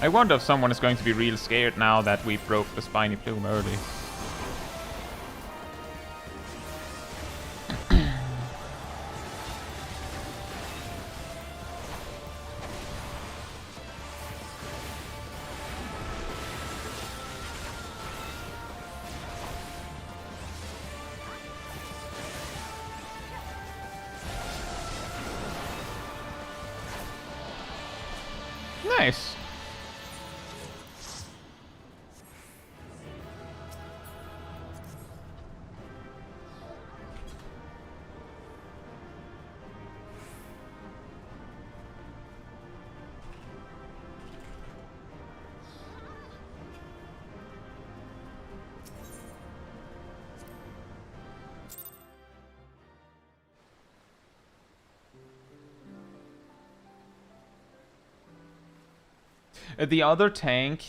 I wonder if someone is going to be real scared now that we broke the spiny plume early. Nice. The other tank,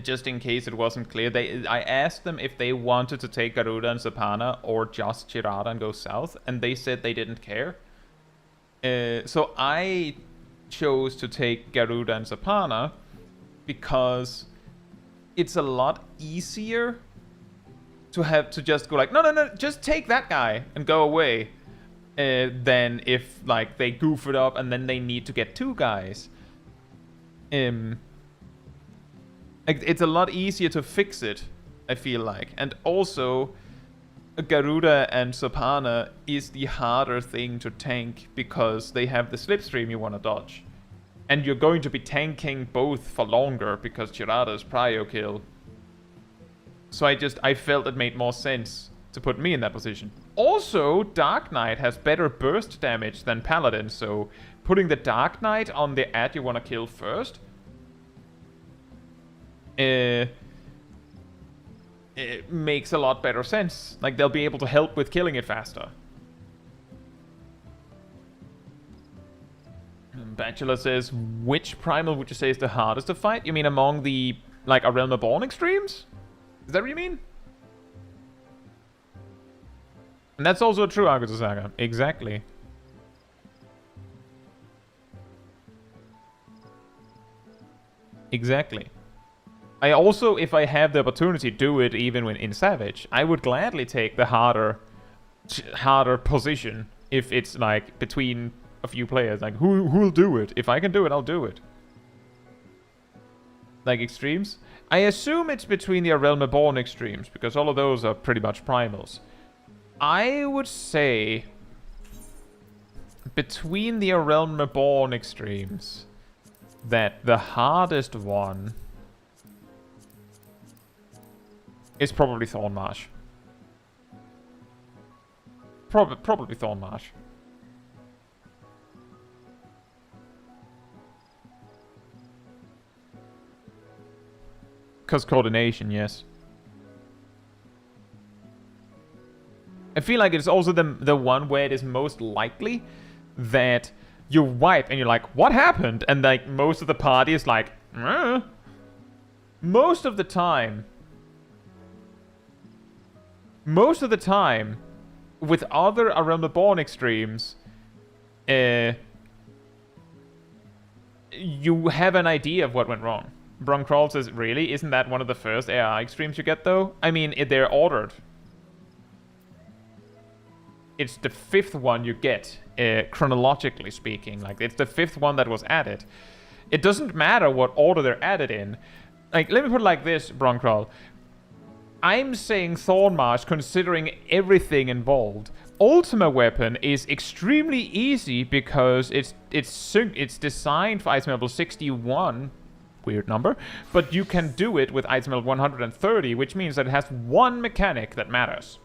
just in case it wasn't clear, I asked them if they wanted to take Garuda and Zapana or just Chirada and go south, and they said they didn't care. So I chose to take Garuda and Zapana because it's a lot easier to have to just go like, no, just take that guy and go away, than if like they goof it up and then they need to get two guys. It's a lot easier to fix it, I feel like. And also, Garuda and Zapana is the harder thing to tank because they have the slipstream you want to dodge. And you're going to be tanking both for longer because Chirada's prio kill. So I felt it made more sense to put me in that position. Also, Dark Knight has better burst damage than Paladin, so putting the Dark Knight on the ad you want to kill first, it makes a lot better sense. Like, they'll be able to help with killing it faster. Bachelor says, which primal would you say is the hardest to fight? You mean among the, like, A Realm Reborn extremes? Is that what you mean? And that's also true, Agutu Saga. Exactly. Exactly. I also, if I have the opportunity to do it even when in Savage, I would gladly take the harder position if it's like between a few players. Like, who'll do it? If I can do it, I'll do it. Like extremes? I assume it's between the Realm Reborn extremes, because all of those are pretty much primals. I would say between the Realm Reborn extremes that the hardest one is probably Thornmarsh. Probably Thornmarsh. Because coordination, yes. I feel like it's also the one where it is most likely that you wipe and you're like, what happened? And like most of the party is like, most of the time, with other Around the Born extremes, you have an idea of what went wrong. Brunkroll says, really? Isn't that one of the first AI extremes you get, though? I mean, they're ordered. It's the 5th one you get, chronologically speaking. Like, it's the 5th one that was added. It doesn't matter what order they're added in. Like, let me put it like this, Brunkroll. I'm saying Thornmarsh considering everything involved. Ultima Weapon is extremely easy because it's designed for item level 61, weird number, but you can do it with item level 130, which means that it has one mechanic that matters.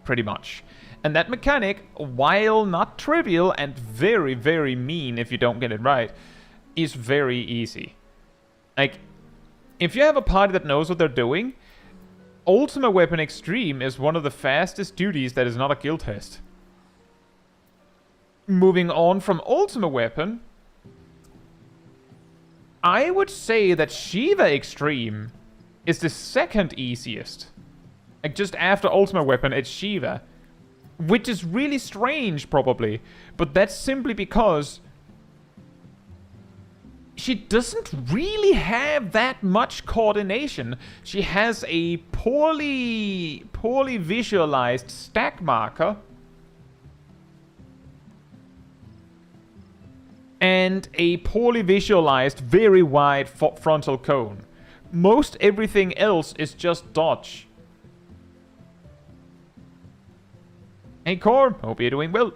Pretty much. And that mechanic, while not trivial and very, very mean if you don't get it right, is very easy. Like, if you have a party that knows what they're doing, Ultima Weapon Extreme is one of the fastest duties that is not a guild test. Moving on from Ultima Weapon, I would say that Shiva Extreme is the 2nd easiest. Like, just after Ultima Weapon, it's Shiva. Which is really strange, probably. But that's simply because she doesn't really have that much coordination. She has a poorly visualized stack marker and a poorly visualized, very wide frontal cone. Most everything else is just dodge. Hey Corb, hope you're doing well.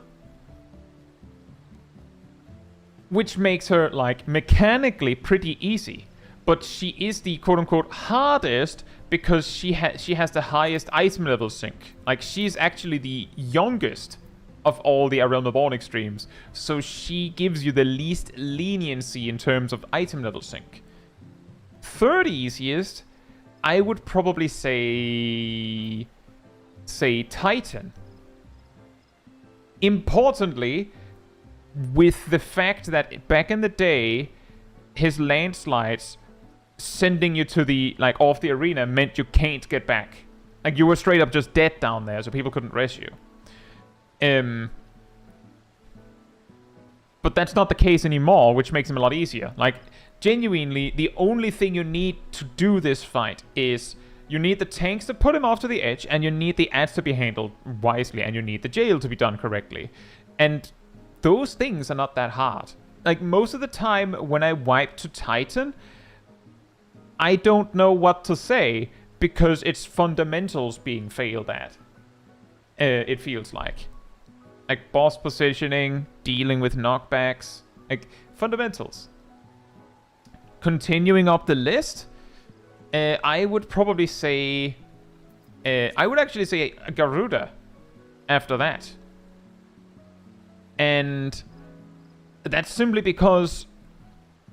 Which makes her, like, mechanically pretty easy. But she is the quote-unquote hardest because she has the highest item level sync. Like, she's actually the youngest of all the Realm of Born extremes. So she gives you the least leniency in terms of item level sync. 3rd easiest, I would probably say Titan. Importantly, with the fact that back in the day, his landslides sending you to the, like, off the arena meant you can't get back. Like, you were straight up just dead down there, so people couldn't res you. But that's not the case anymore, which makes him a lot easier. Like, genuinely, the only thing you need to do this fight is you need the tanks to put him off to the edge, and you need the ads to be handled wisely, and you need the jail to be done correctly. And those things are not that hard. Like, most of the time when I wipe to Titan, I don't know what to say because it's fundamentals being failed at. It feels like. Like, boss positioning, dealing with knockbacks. Like, fundamentals. Continuing up the list, I would probably say... I would actually say Garuda after that. And that's simply because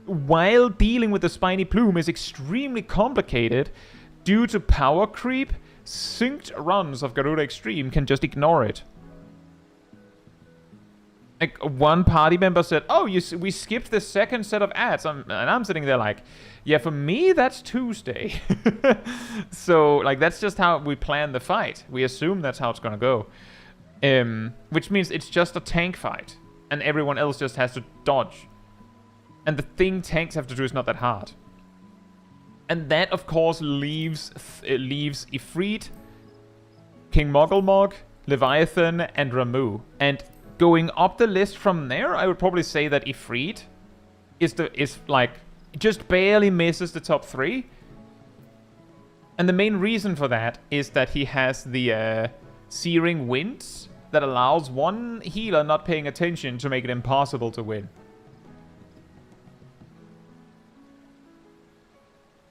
while dealing with the Spiny Plume is extremely complicated, due to power creep, synced runs of Garuda Extreme can just ignore it. Like, one party member said, oh, we skipped the 2nd set of ads. And I'm sitting there like, yeah, for me, that's Tuesday. So, like, that's just how we plan the fight. We assume that's how it's gonna go. Which means it's just a tank fight. And everyone else just has to dodge. And the thing tanks have to do is not that hard. And that, of course, leaves Ifrit, King Moggelmog, Leviathan, and Ramu. And going up the list from there, I would probably say that Ifrit is like, just barely misses the top 3. And the main reason for that is that he has the Searing Winds that allows one healer not paying attention to make it impossible to win.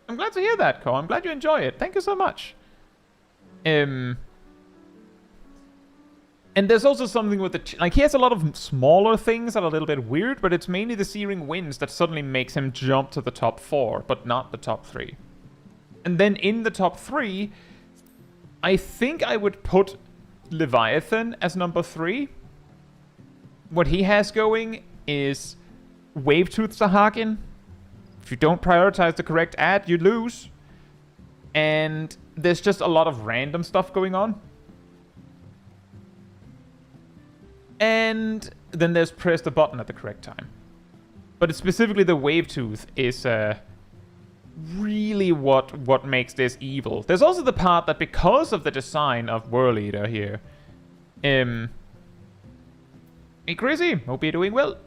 I'm glad to hear that, Ko. I'm glad you enjoy it. Thank you so much. And there's also something with the... Like, he has a lot of smaller things that are a little bit weird, but it's mainly the Searing Winds that suddenly makes him jump to the top 4, but not the top 3. And then in the top 3, I think I would put Leviathan as number 3. What he has going is Wavetooth Sahagin. If you don't prioritize the correct ad, you lose. And there's just a lot of random stuff going on. And then there's press the button at the correct time. But it's specifically the Wavetooth is really what makes this evil. There's also the part that because of the design of World Eater here, hey Chrissy, hope you're doing well.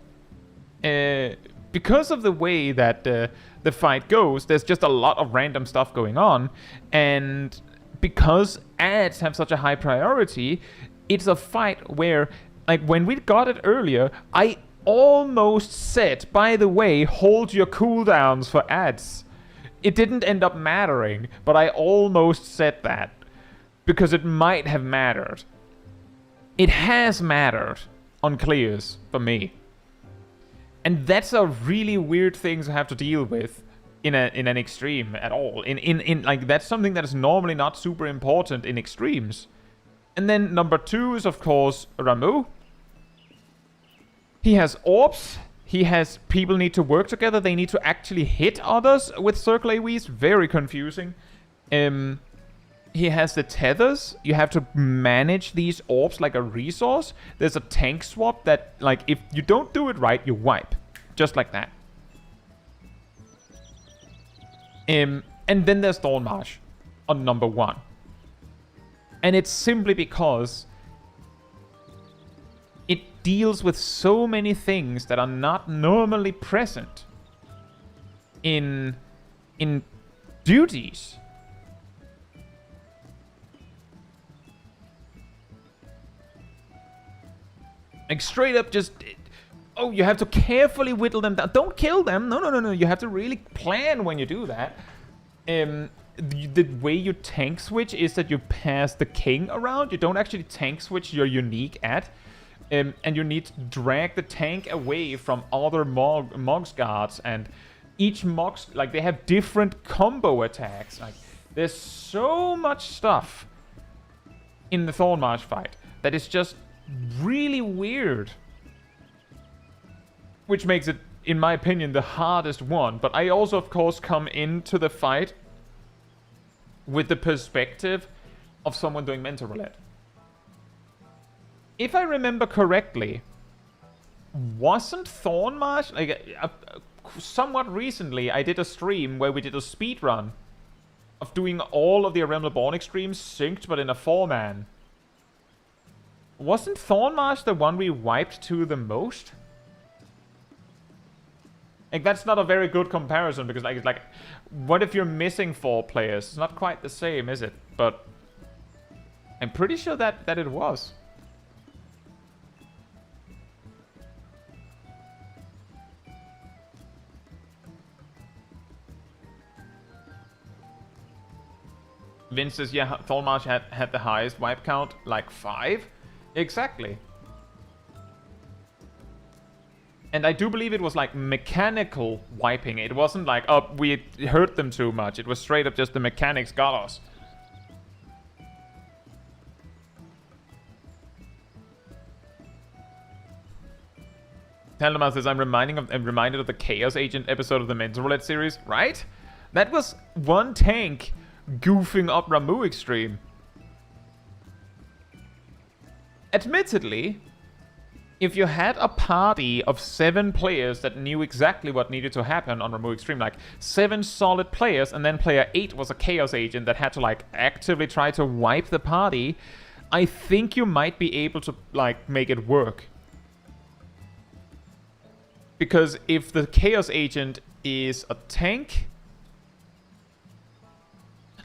Because of the way that the fight goes, there's just a lot of random stuff going on, and because ads have such a high priority, it's a fight where, like, when we got it earlier, I almost said, by the way, hold your cooldowns for ads. It didn't end up mattering, but I almost said that because it might have mattered. It has mattered on clears for me. And that's a really weird thing to have to deal with in an extreme at all. In like, that's something that is normally not super important in extremes. And then number 2 is, of course, Ramu. He has orbs. He has people need to work together. They need to actually hit others with circle AoEs. Very confusing. He has the tethers. You have to manage these orbs like a resource. There's a tank swap that, like, if you don't do it right, you wipe. Just like that. And then there's Dawnmarsh on number 1. And it's simply because it deals with so many things that are not normally present in duties. Like, straight up just... Oh, you have to carefully whittle them down. Don't kill them. No. You have to really plan when you do that. The way you tank switch is that you pass the king around. You don't actually tank switch your unique ad. And you need to drag the tank away from other Mog's guards. And each Mog's, like, they have different combo attacks. Like, there's so much stuff in the Thornmarsh fight that is just really weird. Which makes it, in my opinion, the hardest one. But I also, of course, come into the fight with the perspective of someone doing mental roulette. If I remember correctly, wasn't Thornmarsh... Like, somewhat recently, I did a stream where we did a speed run of doing all of the A Realm Reborn extremes synced, but in a 4-man. Wasn't Thornmarsh the one we wiped to the most? Like, that's not a very good comparison, because, like, what if you're missing 4 players? It's not quite the same, is it? But I'm pretty sure that it was. Vince says, yeah, Thornmarsh had the highest wipe count, like 5. Exactly. And I do believe it was like mechanical wiping. It wasn't like, oh, we hurt them too much. It was straight up just the mechanics got us. Taldeman says, I'm reminded of the Chaos Agent episode of the Mental Roulette series. Right? That was one tank goofing up Ramu Extreme. Admittedly, if you had a party of 7 players that knew exactly what needed to happen on Ramu Extreme, like 7 solid players, and then player 8 was a Chaos Agent that had to, like, actively try to wipe the party, I think you might be able to, like, make it work. Because if the Chaos Agent is a tank,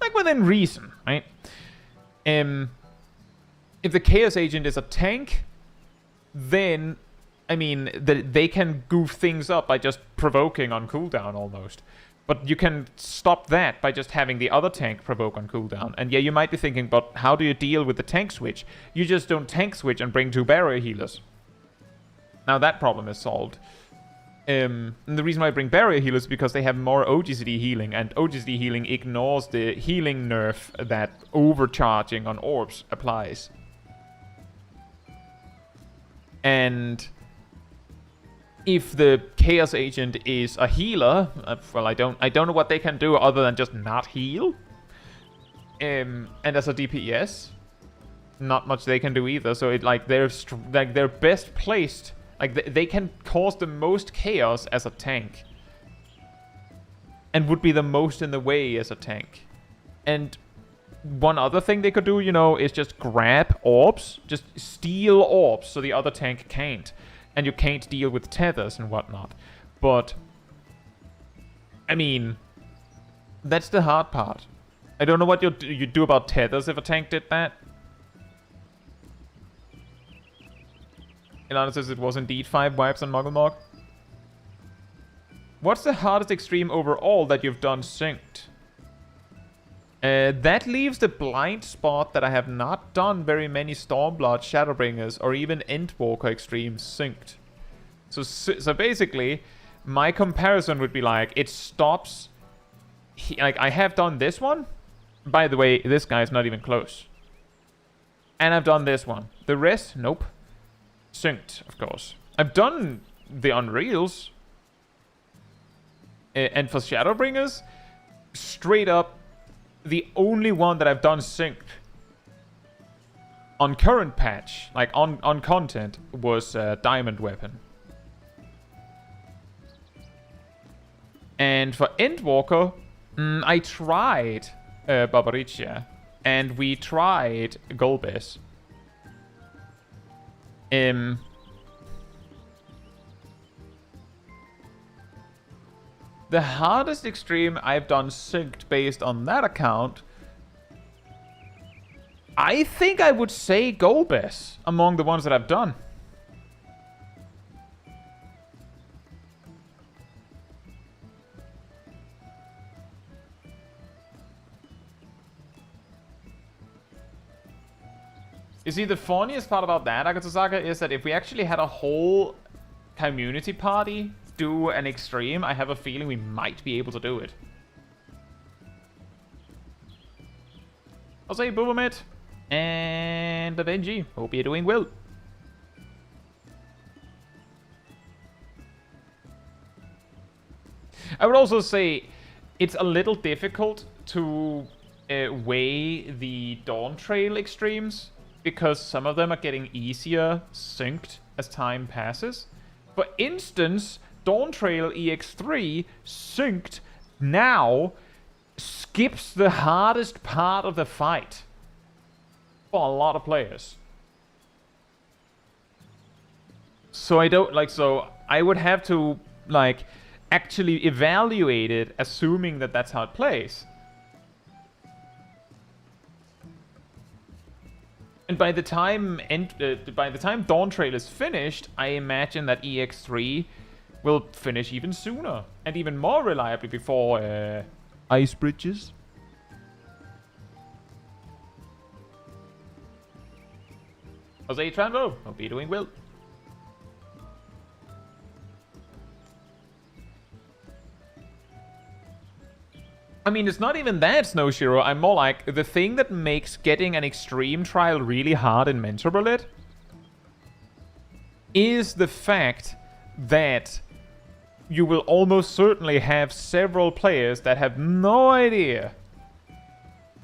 like, within reason, right? If the Chaos Agent is a tank, then, I mean, they can goof things up by just provoking on cooldown almost. But you can stop that by just having the other tank provoke on cooldown. And yeah, you might be thinking, but how do you deal with the tank switch? You just don't tank switch and bring 2 barrier healers. Now that problem is solved. And the reason why I bring barrier healers is because they have more OGCD healing, and OGCD healing ignores the healing nerf that overcharging on orbs applies. And if the Chaos Agent is a healer, well, I don't know what they can do other than just not heal. And as a DPS, not much they can do either. So it they're best placed. Like they can cause the most chaos as a tank, and would be the most in the way as a tank. And one other thing they could do, you know, is just grab orbs, just steal orbs, so the other tank can't, and you can't deal with tethers and whatnot. But I mean, that's the hard part. I don't know what you do about tethers if a tank did that. Ilana says it was indeed 5 wipes on Mugglemog. What's the hardest extreme overall that you've done synced? That leaves the blind spot that I have not done very many Stormblood, Shadowbringers, or even Endwalker extremes synced. So basically, my comparison would be like, it stops... like, I have done this one. By the way, this guy's not even close. And I've done this one. The rest, nope. Synced, of course. I've done the Unreals. And for Shadowbringers, straight up, the only one that I've done synced on current patch, like on content, was Diamond Weapon. And for Endwalker, I tried Barbaricia, and we tried Golbez. The hardest extreme I've done synced based on that account, I think I would say Golbez among the ones that I've done. You see, the funniest part about that, Akatsusaka, is that if we actually had a whole community party do an extreme, I have a feeling we might be able to do it. I'll say Boomermit and the Benji. Hope you're doing well. I would also say it's a little difficult to weigh the Dawntrail extremes, because some of them are getting easier synced as time passes. For instance, Dawntrail EX3 synced now skips the hardest part of the fight for a lot of players. So I would have to like actually evaluate it, assuming that that's how it plays. And by the time Dawntrail is finished, I imagine that EX3 will finish even sooner and even more reliably before Ice Bridges. Jose Tranvo, hope you're doing well. I mean, it's not even that, Snowshiro. I'm more like, the thing that makes getting an extreme trial really hard in Mentor Roulette is the fact that you will almost certainly have several players that have no idea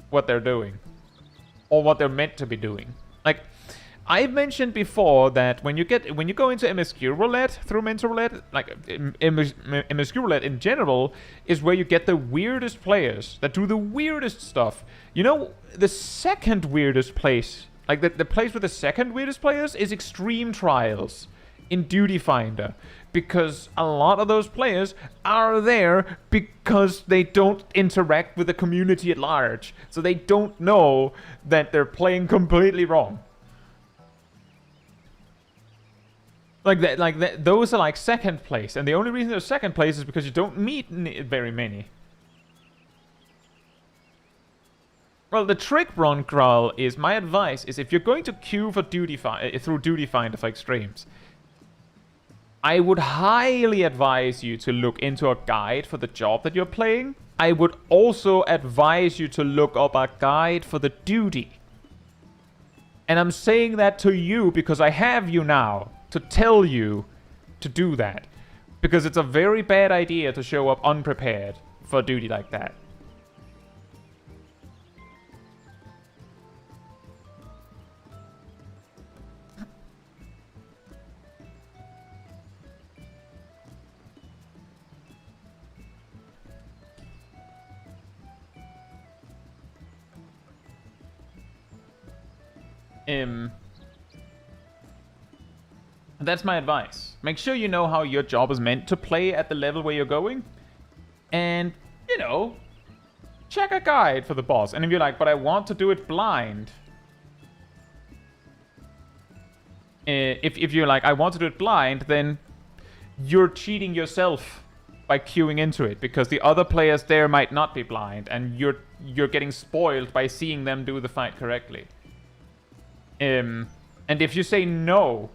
what they're doing or what they're meant to be doing. Like, I've mentioned before that when you go into MSQ Roulette through Mentor Roulette, like MSQ Roulette in general is where you get the weirdest players that do the weirdest stuff. You know, the second weirdest place, like the place with the second weirdest players is Extreme Trials in Duty Finder, because a lot of those players are there because they don't interact with the community at large, so they don't know that they're playing completely wrong. Those are like second place, and the only reason they're second place is because you don't meet very many. Well, the trick, Ron Kral, is my advice is if you're going to queue for through Duty Finder for extremes, I would highly advise you to look into a guide for the job that you're playing. I would also advise you to look up a guide for the duty. And I'm saying that to you because I have you now to tell you to do that. Because it's a very bad idea to show up unprepared for a duty like that. That's my advice. Make sure you know how your job is meant to play at the level where you're going. And, you know, check a guide for the boss. And if you're like, but I want to do it blind. If you're like, I want to do it blind, then you're cheating yourself by queuing into it. Because the other players there might not be blind. And you're getting spoiled by seeing them do the fight correctly. And if you say no,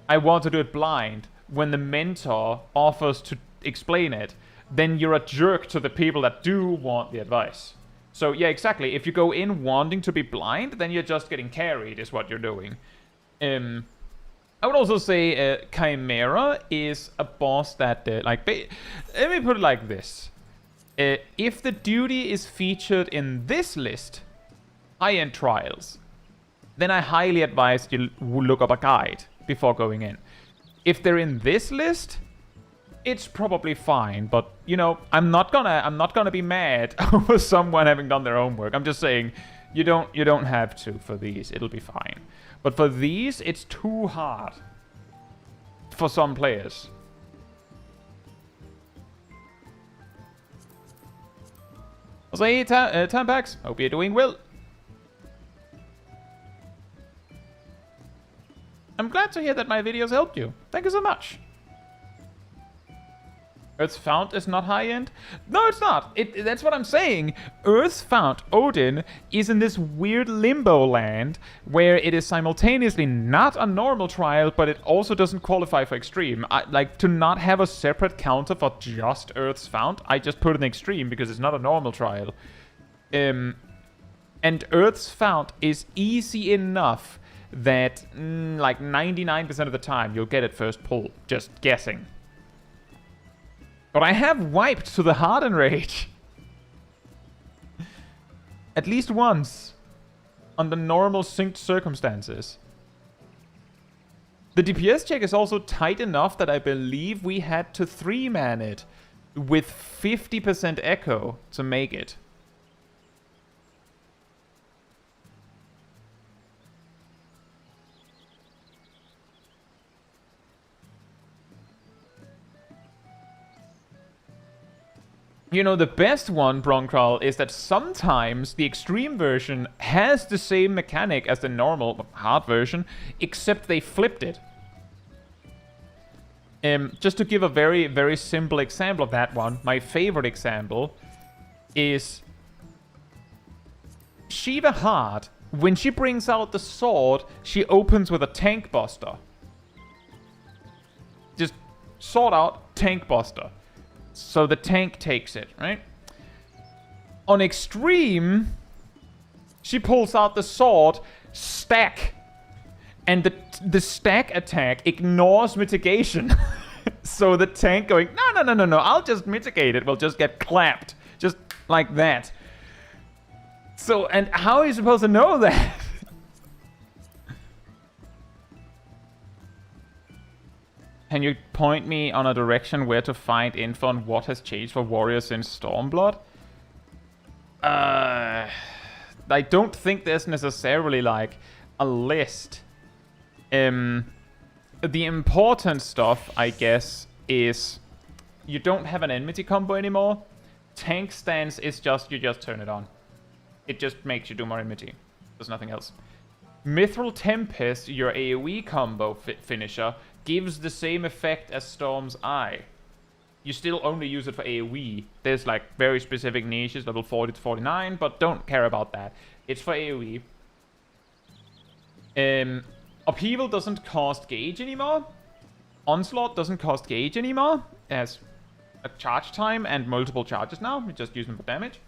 I want to do it blind, when the mentor offers to explain it, then you're a jerk to the people that do want the advice. So yeah, exactly. If you go in wanting to be blind, then you're just getting carried, is what you're doing. I would also say Chimera is a boss that, let me put it like this. If the duty is featured in this list, high-end trials, then I highly advise you look up a guide before going in. If they're in this list, it's probably fine, but you know, I'm not gonna be mad over someone having done their homework. I'm just saying you don't have to for these. It'll be fine. But for these, it's too hard for some players. Also, hey, Tampax, hope you're doing well. I'm glad to hear that my videos helped you. Thank you so much. Earth's Fount is not high-end? No, it's not. That's what I'm saying. Earth's Fount, Odin, is in this weird limbo land where it is simultaneously not a normal trial, but it also doesn't qualify for extreme. Like, to not have a separate counter for just Earth's Fount, I just put an extreme because it's not a normal trial. And Earth's Fount is easy enough that like 99% of the time you'll get it first pull. Just guessing. But I have wiped to the Harden Rage. At least once. Under normal synced circumstances. The DPS check is also tight enough that I believe we had to 3-man it with 50% echo to make it. You know, the best one, Broncrawl, is that sometimes the extreme version has the same mechanic as the normal hard version, except they flipped it. Just to give a very, very simple example of that one, my favorite example is Shiva Hard. When she brings out the sword, she opens with a tank buster. Just sword out, tank buster. So the tank takes it, right? On extreme, she pulls out the sword, stack. And the stack attack ignores mitigation. So the tank going, no, I'll just mitigate it. Will just get clapped. Just like that. So, and how are you supposed to know that? Can you point me on a direction where to find info on what has changed for warriors in Stormblood? I don't think there's necessarily like a list. The important stuff, I guess, is you don't have an enmity combo anymore. Tank stance is just, you just turn it on. It just makes you do more enmity. There's nothing else. Mithril Tempest, your AoE combo finisher, gives the same effect as Storm's Eye. You still only use it for AoE. There's like very specific niches, level 40 to 49, but don't care about that. It's for AoE. Upheaval doesn't cost gauge anymore. Onslaught doesn't cost gauge anymore. It has a charge time and multiple charges now. You just use them for damage.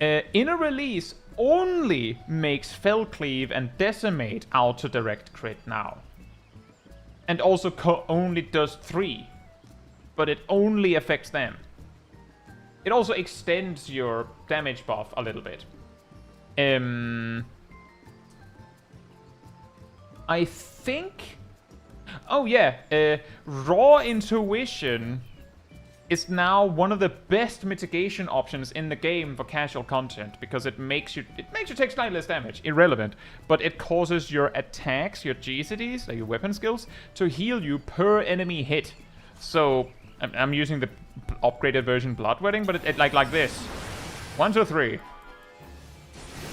Inner Release only makes Fell Cleave and Decimate auto direct crit now. And also only does 3. But it only affects them. It also extends your damage buff a little bit. I think... Oh yeah, Raw Intuition is now one of the best mitigation options in the game for casual content, because it makes you take slightly less damage, irrelevant, but it causes your attacks, your GCDs, like your weapon skills, to heal you per enemy hit. So I'm using the upgraded version Bloodwedding, but it like this: 1, 2, 3,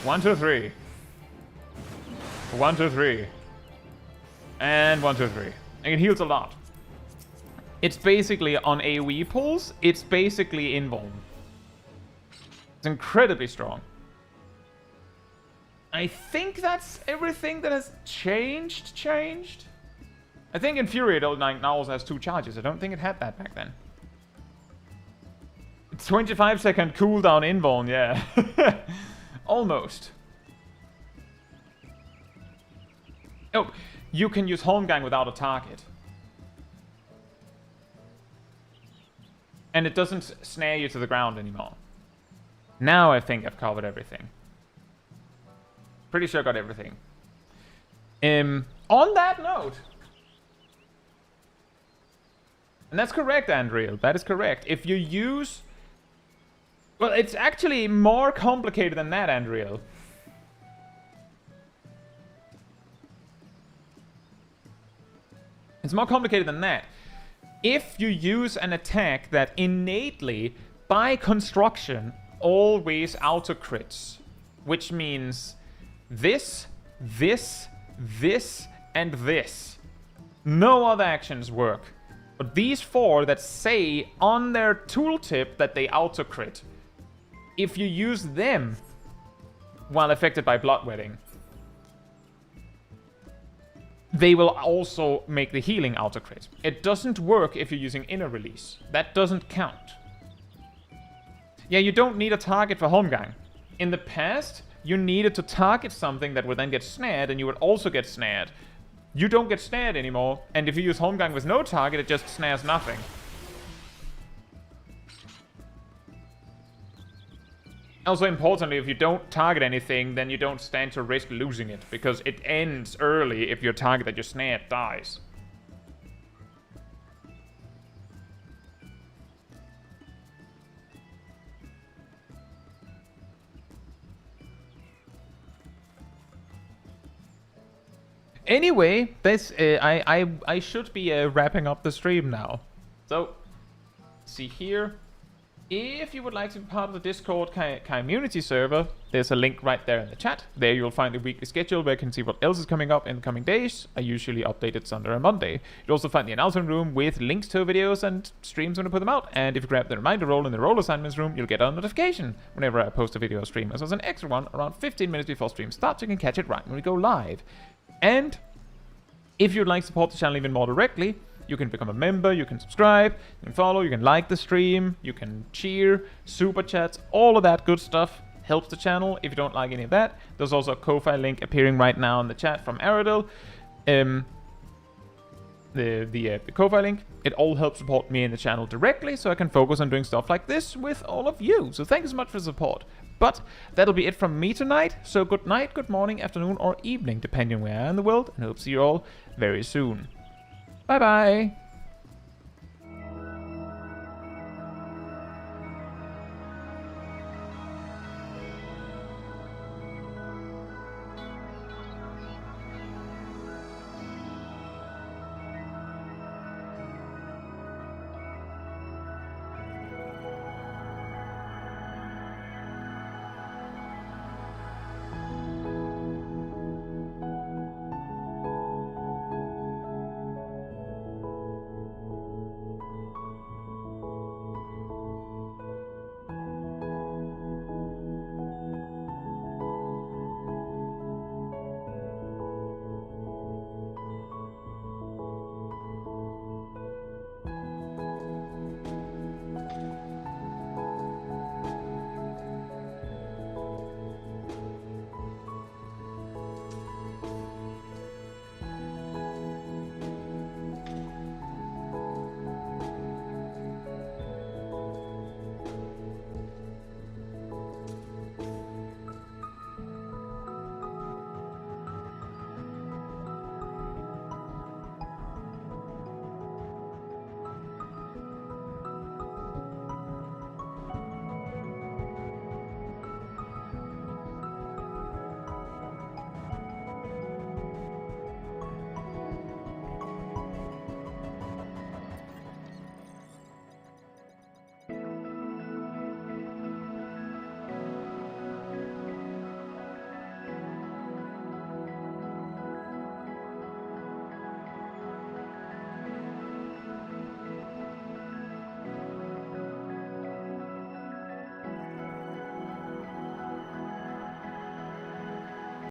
1, 2, 3, 1, 2, 3, and 1, 2, 3. And it heals a lot. It's basically on AoE pulls, it's basically invuln. It's incredibly strong. I think that's everything that has changed. I think Infuriate now also has 2 charges. I don't think it had that back then. 25-second cooldown invuln, yeah. Almost. Oh, you can use Holmgang without a target. And it doesn't snare you to the ground anymore. Now I think I've covered everything. Pretty sure I got everything. On that note... And that's correct, Andreal. That is correct. If you use... Well, it's actually more complicated than that, Andreal. It's more complicated than that. If you use an attack that innately, by construction, always auto-crits, which means this, this, this, and this. No other actions work. But these 4 that say on their tooltip that they auto-crit, if you use them while affected by Bloodwedding, they will also make the healing auto-crit. It doesn't work if you're using Inner Release. That doesn't count. Yeah, you don't need a target for Holmgang. In the past, you needed to target something that would then get snared, and you would also get snared. You don't get snared anymore, and if you use Holmgang with no target, it just snares nothing. Also, importantly, if you don't target anything, then you don't stand to risk losing it, because it ends early if your target that you snared dies. Anyway, this I should be wrapping up the stream now. So, see here. If you would like to be part of the Discord community server, there's a link right there in the chat. There you'll find the weekly schedule where you can see what else is coming up in the coming days. I usually update it Sunday and Monday. You'll also find the announcement room with links to videos and streams when I put them out. And if you grab the reminder roll in the role assignments room, you'll get a notification whenever I post a video or stream. As well as an extra one around 15 minutes before stream starts, so you can catch it right when we go live. And if you'd like to support the channel even more directly, you can become a member, you can subscribe, you can follow, you can like the stream, you can cheer, super chats, all of that good stuff helps the channel. If you don't like any of that, there's also a Ko-Fi link appearing right now in the chat from Aradil. The Ko-Fi link. It all helps support me and the channel directly, so I can focus on doing stuff like this with all of you. So thank you so much for the support. But that'll be it from me tonight. So good night, good morning, afternoon, or evening, depending on where I am in the world, and I hope to see you all very soon. Bye bye!